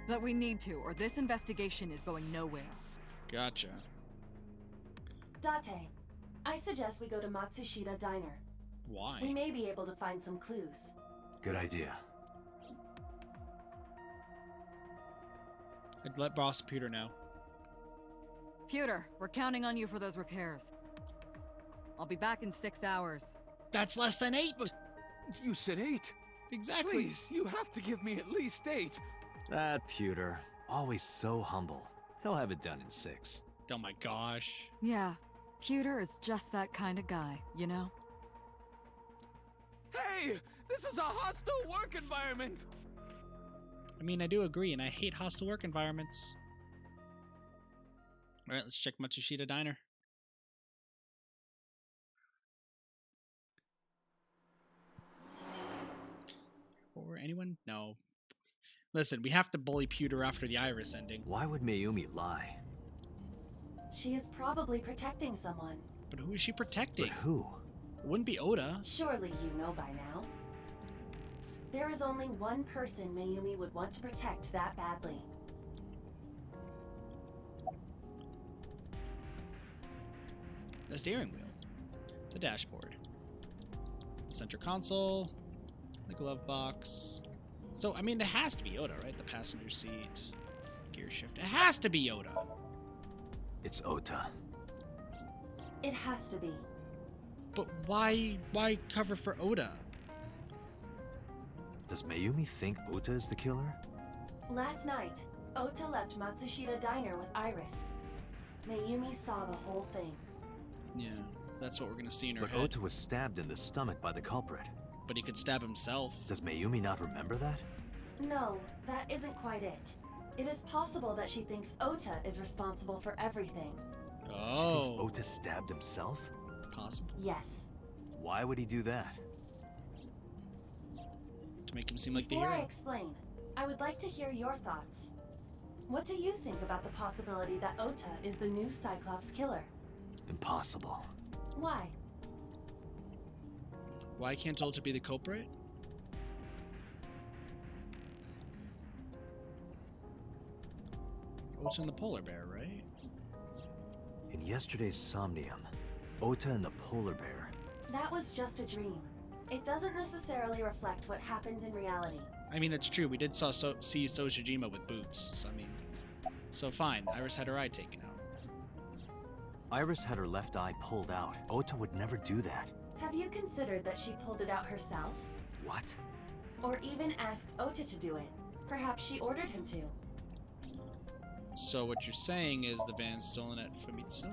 But we need to, or this investigation is going nowhere. Gotcha. Date, I suggest we go to Matsushita Diner. Why? We may be able to find some clues. Good idea. I'd let Boss Pewter know. Pewter, we're counting on you for those repairs. I'll be back in 6 hours. That's less than 8! But you said 8. Exactly. Please, you have to give me at least 8. That Pewter, always so humble. He'll have it done in 6. Oh my gosh. Yeah, Pewter is just that kind of guy, you know? Hey! This is a hostile work environment! I mean, I do agree, and I hate hostile work environments. Alright, let's check Matsushita Diner. Or anyone? No. Listen, we have to bully Pewter after the Iris ending. Why would Mayumi lie? She is probably protecting someone. But who is she protecting? But who? It wouldn't be Oda. Surely you know by now. There is only one person Mayumi would want to protect that badly. The steering wheel. The dashboard. The center console. The glove box. So, I mean, it has to be Oda, right? The passenger seat. Gear shift. It has to be Oda. It's Ota. It has to be. But why cover for Oda? Does Mayumi think Ota is the killer? Last night, Ota left Matsushita Diner with Iris. Mayumi saw the whole thing. Yeah, that's what we're gonna see in her But head. Ota was stabbed in the stomach by the culprit. But he could stab himself. Does Mayumi not remember that? No, that isn't quite it. It is possible that she thinks Ota is responsible for everything. Oh. She thinks Ota stabbed himself? Possible. Yes. Why would he do that? To make him seem like the Before I hero. explain, I would like to hear your thoughts. What do you think about the possibility that Ota is the new Cyclops killer? Impossible. Why? Why can't Ota be the culprit? Ota and the polar bear, right? In yesterday's Somnium, Ota and the polar bear. That was just a dream. It doesn't necessarily reflect what happened in reality. I mean, that's true. We did see Sejima with boobs, so I mean... So fine, Iris had her eye taken out. Iris had her left eye pulled out. Ota would never do that. Have you considered that she pulled it out herself? What? Or even asked Ota to do it? Perhaps she ordered him to. So what you're saying is the van's stolen at Famitsu?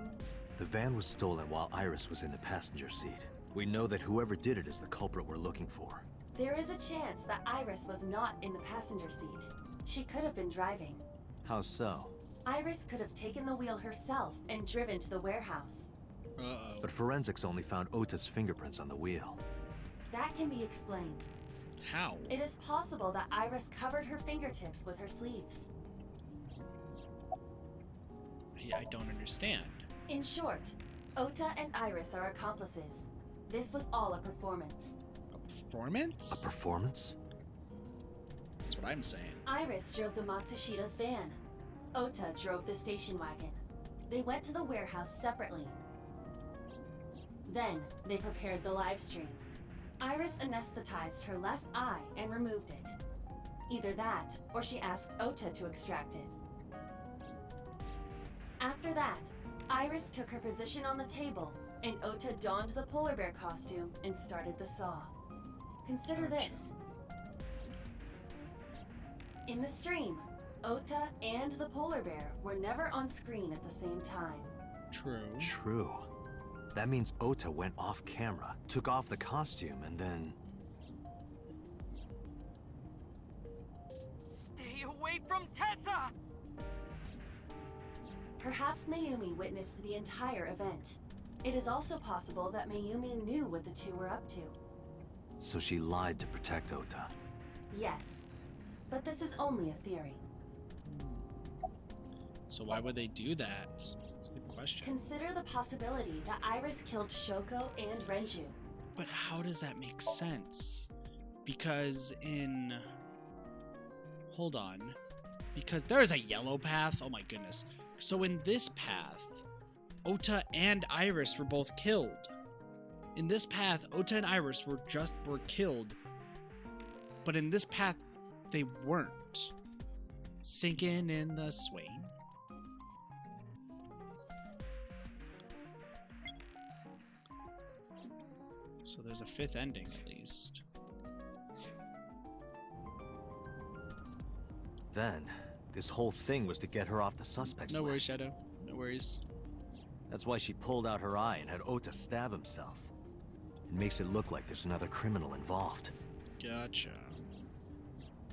The van was stolen while Iris was in the passenger seat. We know that whoever did it is the culprit we're looking for. There is a chance that Iris was not in the passenger seat. She could have been driving. How so? Iris could have taken the wheel herself and driven to the warehouse. Uh-oh. But forensics only found Ota's fingerprints on the wheel. That can be explained. How? It is possible that Iris covered her fingertips with her sleeves. I don't understand. In short, Ota and Iris are accomplices. This was all a performance. A performance? A performance? That's what I'm saying. Iris drove the Matsushita's van. Ota drove the station wagon. They went to the warehouse separately. Then, they prepared the live stream. Iris anesthetized her left eye and removed it. Either that, or she asked Ota to extract it. After that, Iris took her position on the table, and Ota donned the polar bear costume and started the saw. Consider this. In the stream, Ota and the polar bear were never on screen at the same time. True. True. That means Ota went off camera, took off the costume, and then... Stay away from Tessa! Perhaps Mayumi witnessed the entire event. It is also possible that Mayumi knew what the two were up to. So she lied to protect Ota. Yes, but this is only a theory. So why would they do that? That's a good question. Consider the possibility that Iris killed Shoko and Renju. But how does that make sense? Because in... Hold on. Because there's a yellow path? Oh my goodness. So in this path, Ota and Iris were both killed. In this path, Ota and Iris were killed. But in this path, they weren't. Sinking in the Swain. So there's a fifth ending, at least. Then, this whole thing was to get her off the suspects list. No worries, Shadow. No worries. That's why she pulled out her eye and had Ota stab himself. It makes it look like there's another criminal involved. Gotcha.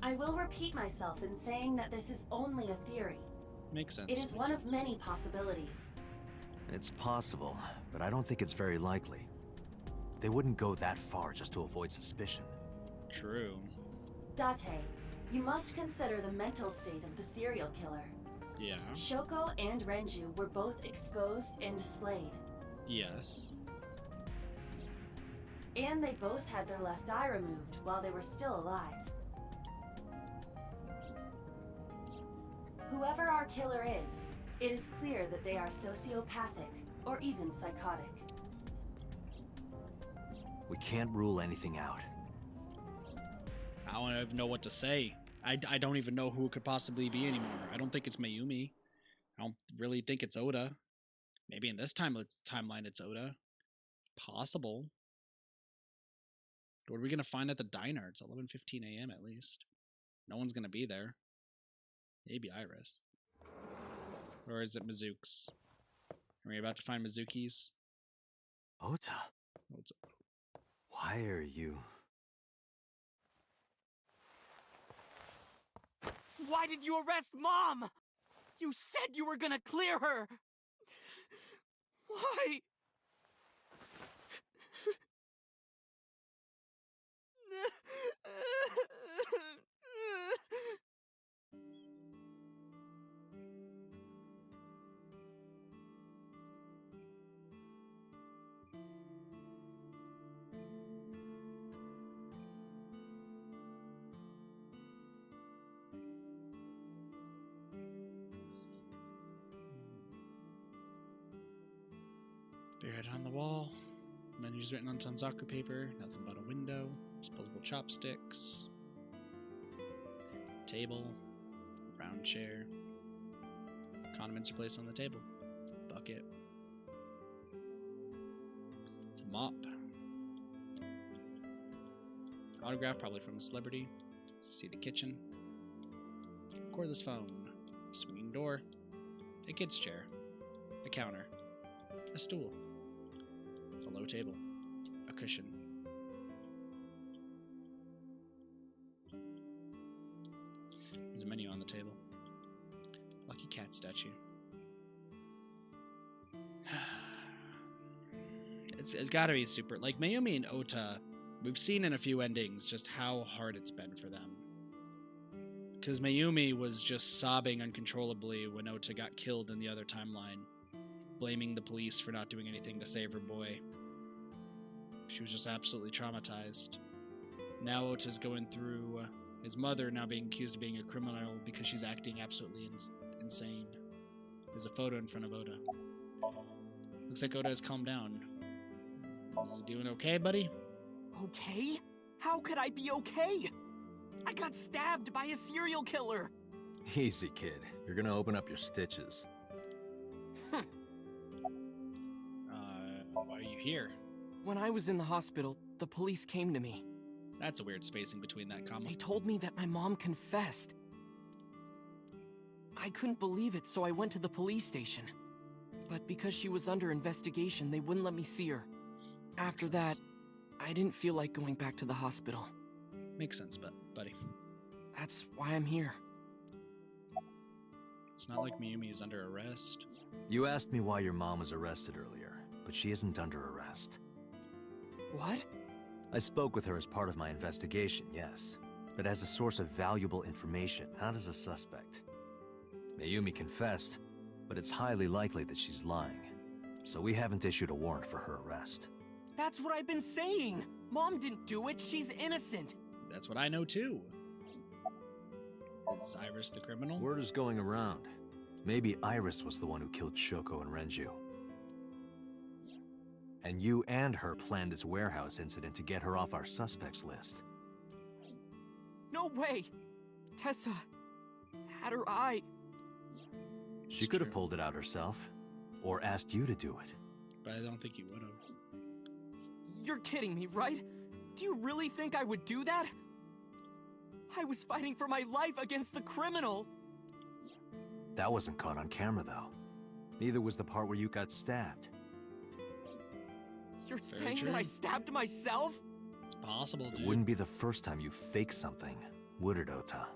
I will repeat myself in saying that this is only a theory. Makes sense. It is one of many possibilities. It's possible, but I don't think it's very likely. They wouldn't go that far just to avoid suspicion. True. Date, you must consider the mental state of the serial killer. Yeah. Shoko and Renju were both exposed and displayed. Yes. And they both had their left eye removed while they were still alive. Whoever our killer is, it is clear that they are sociopathic or even psychotic. We can't rule anything out. I don't even know what to say. I don't even know who it could possibly be anymore. I don't think it's Mayumi. I don't really think it's Oda. Maybe in this timeline it's Oda. Possible. What are we going to find at the diner? It's 11:15 a.m. at least. No one's going to be there. Maybe Iris. Or is it Mizuki's? Are we about to find Mizuki's? Ota. Why are you... Why did you arrest Mom? You said you were gonna clear her! Why? Spearhead on the wall. Menus written on Tanzaku paper. Nothing but a window. Disposable chopsticks. Table. Round chair. Condiments are placed on the table. Bucket. It's a mop. Autograph, probably from a celebrity. Let's see the kitchen. Cordless phone. Swinging door. A kid's chair. A counter. A stool. A low table. A cushion. There's a menu on the table. Lucky cat statue. It's gotta be super... Like, Mayumi and Ota, we've seen in a few endings just how hard it's been for them. Because Mayumi was just sobbing uncontrollably when Ota got killed in the other timeline, blaming the police for not doing anything to save her boy. She was just absolutely traumatized. Now Ota's going through his mother now being accused of being a criminal because she's acting absolutely insane. There's a photo in front of Ota. Looks like Ota has calmed down. You doing okay, buddy? Okay? How could I be okay? I got stabbed by a serial killer! Easy, kid. You're gonna open up your stitches. Why are you here? When I was in the hospital, the police came to me. That's a weird spacing between that comma. They told me that my mom confessed. I couldn't believe it, so I went to the police station. But because she was under investigation, they wouldn't let me see her. After that, I didn't feel like going back to the hospital. Makes sense, buddy. That's why I'm here. It's not like Mayumi is under arrest. You asked me why your mom was arrested earlier, but she isn't under arrest. What? I spoke with her as part of my investigation, yes. But as a source of valuable information, not as a suspect. Mayumi confessed, but it's highly likely that she's lying. So we haven't issued a warrant for her arrest. That's what I've been saying! Mom didn't do it, she's innocent! That's what I know too. Is Iris the criminal? Word is going around. Maybe Iris was the one who killed Shoko and Renju. And you and her planned this warehouse incident to get her off our suspects list. No way! Tessa had her eye. She could have pulled it out herself, or asked you to do it. But I don't think you would have. You're kidding me, right? Do you really think I would do that? I was fighting for my life against the criminal! That wasn't caught on camera, though. Neither was the part where you got stabbed. You're saying that I stabbed myself? It's possible, dude. It wouldn't be the first time you faked something, would it, Ota?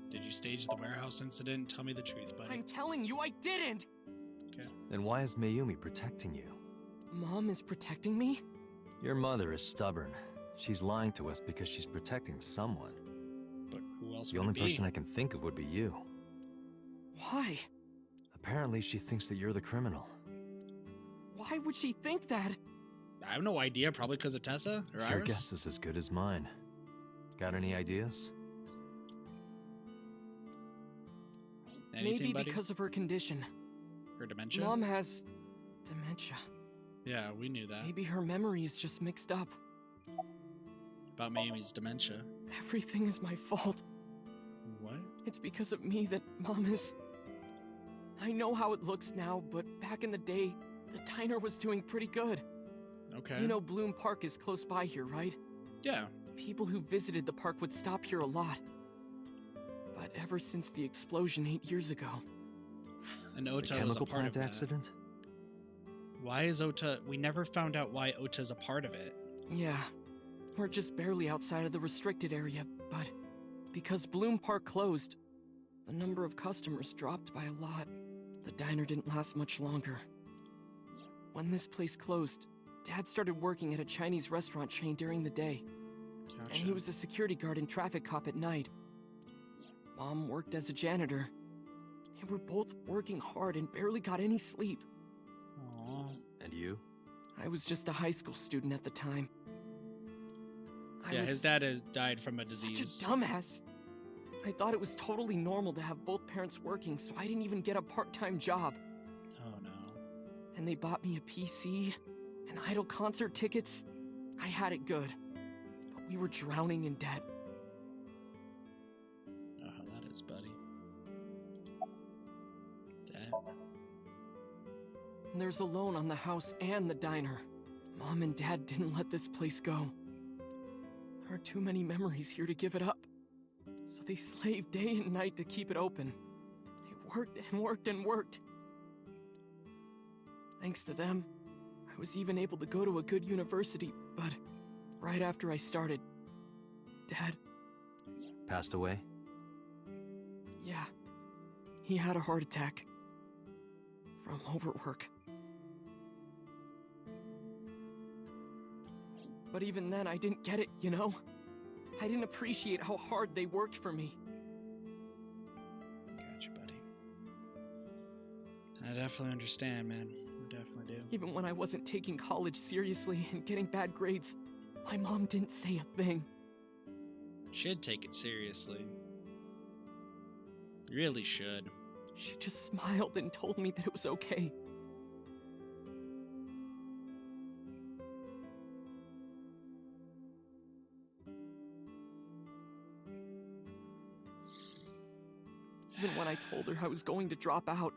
Did you stage the warehouse incident? Tell me the truth, buddy. I'm telling you, I didn't! Okay. Then why is Mayumi protecting you? Mom is protecting me? Your mother is stubborn. She's lying to us because she's protecting someone. But who else The would only it be? person I can think of would be you. Why? Apparently she thinks that you're the criminal. Why would she think that? I have no idea. Probably because of Tessa or Your Iris. guess is as good as mine. Got any ideas? Anything, Maybe buddy? because of her condition. Her dementia? Mom has dementia. Yeah, we knew that. Maybe her memory is just mixed up. About Mayumi's dementia. Everything is my fault. What? It's because of me that Mom is... I know how it looks now, but back in the day, the diner was doing pretty good. Okay. You know Bloom Park is close by here, right? Yeah. People who visited the park would stop here a lot. But ever since the explosion 8 years ago... And The Ota was a chemical part of plant that. accident? Why is Ota... We never found out why Ota's a part of it. Yeah, we're just barely outside of the restricted area, but because Bloom Park closed, the number of customers dropped by a lot. The diner didn't last much longer. When this place closed, Dad started working at a Chinese restaurant chain during the day. Gotcha. And he was a security guard and traffic cop at night. Mom worked as a janitor. And we're both working hard and barely got any sleep. Aww. And you? I was just a high school student at the time. Yeah, was his dad has died from a disease. such a dumbass. I thought it was totally normal to have both parents working, so I didn't even get a part-time job. Oh no. And they bought me a PC and Idol concert tickets. I had it good. But we were drowning in debt. Oh, how that is, buddy. Dead. And there's a loan on the house and the diner. Mom and Dad didn't let this place go. There are too many memories here to give it up. So they slaved day and night to keep it open. They worked and worked and worked. Thanks to them, I was even able to go to a good university, but right after I started, Dad... Passed away? Yeah, he had a heart attack. From overwork. But even then, I didn't get it, you know? I didn't appreciate how hard they worked for me. Gotcha, buddy. I definitely understand, man. I definitely do. Even when I wasn't taking college seriously and getting bad grades, my mom didn't say a thing. Should take it seriously. Really should. She just smiled and told me that it was okay. Even when I told her I was going to drop out.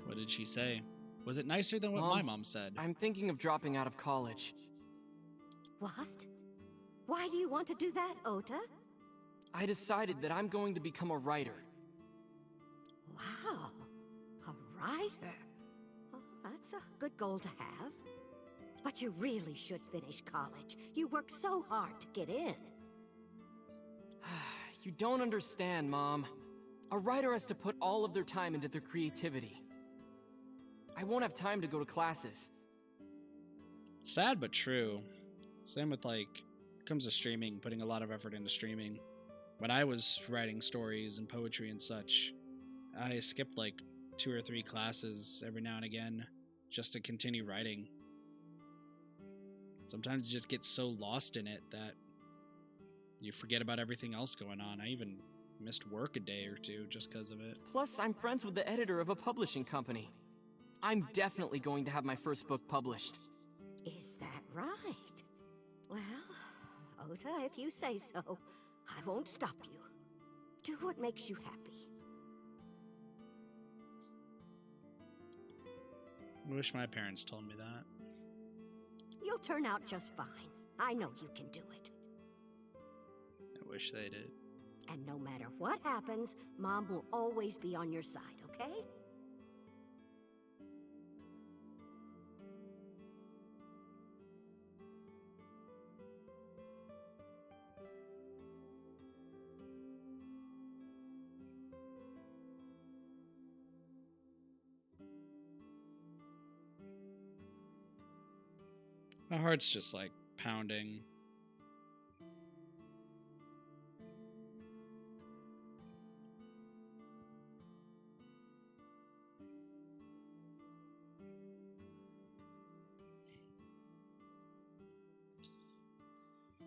What did she say? Was it nicer than what my mom said? I'm thinking of dropping out of college. What? Why do you want to do that, Ota? I decided that I'm going to become a writer. Wow, a writer. Oh, that's a good goal to have. But you really should finish college. You worked so hard to get in. You You don't understand, Mom. A writer has to put all of their time into their creativity. I won't have time to go to classes. Sad but true. Same with comes to streaming, putting a lot of effort into streaming. When I was writing stories and poetry and such, I skipped 2 or 3 classes every now and again just to continue writing. Sometimes you just get so lost in it that you forget about everything else going on. I even missed work a day or two just because of it. Plus, I'm friends with the editor of a publishing company. I'm definitely going to have my first book published. Is that right? Well, Ota, if you say so, I won't stop you. Do what makes you happy. I wish my parents told me that. You'll turn out just fine. I know you can do it. I wish they did. And no matter what happens, Mom will always be on your side, okay? My heart's just pounding.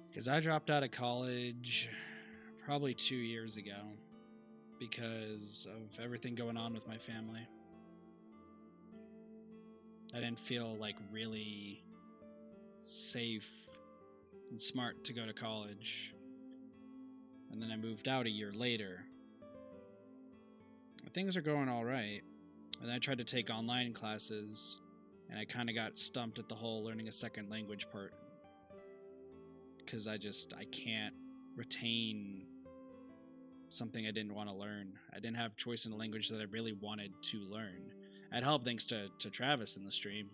Because I dropped out of college probably 2 years ago because of everything going on with my family. I didn't feel really safe and smart to go to college. And then I moved out a year later. Things are going all right. And then I tried to take online classes, and I kind of got stumped at the whole learning a second language part. Because I can't retain something I didn't want to learn. I didn't have choice in a language that I really wanted to learn. I had help thanks to Travis in the stream.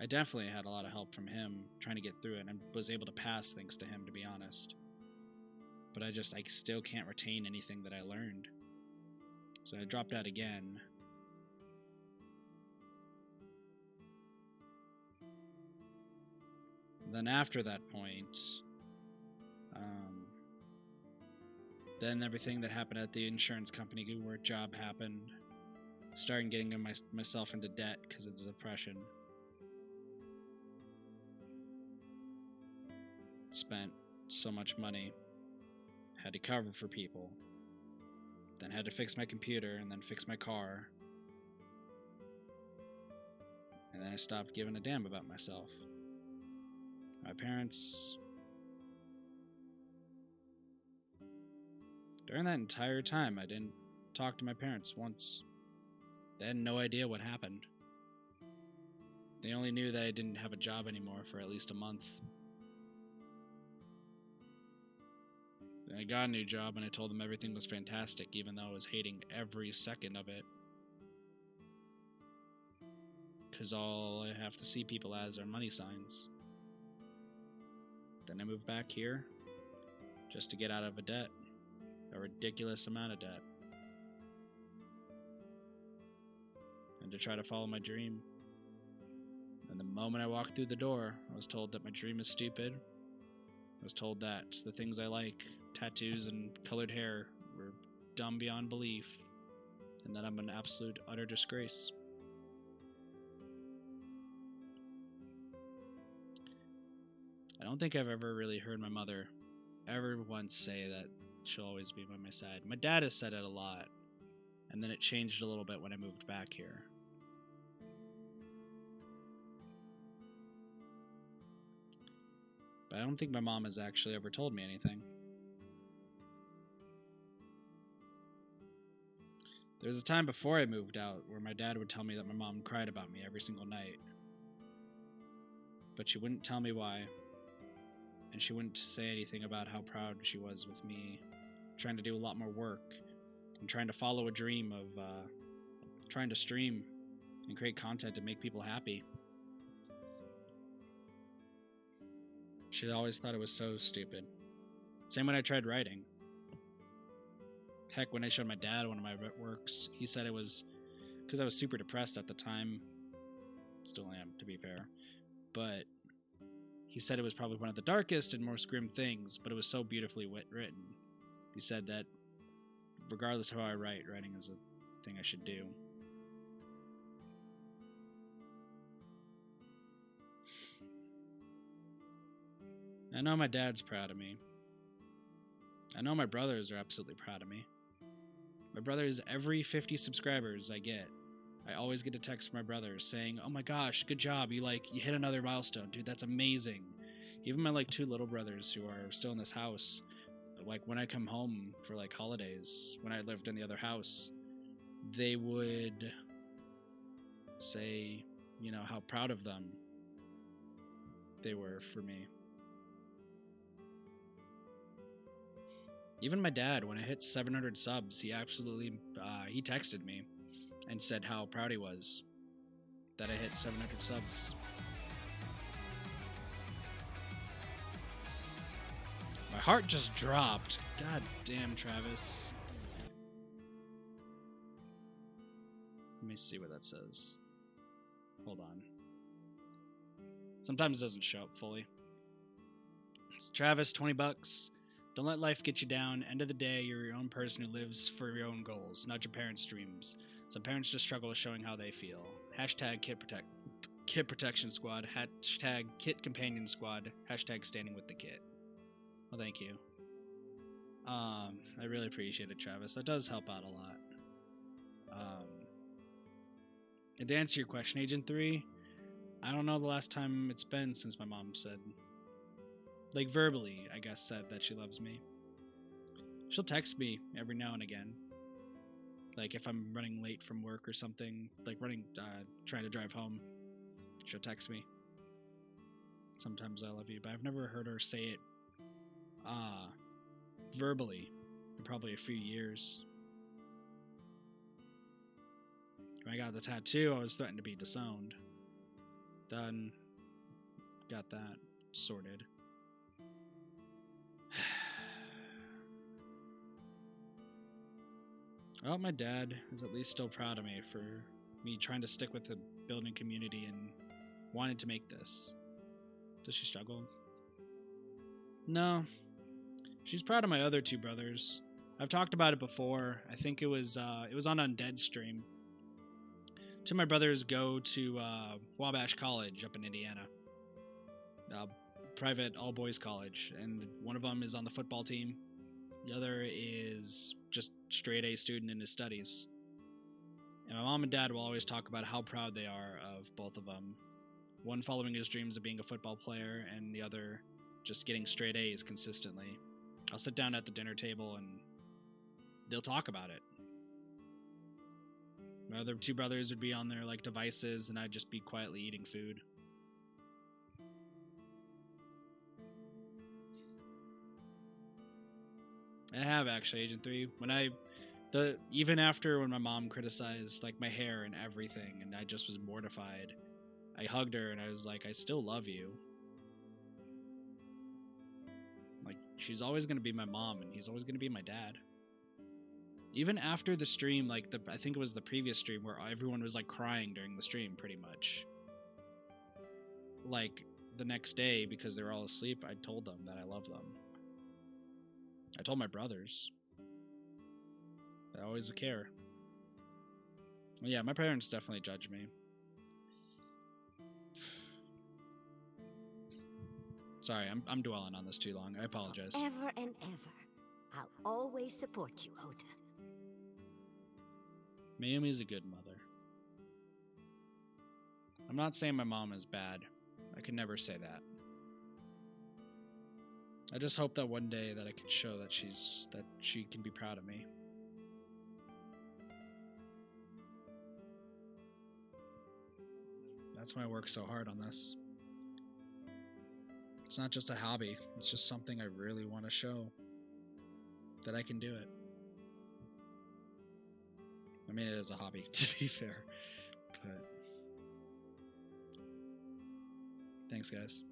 I definitely had a lot of help from him trying to get through it, and I was able to pass thanks to him, to be honest. But I still can't retain anything that I learned. So I dropped out again. Then after that point, then everything that happened at the insurance company where a job happened, starting getting myself into debt because of the depression. Spent so much money, had to cover for people, then had to fix my computer and then fix my car, and then I stopped giving a damn about myself. My parents, during that entire time, I didn't talk to my parents once. They had no idea what happened. They only knew that I didn't have a job anymore for at least a month. Then I got a new job and I told them everything was fantastic, even though I was hating every second of it. Because all I have to see people as are money signs. Then I moved back here just to get out of a debt. A ridiculous amount of debt. And to try to follow my dream. And the moment I walked through the door, I was told that my dream is stupid. I was told that the things I like, tattoos and colored hair, were dumb beyond belief. And that I'm an absolute, utter disgrace. I don't think I've ever really heard my mother ever once say that she'll always be by my side. My dad has said it a lot, and then it changed a little bit when I moved back here. But I don't think my mom has actually ever told me anything. There was a time before I moved out where my dad would tell me that my mom cried about me every single night. But she wouldn't tell me why. And she wouldn't say anything about how proud she was with me trying to do a lot more work and trying to follow a dream of trying to stream and create content to make people happy. She always thought it was so stupid. Same when I tried writing. Heck, when I showed my dad one of my works, he said it was because I was super depressed at the time. Still am, to be fair. But he said it was probably one of the darkest and most grim things, but it was so beautifully written. He said that regardless of how I write, writing is a thing I should do. I know my dad's proud of me. I know my brothers are absolutely proud of me. My brothers, every 50 subscribers I get, I always get a text from my brothers saying, "Oh my gosh, good job, you hit another milestone, dude, that's amazing." Even my 2 little brothers who are still in this house, when I come home for holidays, when I lived in the other house, they would say, how proud of them they were for me. Even my dad, when I hit 700 subs, he absolutely, he texted me and said how proud he was that I hit 700 subs. My heart just dropped. God damn, Travis. Let me see what that says. Hold on. Sometimes it doesn't show up fully. It's Travis, 20 bucks. Don't let life get you down. End of the day, you're your own person who lives for your own goals, not your parents' dreams. Some parents just struggle with showing how they feel. Hashtag Kit Protection Squad. Hashtag Kit Companion Squad. Hashtag Standing with the Kit. Well, thank you. I really appreciate it, Travis. That does help out a lot. And to answer your question, Agent 3, I don't know the last time it's been since my mom said, verbally, I guess, said that she loves me. She'll text me every now and again. If I'm running late from work or something, trying to drive home, she'll text me. Sometimes I love you, but I've never heard her say it verbally in probably a few years. When I got the tattoo, I was threatened to be disowned. Then got that sorted. Well, my dad is at least still proud of me for me trying to stick with the building community and wanted to make this. Does she struggle? No. She's proud of my other 2 brothers. I've talked about it before. I think it was on Undead stream. 2 of my brothers go to Wabash College up in Indiana. Private all-boys college. And one of them is on the football team. The other is just straight A student in his studies. And my mom and dad will always talk about how proud they are of both of them. One following his dreams of being a football player, and the other just getting straight A's consistently. I'll sit down at the dinner table and they'll talk about it. My other 2 brothers would be on their devices and I'd just be quietly eating food. I have actually, Agent 3. Even after when my mom criticized my hair and everything, and I just was mortified, I hugged her and I was like, I still love you. She's always gonna be my mom, and he's always gonna be my dad. Even after the stream, I think it was the previous stream where everyone was crying during the stream, pretty much. The next day, because they were all asleep, I told them that I love them. I told my brothers. I always care. Yeah, my parents definitely judge me. Sorry, I'm dwelling on this too long. I apologize. Ever and ever, I'll always support you, Ota. Mayumi's a good mother. I'm not saying my mom is bad. I could never say that. I just hope that one day that I can show that she can be proud of me. That's why I work so hard on this. It's not just a hobby, it's just something I really want to show that I can do it. I mean, it is a hobby, to be fair, but thanks, guys.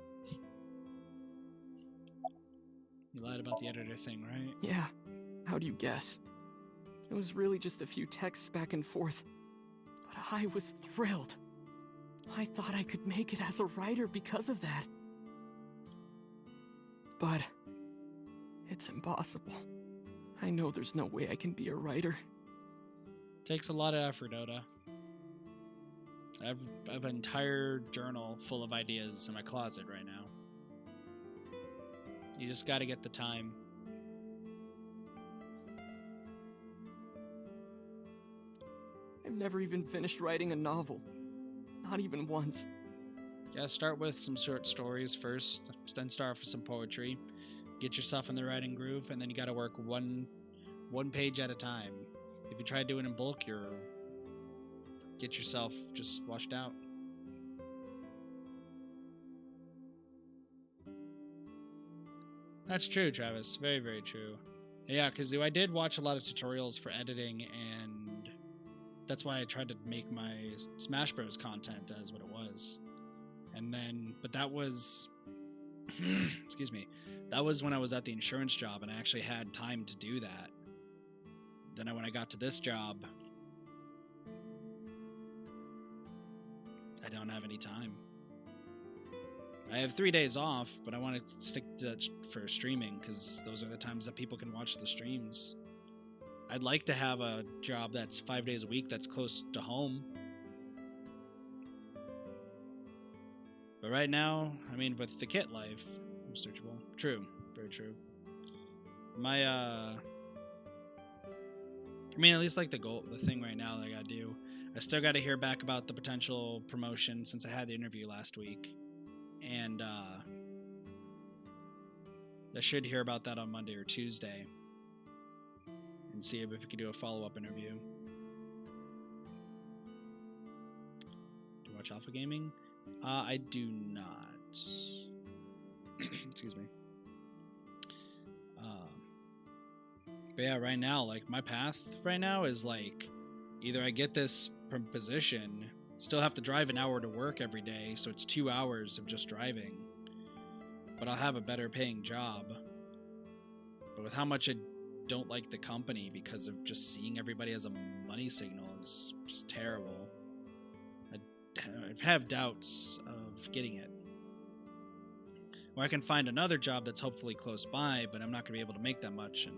You lied about the editor thing, right? Yeah. How do you guess? It was really just a few texts back and forth. But I was thrilled. I thought I could make it as a writer because of that. But it's impossible. I know there's no way I can be a writer. Takes a lot of effort, Oda. I have an entire journal full of ideas in my closet right now. You just gotta get the time. I've never even finished writing a novel. Not even once. Gotta start with some short stories first, then start with some poetry. Get yourself in the writing groove, and then you gotta work one page at a time. If you try to do it in bulk, get yourself just washed out. That's true, Travis. Very, very true. Yeah, because I did watch a lot of tutorials for editing, and that's why I tried to make my Smash Bros. Content as what it was. And then, but that was, excuse me, that was when I was at the insurance job, and I actually had time to do that. Then when I got to this job, I don't have any time. I have 3 days off, but I want to stick to that for streaming because those are the times that people can watch the streams. I'd like to have a job that's 5 days a week that's close to home. But right now, I mean, with the kit life, I'm searchable. True. Very true. I mean, at least like the thing right now that I gotta do. I still gotta hear back about the potential promotion since I had the interview last week. And I should hear about that on Monday or Tuesday. And see if we can do a follow-up interview. Do you watch Alpha Gaming? I do not. Excuse me. But yeah, right now, like, my path right now is, like, either I get this position, still have to drive an hour to work every day, so it's 2 hours of just driving. But I'll have a better paying job. But with how much I don't like the company because of just seeing everybody as a money signal is just terrible. I have doubts of getting it. Or I can find another job that's hopefully close by, but I'm not going to be able to make that much, and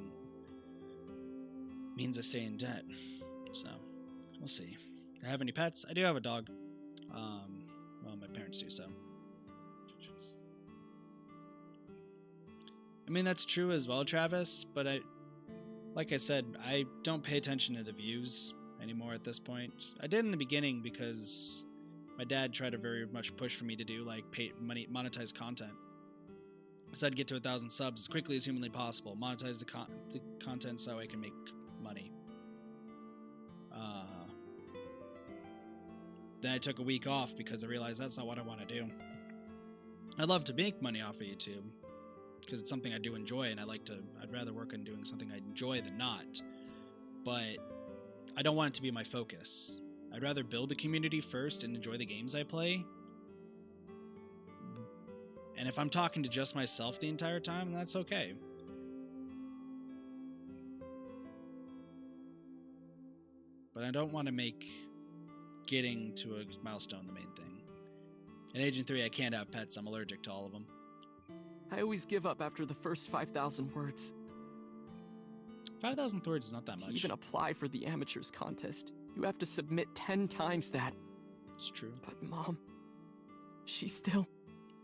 means I stay in debt. So, we'll see. Do I have any pets? I do have a dog. Well, my parents do, so. I mean, that's true as well, Travis, but like I said, I don't pay attention to the views anymore at this point. I did in the beginning because my dad tried to very much push for me to do, like, monetize content. I said get to 1,000 subs as quickly as humanly possible. Monetize the content so I can make money. Then I took a week off because I realized that's not what I want to do. I love to make money off of YouTube because it's something I do enjoy, and I'd rather work on doing something I enjoy than not. But I don't want it to be my focus. I'd rather build the community first and enjoy the games I play. And if I'm talking to just myself the entire time, that's okay. But I don't want to make getting to a milestone the main thing. In Agent 3, I can't have pets. I'm allergic to all of them. I always give up after the first 5,000 words. 5,000 words is not that much. To even apply for the amateurs contest, you have to submit 10 times that. It's true. But Mom, she still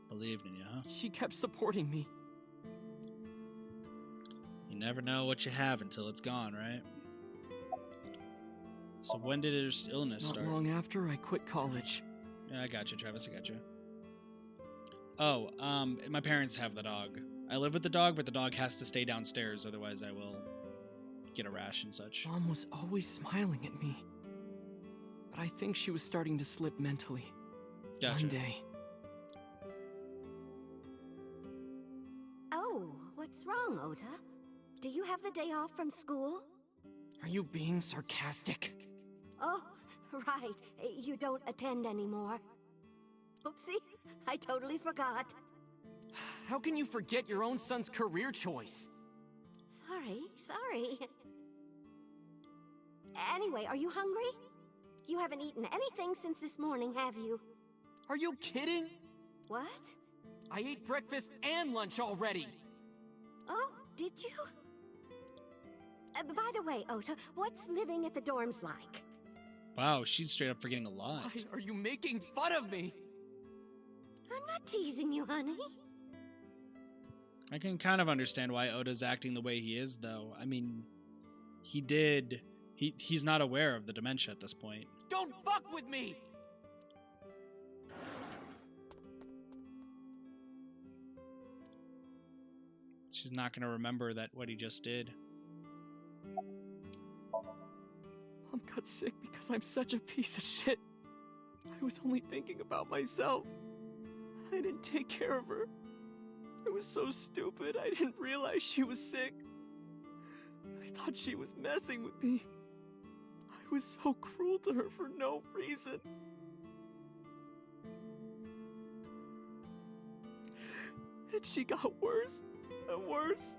believed in you, huh? She kept supporting me. You never know what you have until it's gone, right? So when did his illness start? Not long after I quit college. Yeah, I got you, Travis. I got you. Oh, my parents have the dog. I live with the dog, but the dog has to stay downstairs, otherwise I will get a rash and such. Mom was always smiling at me. But I think she was starting to slip mentally. Gotcha. One day. Oh, what's wrong, Ota? Do you have the day off from school? Are you being sarcastic? Oh, right. You don't attend anymore. Oopsie, I totally forgot. How can you forget your own son's career choice? Sorry. Anyway, are you hungry? You haven't eaten anything since this morning, have you? Are you kidding? What? I ate breakfast and lunch already. Oh, did you? By the way, Ota, what's living at the dorms like? Wow, she's straight up forgetting a lot. Why are you making fun of me? I'm not teasing you, honey. I can kind of understand why Oda's acting the way he is, though. I mean, he's not aware of the dementia at this point. Don't fuck with me! She's not going to remember what he just did. Mom got sick because I'm such a piece of shit. I was only thinking about myself. I didn't take care of her. I was so stupid, I didn't realize she was sick. I thought she was messing with me. I was so cruel to her for no reason. And she got worse and worse.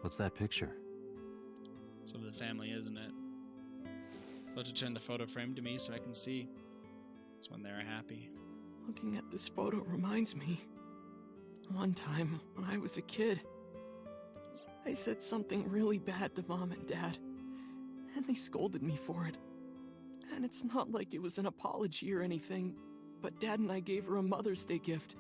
What's that picture? It's of the family, isn't it? I'll have to turn the photo frame to me so I can see. It's when they're happy. Looking at this photo reminds me. One time, when I was a kid, I said something really bad to Mom and Dad, and they scolded me for it. And it's not like it was an apology or anything, but Dad and I gave her a Mother's Day gift.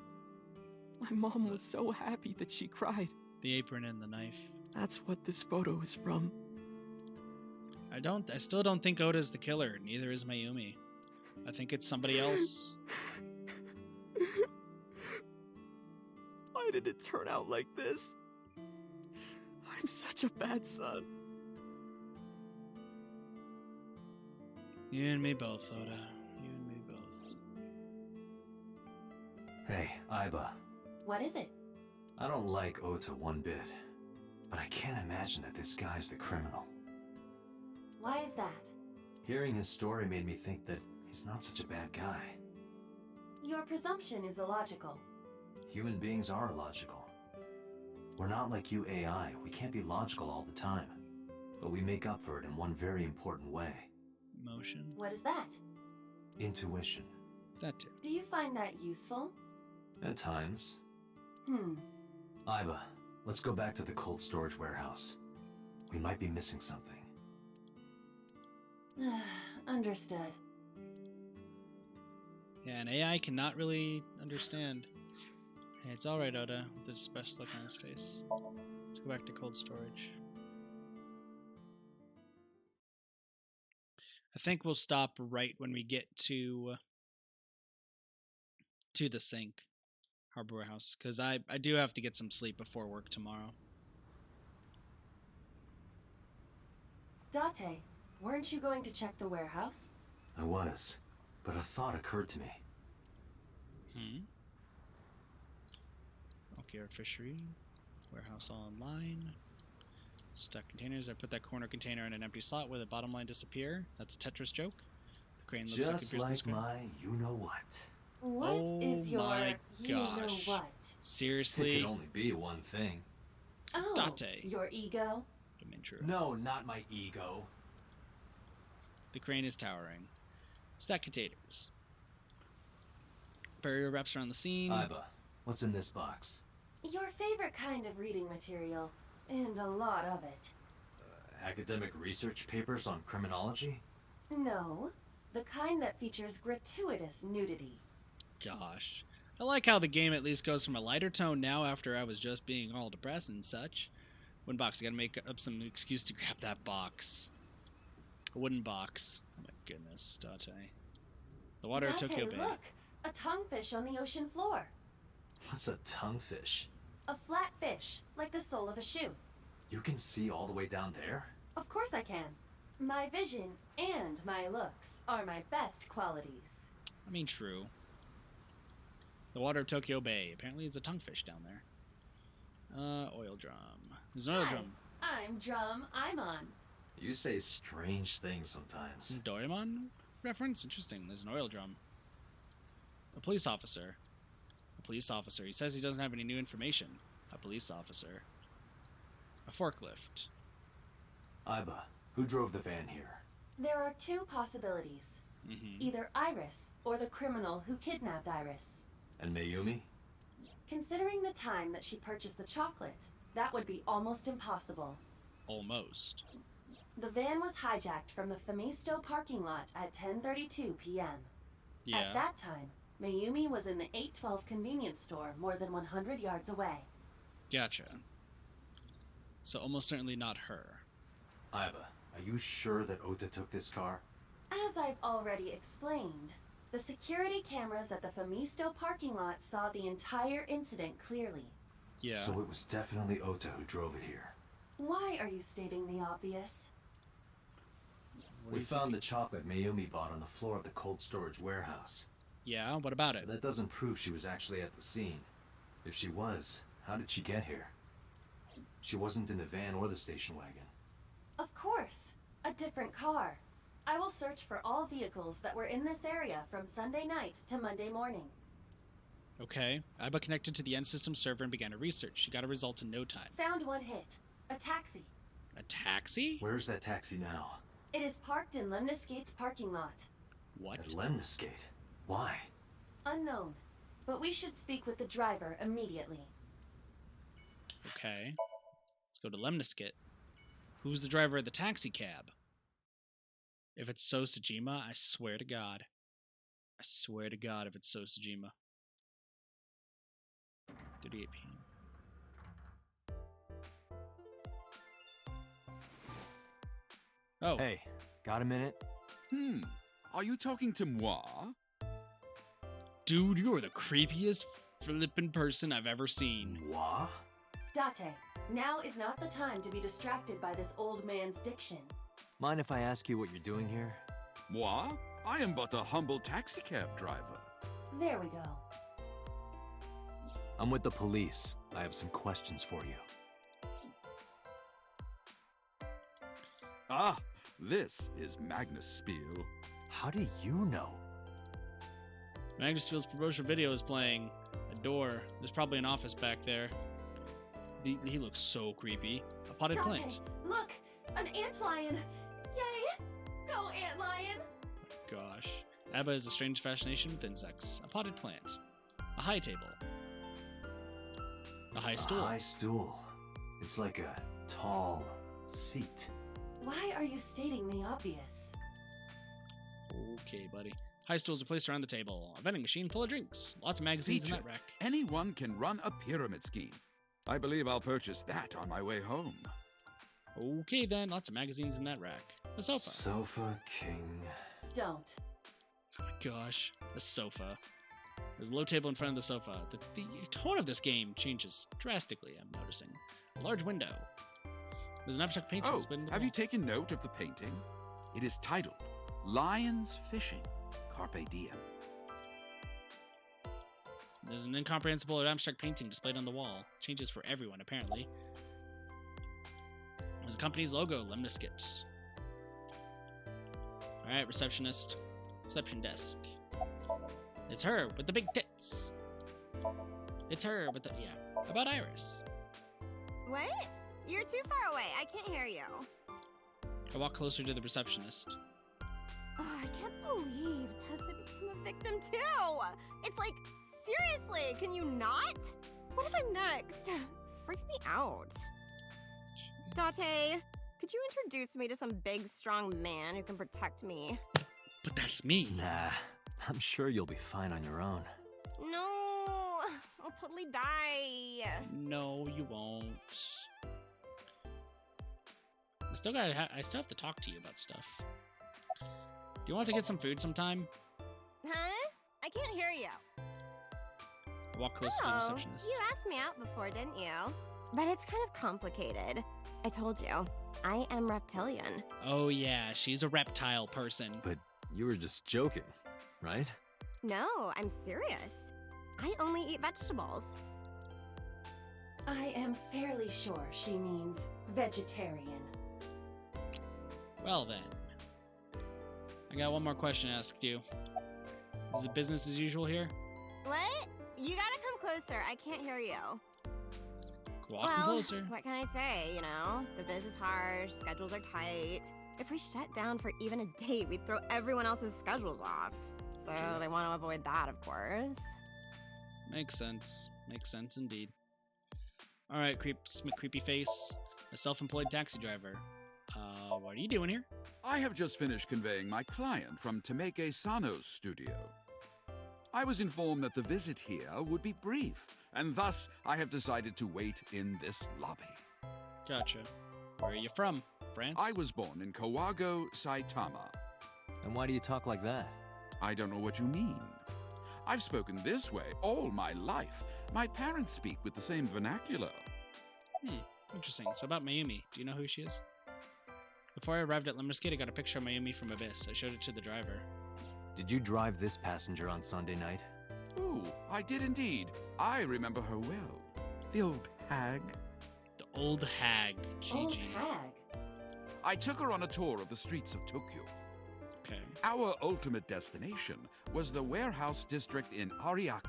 My mom was so happy that she cried. The apron and the knife. That's what this photo is from. I still don't think Oda's the killer, neither is Mayumi. I think it's somebody else. Why did it turn out like this? I'm such a bad son. You and me both, Oda. You and me both. Hey, Aiba. What is it? I don't like Ota one bit, but I can't imagine that this guy's the criminal. Why is that? Hearing his story made me think that he's not such a bad guy. Your presumption is illogical. Human beings are illogical. We're not like you AI, we can't be logical all the time. But we make up for it in one very important way. Emotion. What is that? Intuition. That too. Do you find that useful? At times. Aiba, let's go back to the cold storage warehouse. We might be missing something. Understood. Yeah, an AI cannot really understand. Hey, it's alright, Oda, with the special look on his face. Let's go back to cold storage. I think we'll stop right when we get to the sink, Harbor Warehouse, because I do have to get some sleep before work tomorrow. Date, weren't you going to check the warehouse? I was, but a thought occurred to me. Okay, our fishery. Warehouse all online. Stuck containers. I put that corner container in an empty slot where the bottom line disappear. That's a Tetris joke. The crane looks Just like like my you-know-what. What is your my you-know-what? gosh. Seriously? It can only be one thing. Oh, Date. your ego? No, not my ego. The crane is towering. Stack containers. Barrier wraps around the scene. Aiba, what's in this box? Your favorite kind of reading material, and a lot of it. Academic research papers on criminology? No, the kind that features gratuitous nudity. Gosh. I like how the game at least goes from a lighter tone now after I was just being all depressed and such. One box. I gotta make up some excuse to grab that box. A wooden box. Oh my goodness, Date. The water at Tokyo Bay. Look! A tonguefish on the ocean floor. What's a tonguefish? A flat fish, like the sole of a shoe. You can see all the way down there? Of course I can. My vision and my looks are my best qualities. I mean, true. The water of Tokyo Bay. Apparently there's a tonguefish down there. Oil drum. There's an oil Hi, drum. I'm Drum. I'm on. You say strange things sometimes. Doraemon? reference? Interesting. There's an oil drum. A police officer. A police officer. He says he doesn't have any new information. A police officer. A forklift. Iba, who drove the van here? There are two possibilities. Either Iris or the criminal who kidnapped Iris. And Mayumi? Considering the time that she purchased the chocolate, that would be almost impossible. Almost. The van was hijacked from the Famisto parking lot at 10:32 p.m. Yeah. At that time, Mayumi was in the 812 convenience store more than 100 yards away. Gotcha. So almost certainly not her. Iba, are you sure that Ota took this car? As I've already explained, the security cameras at the Famisto parking lot saw the entire incident clearly. Yeah. So it was definitely Ota who drove it here. Why are you stating the obvious? We found the chocolate Mayumi bought on the floor of the cold storage warehouse. Yeah, what about it? But that doesn't prove she was actually at the scene. If she was, how did she get here? She wasn't in the van or the station wagon. Of course, a different car. I will search for all vehicles that were in this area from Sunday night to Monday morning. Okay. Iba connected to the end system server and began a research. She got a result in no time. Found one hit. A taxi. A taxi? Where's that taxi now? It is parked in Lemniscate's parking lot. What? At Lemniscate? Why? Unknown. But we should speak with the driver immediately. Okay. Let's go to Lemniscate. Who's the driver of the taxi cab? If it's so Sejima, I swear to God. I swear to God if it's so Sejima. 38 p.m. Oh. Hey, got a minute? Are you talking to moi? Dude, you are the creepiest flippin' person I've ever seen. Moi? Date, now is not the time to be distracted by this old man's diction. Mind if I ask you what you're doing here? Moi? I am but a humble taxicab driver. There we go. I'm with the police. I have some questions for you. Ah, this is Magnus Spiel. How do you know? Magnus Field's promotional video is playing. A door. There's probably an office back there. He looks so creepy. A potted Date, plant. look! An antlion! Yay! Go, antlion! Gosh. Abba has a strange fascination with insects. A potted plant. A high table. A high stool. A high stool. It's like a tall seat. Why are you stating the obvious? Okay, buddy. High stools are placed around the table. A vending machine full of drinks. Lots of magazines in Teacher, that rack. anyone can run a pyramid scheme. I believe I'll purchase that on my way home. Okay then, lots of magazines in that rack. A sofa. Sofa king. Don't. Oh my gosh. A sofa. There's a low table in front of the sofa. The tone of this game changes drastically, I'm noticing. A large window. There's an abstract painting displayed in the have wall. you taken note of the painting? It is titled Lions Fishing. Carpe diem. There's an incomprehensible abstract painting displayed on the wall. Changes for everyone, apparently. There's a company's logo, Lemniscate. Alright, receptionist. Reception desk. It's her with the big tits. It's her with the... yeah. About Iris. What? You're too far away. I can't hear you. I walk closer to the receptionist. Oh, I can't believe Tessa became a victim too. It's like, seriously, can you not? What if I'm next? Freaks me out. Date, could you introduce me to some big, strong man who can protect me? But that's me. Nah, I'm sure you'll be fine on your own. No, I'll totally die. No, you won't. I still have to talk to you about stuff. Do you want to get some food sometime? Huh? I can't hear you. I walk closer to the receptionist. You asked me out before, didn't you? But it's kind of complicated. I told you, I am reptilian. Oh yeah, she's a reptile person. But you were just joking, right? No, I'm serious. I only eat vegetables. I am fairly sure she means vegetarian. Well then. I got one more question to ask you. Is it business as usual here? What? You gotta come closer. I can't hear you. Walking closer. What can I say, you know? The biz is harsh, schedules are tight. If we shut down for even a date, we'd throw everyone else's schedules off. So True. they want to avoid that, of course. Makes sense. Makes sense indeed. All right, creepy face. A self-employed taxi driver. What are you doing here? I have just finished conveying my client from Tameke Sano's studio. I was informed that the visit here would be brief, and thus I have decided to wait in this lobby. Gotcha. Where are you from? France? I was born in Kawago, Saitama. And why do you talk like that? I don't know what you mean. I've spoken this way all my life. My parents speak with the same vernacular. Interesting. So about Mayumi, do you know who she is? Before I arrived at Lemniscate, I got a picture of Mayumi from Abyss. I showed it to the driver. Did you drive this passenger on Sunday night? Oh, I did indeed. I remember her well. The old hag. The old hag, GG. Old hag? I took her on a tour of the streets of Tokyo. Okay. Our ultimate destination was the warehouse district in Ariake.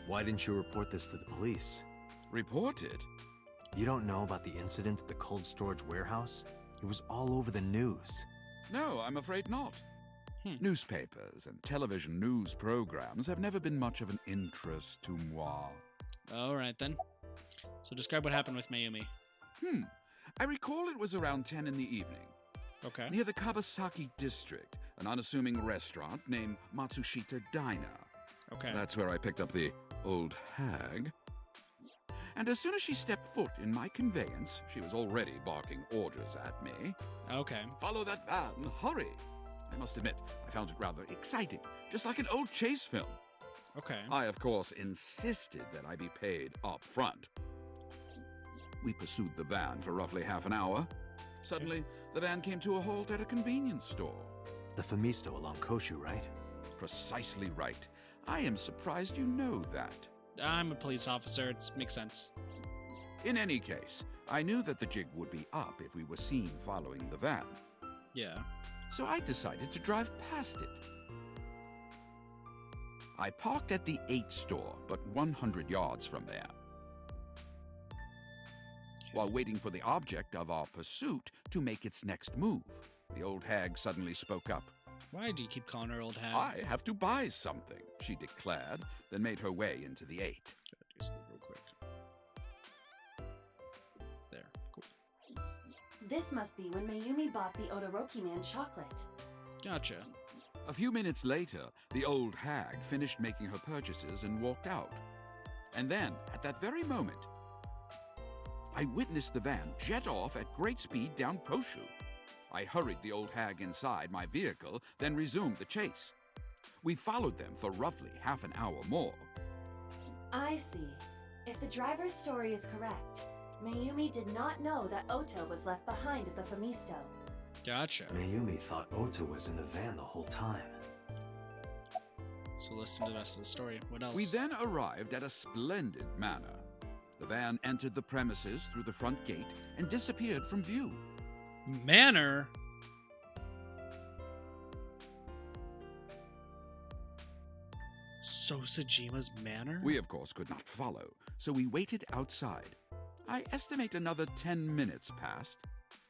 Why didn't you report this to the police? Report it? You don't know about the incident at the cold storage warehouse? It was all over the news. No, I'm afraid not. Newspapers and television news programs have never been much of an interest to moi. All right, then. So describe what happened with Mayumi. I recall it was around 10 in the evening. Okay. Near the Kabasaki district, an unassuming restaurant named Matsushita Diner. Okay. That's where I picked up the old hag. And as soon as she stepped foot in my conveyance, she was already barking orders at me. Okay. Follow that van, hurry! I must admit, I found it rather exciting, just like an old chase film. Okay. I, of course, insisted that I be paid up front. We pursued the van for roughly half an hour. Suddenly, the van came to a halt at a convenience store. The Famisto along Koshu, right? Precisely right. I am surprised you know that. I'm a police officer. It makes sense. In any case, I knew that the jig would be up if we were seen following the van. Yeah. So I decided to drive past it. I parked at the 8 store, but 100 yards from there. While waiting for the object of our pursuit to make its next move, the old hag suddenly spoke up. Why do you keep calling her old hag? I have to buy something, she declared, then made her way into the 8. Do something real quick. There. Cool. This must be when Mayumi bought the Odoroki Man chocolate. Gotcha. A few minutes later, the old hag finished making her purchases and walked out. And then, at that very moment, I witnessed the van jet off at great speed down Koshu. I hurried the old hag inside my vehicle, then resumed the chase. We followed them for roughly half an hour more. I see. If the driver's story is correct, Mayumi did not know that Oto was left behind at the Famisto. Gotcha. Mayumi thought Oto was in the van the whole time. So listen to the rest of the story. What else? We then arrived at a splendid manor. The van entered the premises through the front gate and disappeared from view. Manor? So Sejima's manor? We, of course, could not follow, so we waited outside. I estimate another 10 minutes passed.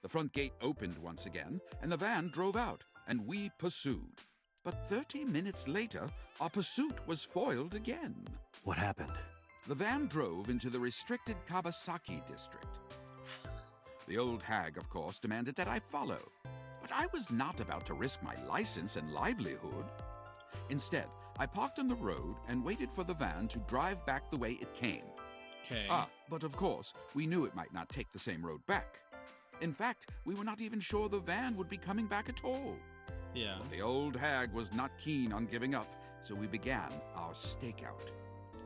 The front gate opened once again, and the van drove out, and we pursued. But 30 minutes later, our pursuit was foiled again. What happened? The van drove into the restricted Kabasaki district. The old hag, of course, demanded that I follow. But I was not about to risk my license and livelihood. Instead, I parked on the road and waited for the van to drive back the way it came. Okay. But of course, we knew it might not take the same road back. In fact, we were not even sure the van would be coming back at all. Yeah. But the old hag was not keen on giving up, so we began our stakeout.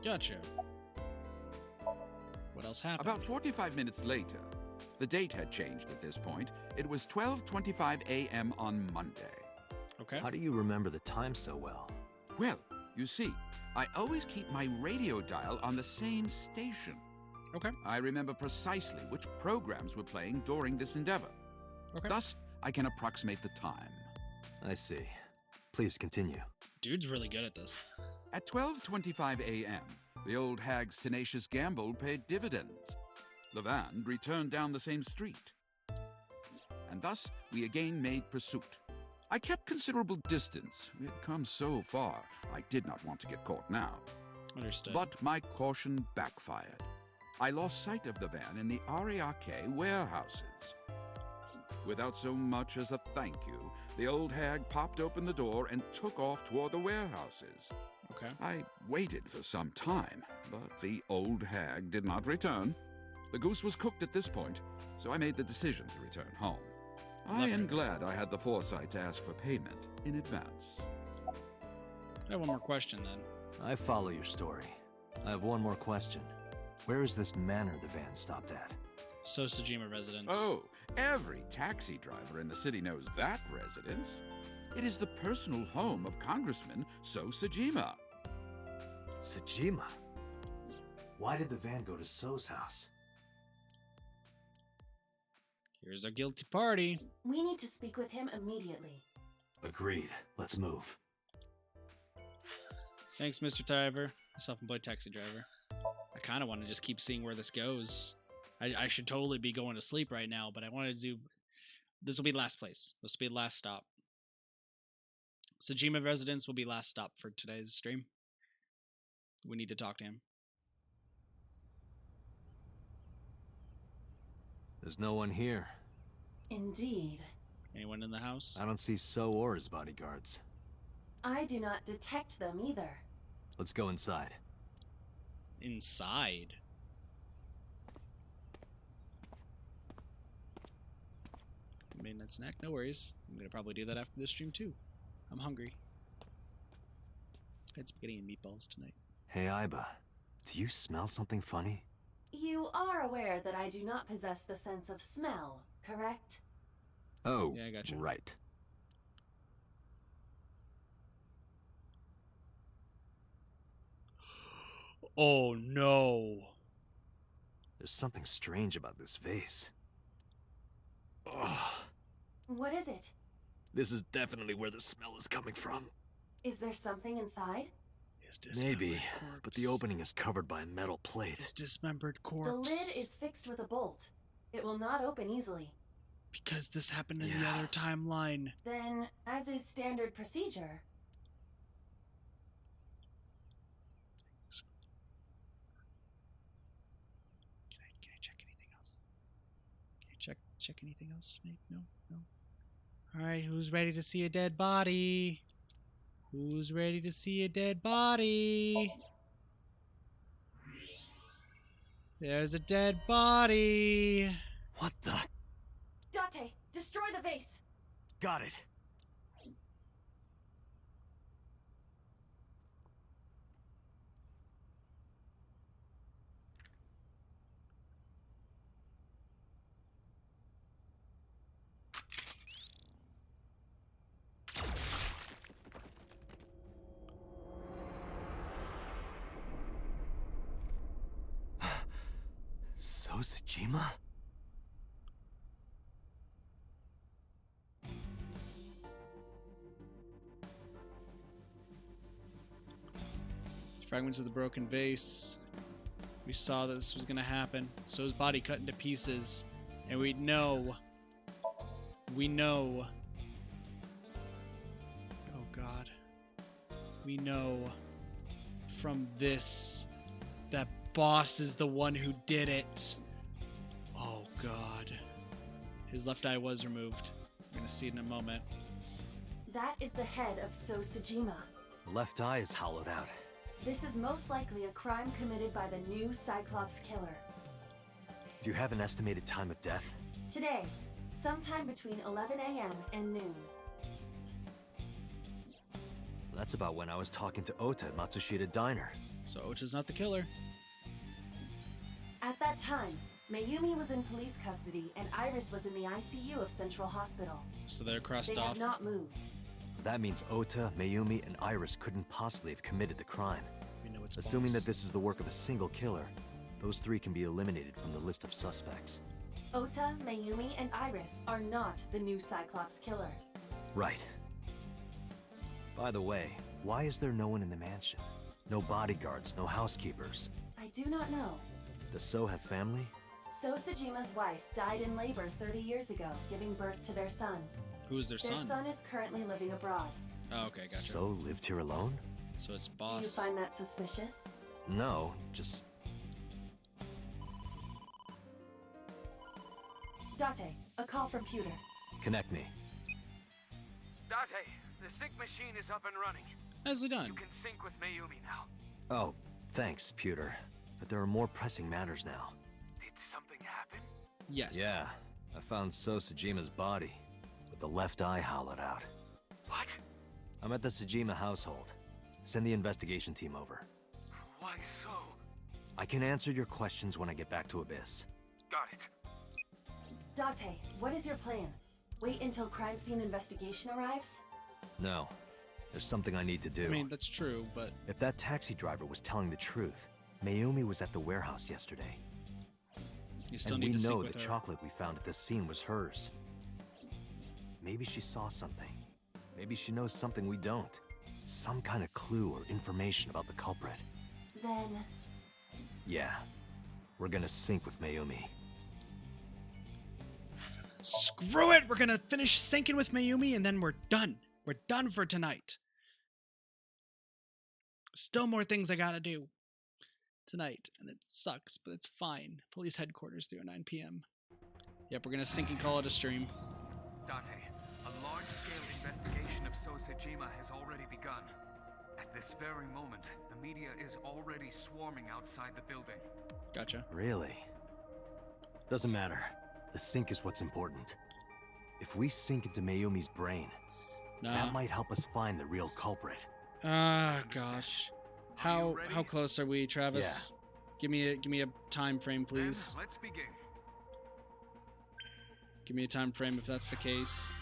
Gotcha. What else happened? About 45 minutes later, the date had changed at this point. It was 12:25 a.m. on Monday. Okay. How do you remember the time so well? Well, you see, I always keep my radio dial on the same station. Okay. I remember precisely which programs were playing during this endeavor. Okay. Thus, I can approximate the time. I see. Please continue. Dude's really good at this. At 12:25 a.m., the old hag's tenacious gamble paid dividends. The van returned down the same street. And thus, we again made pursuit. I kept considerable distance. We had come so far, I did not want to get caught now. Understood. But my caution backfired. I lost sight of the van in the Ariake warehouses. Without so much as a thank you, the old hag popped open the door and took off toward the warehouses. Okay. I waited for some time, but the old hag did not return. The goose was cooked at this point, so I made the decision to return home. I am glad I had the foresight to ask for payment in advance. I have one more question then. I follow your story. I have one more question. Where is this manor the van stopped at? So Sejima residence. Oh, every taxi driver in the city knows that residence. It is the personal home of Congressman So Sejima. Sejima? Why did the van go to So's house? Here's our guilty party. We need to speak with him immediately. Agreed. Let's move. Thanks, Mr. Driver. Self-employed taxi driver. I kind of want to just keep seeing where this goes. I should totally be going to sleep right now, but I wanted to... This will be last place. This will be last stop. Sejima residence will be last stop for today's stream. We need to talk to him. There's no one here. Indeed. Anyone in the house? I don't see So or his bodyguards. I do not detect them either. Let's go inside. Inside? Midnight snack? No worries. I'm gonna probably do that after this stream too. I'm hungry. I had spaghetti and meatballs tonight. Hey, Iba. Do you smell something funny? You are aware that I do not possess the sense of smell, correct? Oh, yeah, I gotcha. Right. Oh no. There's something strange about this vase. Ugh. What is it? This is definitely where the smell is coming from. Is there something inside? Maybe, but the opening is covered by a metal plate. This dismembered corpse. The lid is fixed with a bolt. It will not open easily. Because this happened in the other timeline. Then, as is standard procedure... Can I check anything else? Can I check anything else? No? Alright, who's ready to see a dead body? Who's ready to see a dead body? There's a dead body. What the? Date, destroy the vase! Got it. So Sejima? Fragments of the broken vase. We saw that this was gonna happen. So his body cut into pieces. And we know. Oh god. We know from this that boss is the one who did it. Oh god. His left eye was removed. We're gonna see it in a moment. That is the head of So Sejima. Left eye is hollowed out. This is most likely a crime committed by the new Cyclops killer. Do you have an estimated time of death? Today, sometime between 11 a.m. and noon. That's about when I was talking to Ota at Matsushita Diner. So Ota's not the killer. At that time, Mayumi was in police custody and Iris was in the ICU of Central Hospital. So they're crossed They off. have not moved. That means Ota, Mayumi, and Iris couldn't possibly have committed the crime. We know it's Assuming boss. that this is the work of a single killer, those three can be eliminated from the list of suspects. Ota, Mayumi, and Iris are not the new Cyclops killer. Right. By the way, why is there no one in the mansion? No bodyguards, no housekeepers. I do not know. Does So have family? So Sejima's wife died in labor 30 years ago, giving birth to their son. Who is their son? Their son is currently living abroad. Oh, okay, gotcha. So lived here alone? So it's boss. Do you find that suspicious? No, just... Date, a call from Pewter. Connect me. Date, the sync machine is up and running. Nicely done. You can sync with Mayumi now. Oh, thanks, Pewter. But there are more pressing matters now. Did something happen? Yes. Yeah, I found So Sejima's body, with the left eye hollowed out. What? I'm at the Sejima household. Send the investigation team over. Why so? I can answer your questions when I get back to Abyss. Got it. Date, what is your plan? Wait until crime scene investigation arrives? No. There's something I need to do. I mean, that's true, but... If that taxi driver was telling the truth, Mayumi was at the warehouse yesterday. You still and need we to sync know with the her. chocolate we found at the scene was hers. Maybe she saw something. Maybe she knows something we don't. Some kind of clue or information about the culprit. Then... Yeah. We're gonna sync with Mayumi. Screw it! We're gonna finish syncing with Mayumi and then we're done. We're done for tonight. Still more things I gotta do tonight, and it sucks, but it's fine. Police headquarters, 3:09 p.m. Yep, we're gonna sync and call it a stream. Date, a large-scale investigation of So Sejima has already begun. At this very moment, the media is already swarming outside the building. Gotcha. Really? Doesn't matter. The sync is what's important. If we sink into Mayumi's brain, that might help us find the real culprit. Ah, gosh. How close are we, Travis? Yeah. Give me a time frame, please. Then let's begin. Give me a time frame if that's the case.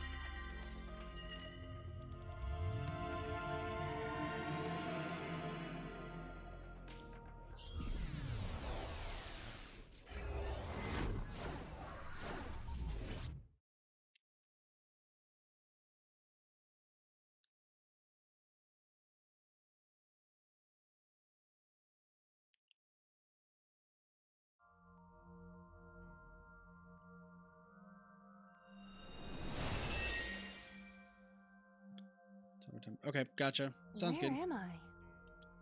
Okay, gotcha. Sounds good. Where am I?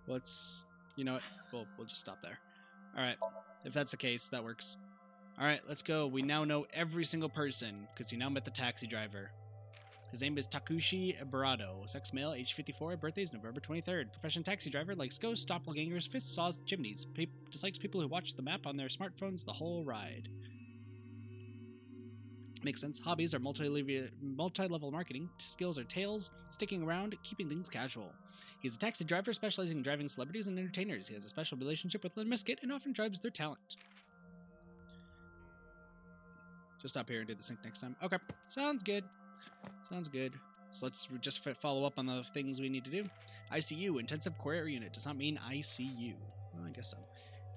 Let's, you know what, we'll just stop there. Alright, if that's the case, that works. Alright, let's go. We now know every single person, because we now met the taxi driver. His name is Takushi Barado. Sex male, age 54, birthday is November 23rd. Profession taxi driver, likes ghosts, doppelgangers, fists, saws, chimneys. Dislikes people who watch the map on their smartphones the whole ride. Makes sense. Hobbies are multi-level marketing. Skills are tales, sticking around, keeping things casual. He's a taxi driver specializing in driving celebrities and entertainers. He has a special relationship with Limp Bizkit and often drives their talent. Just stop here and do the sync next time. Okay, sounds good. Sounds good. So let's just follow up on the things we need to do. ICU, Intensive Care Unit, does not mean ICU. Well, I guess so.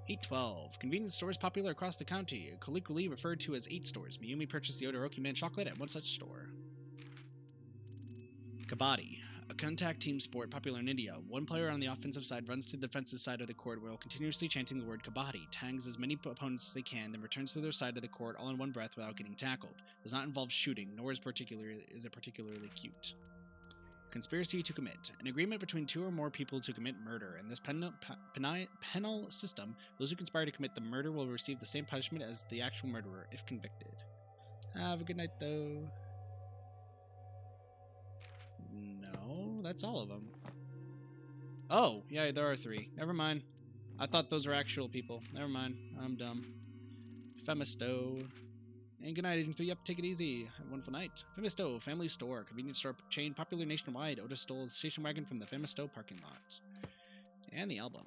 812. Convenience stores popular across the county, colloquially referred to as 8 stores. Mayumi purchased the Odoroki Man chocolate at one such store. Kabaddi. A contact team sport popular in India. One player on the offensive side runs to the defensive side of the court while continuously chanting the word Kabaddi, tags as many opponents as they can, then returns to their side of the court all in one breath without getting tackled. Does not involve shooting, nor is it particularly cute. Conspiracy to commit. An agreement between 2 or more people to commit murder. In this penal system, those who conspire to commit the murder will receive the same punishment as the actual murderer, if convicted. Have a good night, though. No, that's all of them. Oh, yeah, there are 3. Never mind. I thought those were actual people. Never mind. I'm dumb. Femisto. And good night, Agent 3. Yep, take it easy. Have a wonderful night. Femisto, family store, convenience store chain, popular nationwide. Oda stole the station wagon from the Femisto parking lot. And the album.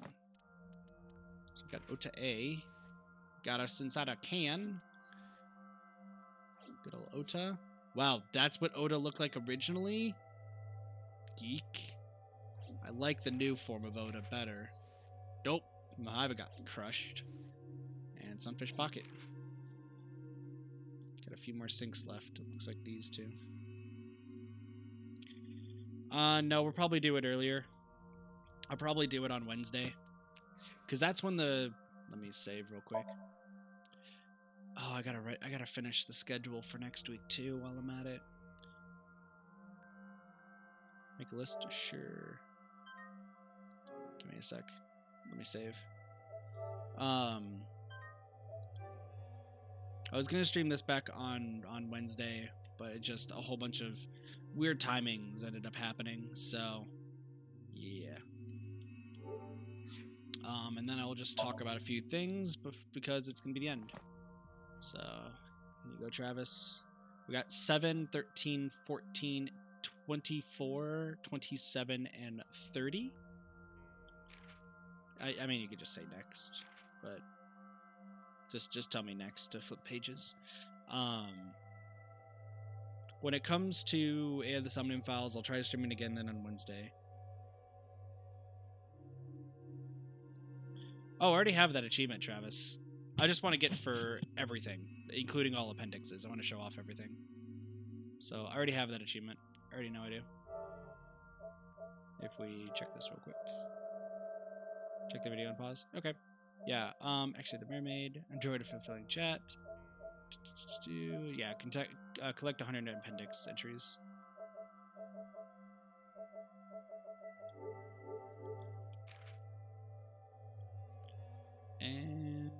So we've got Ota A. Got us inside a can. Good old Ota. Wow, that's what Oda looked like originally? Geek. I like the new form of Oda better. Nope. Mahaiba got crushed. And Sunfish Pocket. Got a few more sinks left. It looks like these 2. No, we'll probably do it earlier. I'll probably do it on Wednesday. Because that's when the... Let me save real quick. Oh, I gotta finish the schedule for next week too while I'm at it. Make a list? Sure. Give me a sec. Let me save. I was gonna stream this back on Wednesday, but it just a whole bunch of weird timings ended up happening, so yeah. And then I'll just talk about a few things because it's gonna be the end. So, here you go, Travis. We got 7, 13, 14, 24, 27, and 30. I mean, you could just say next, but just tell me next to flip pages. When it comes to the Somnium Files, I'll try to stream it again then on Wednesday. Oh, I already have that achievement, Travis. I just want to get for everything, including all appendixes. I want to show off everything. So I already have that achievement. I already know I do. If we check this real quick. Check the video and pause. Okay. Yeah, actually the mermaid. Enjoyed a fulfilling chat. Yeah, collect 100 appendix entries. And...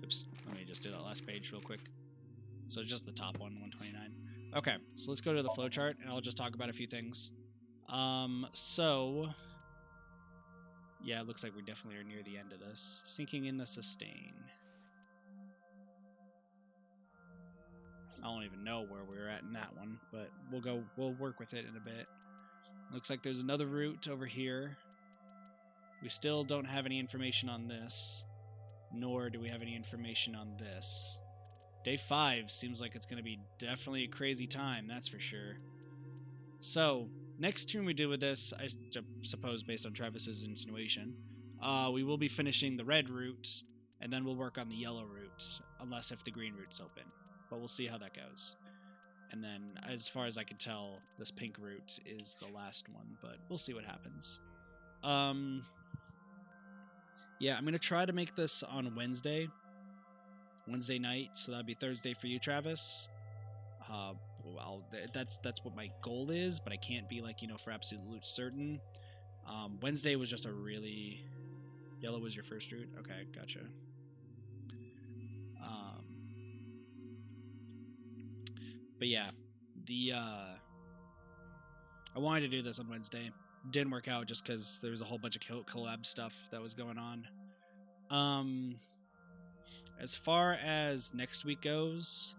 Oops, let me just do that last page real quick. So just the top one, 129. Okay, so let's go to the flowchart, and I'll just talk about a few things. So... Yeah, it looks like we definitely are near the end of this. Sinking in the sustain. I don't even know where we're at in that one, but we'll work with it in a bit. Looks like there's another route over here. We still don't have any information on this, nor do we have any information on this. Day 5 seems like it's going to be definitely a crazy time, that's for sure. So, next turn we do with this, I suppose based on Travis's insinuation, we will be finishing the red route, and then we'll work on the yellow route, unless if the green route's open. But we'll see how that goes. And then, as far as I can tell, this pink route is the last one, but we'll see what happens. Yeah, I'm going to try to make this on Wednesday night, so that'll be Thursday for you, Travis. Well, that's what my goal is, but I can't be like, for absolute certain. Wednesday was just a really... Yellow was your first route? Okay, gotcha. But yeah, I wanted to do this on Wednesday. Didn't work out just because there was a whole bunch of collab stuff that was going on. As far as next week goes,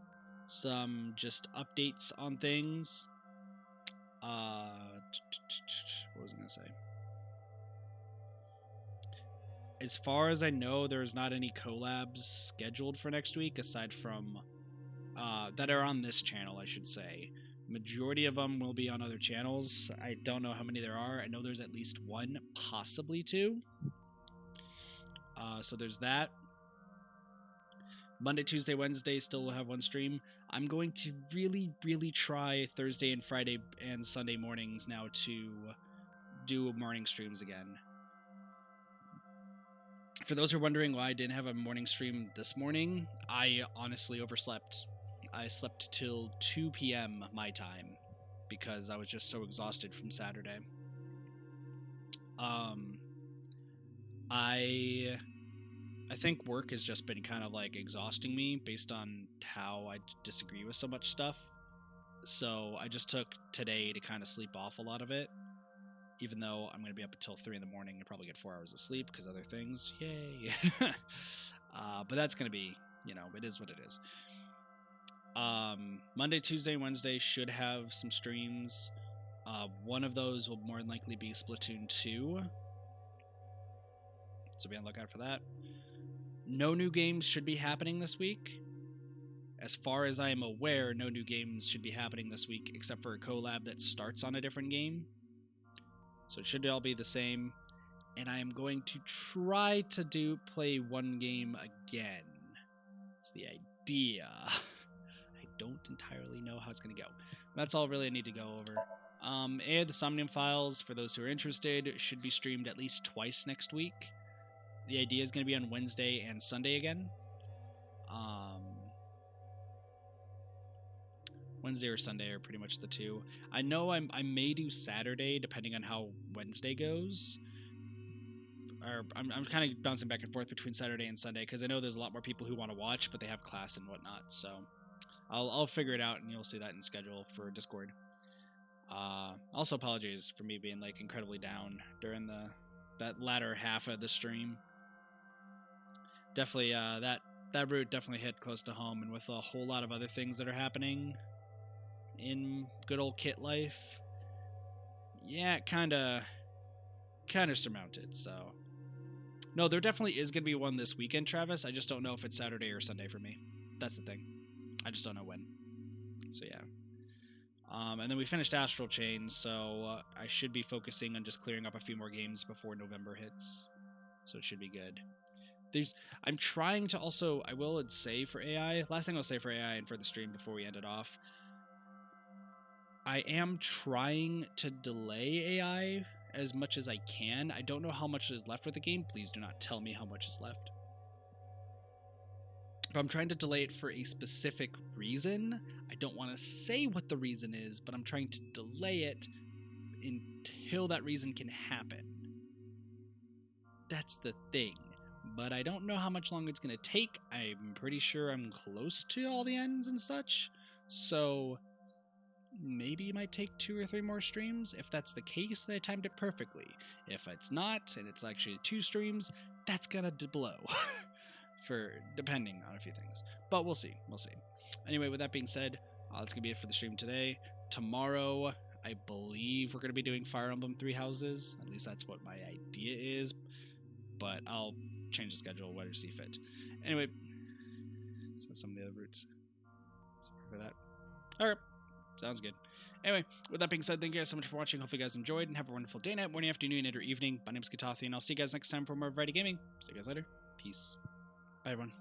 some just updates on things. What was I gonna say? As far as I know, there's not any collabs scheduled for next week aside from that are on this channel, I should say. Majority of them will be on other channels. I don't know how many there are. I know there's at least one, possibly two. So there's that. Monday, Tuesday, Wednesday still will have one stream. I'm going to really, really try Thursday and Friday and Sunday mornings now to do morning streams again. For those who are wondering why I didn't have a morning stream this morning, I honestly overslept. I slept till 2 p.m. my time because I was just so exhausted from Saturday. I think work has just been kind of like exhausting me based on how I disagree with so much stuff. So I just took today to kind of sleep off a lot of it, even though I'm going to be up until 3 in the morning and probably get 4 hours of sleep because other things. Yay. But that's going to be, it is what it is. Monday, Tuesday, Wednesday should have some streams. One of those will more than likely be Splatoon 2. So be on the lookout for that. No new games should be happening this week. As far as I am aware, no new games should be happening this week except for a collab that starts on a different game. So it should all be the same. And I am going to try to play one game again. That's the idea. I don't entirely know how it's going to go. That's all really I need to go over. The Somnium Files, for those who are interested, should be streamed at least twice next week. The idea is going to be on Wednesday and Sunday again. Wednesday or Sunday are pretty much the two. I know I may do Saturday, depending on how Wednesday goes. Or I'm kind of bouncing back and forth between Saturday and Sunday, because I know there's a lot more people who want to watch, but they have class and whatnot. So I'll figure it out, and you'll see that in schedule for Discord. Also, apologies for me being like incredibly down during that latter half of the stream. Definitely, that route definitely hit close to home, and with a whole lot of other things that are happening in good old Kit life, yeah, kind of surmounted. So, no, there definitely is gonna be one this weekend, Travis. I just don't know if it's Saturday or Sunday for me. That's the thing. I just don't know when. So yeah. And then we finished Astral Chain, so I should be focusing on just clearing up a few more games before November hits. So it should be good. I'm trying to also, I will say for AI, last thing I'll say for AI and for the stream before we end it off, I am trying to delay AI as much as I can. I don't know how much is left with the game. Please do not tell me how much is left. But I'm trying to delay it for a specific reason. I don't want to say what the reason is, but I'm trying to delay it until that reason can happen. That's the thing. But I don't know how much longer it's going to take. I'm pretty sure I'm close to all the ends and such. So maybe it might take 2 or 3 more streams. If that's the case, then I timed it perfectly. If it's not, and it's actually 2 streams, that's going to blow. For depending on a few things. But we'll see. We'll see. Anyway, with that being said, that's going to be it for the stream today. Tomorrow, I believe we're going to be doing Fire Emblem 3 Houses. At least that's what my idea is. But I'll change the schedule, whatever you see fit. Anyway, so some of the other routes. Sorry for that. Alright. Sounds good. Anyway, with that being said, thank you guys so much for watching. Hopefully you guys enjoyed, and have a wonderful day, night, morning, afternoon, night, or evening. My name's Katathi, and I'll see you guys next time for more Variety Gaming. See you guys later. Peace. Bye, everyone.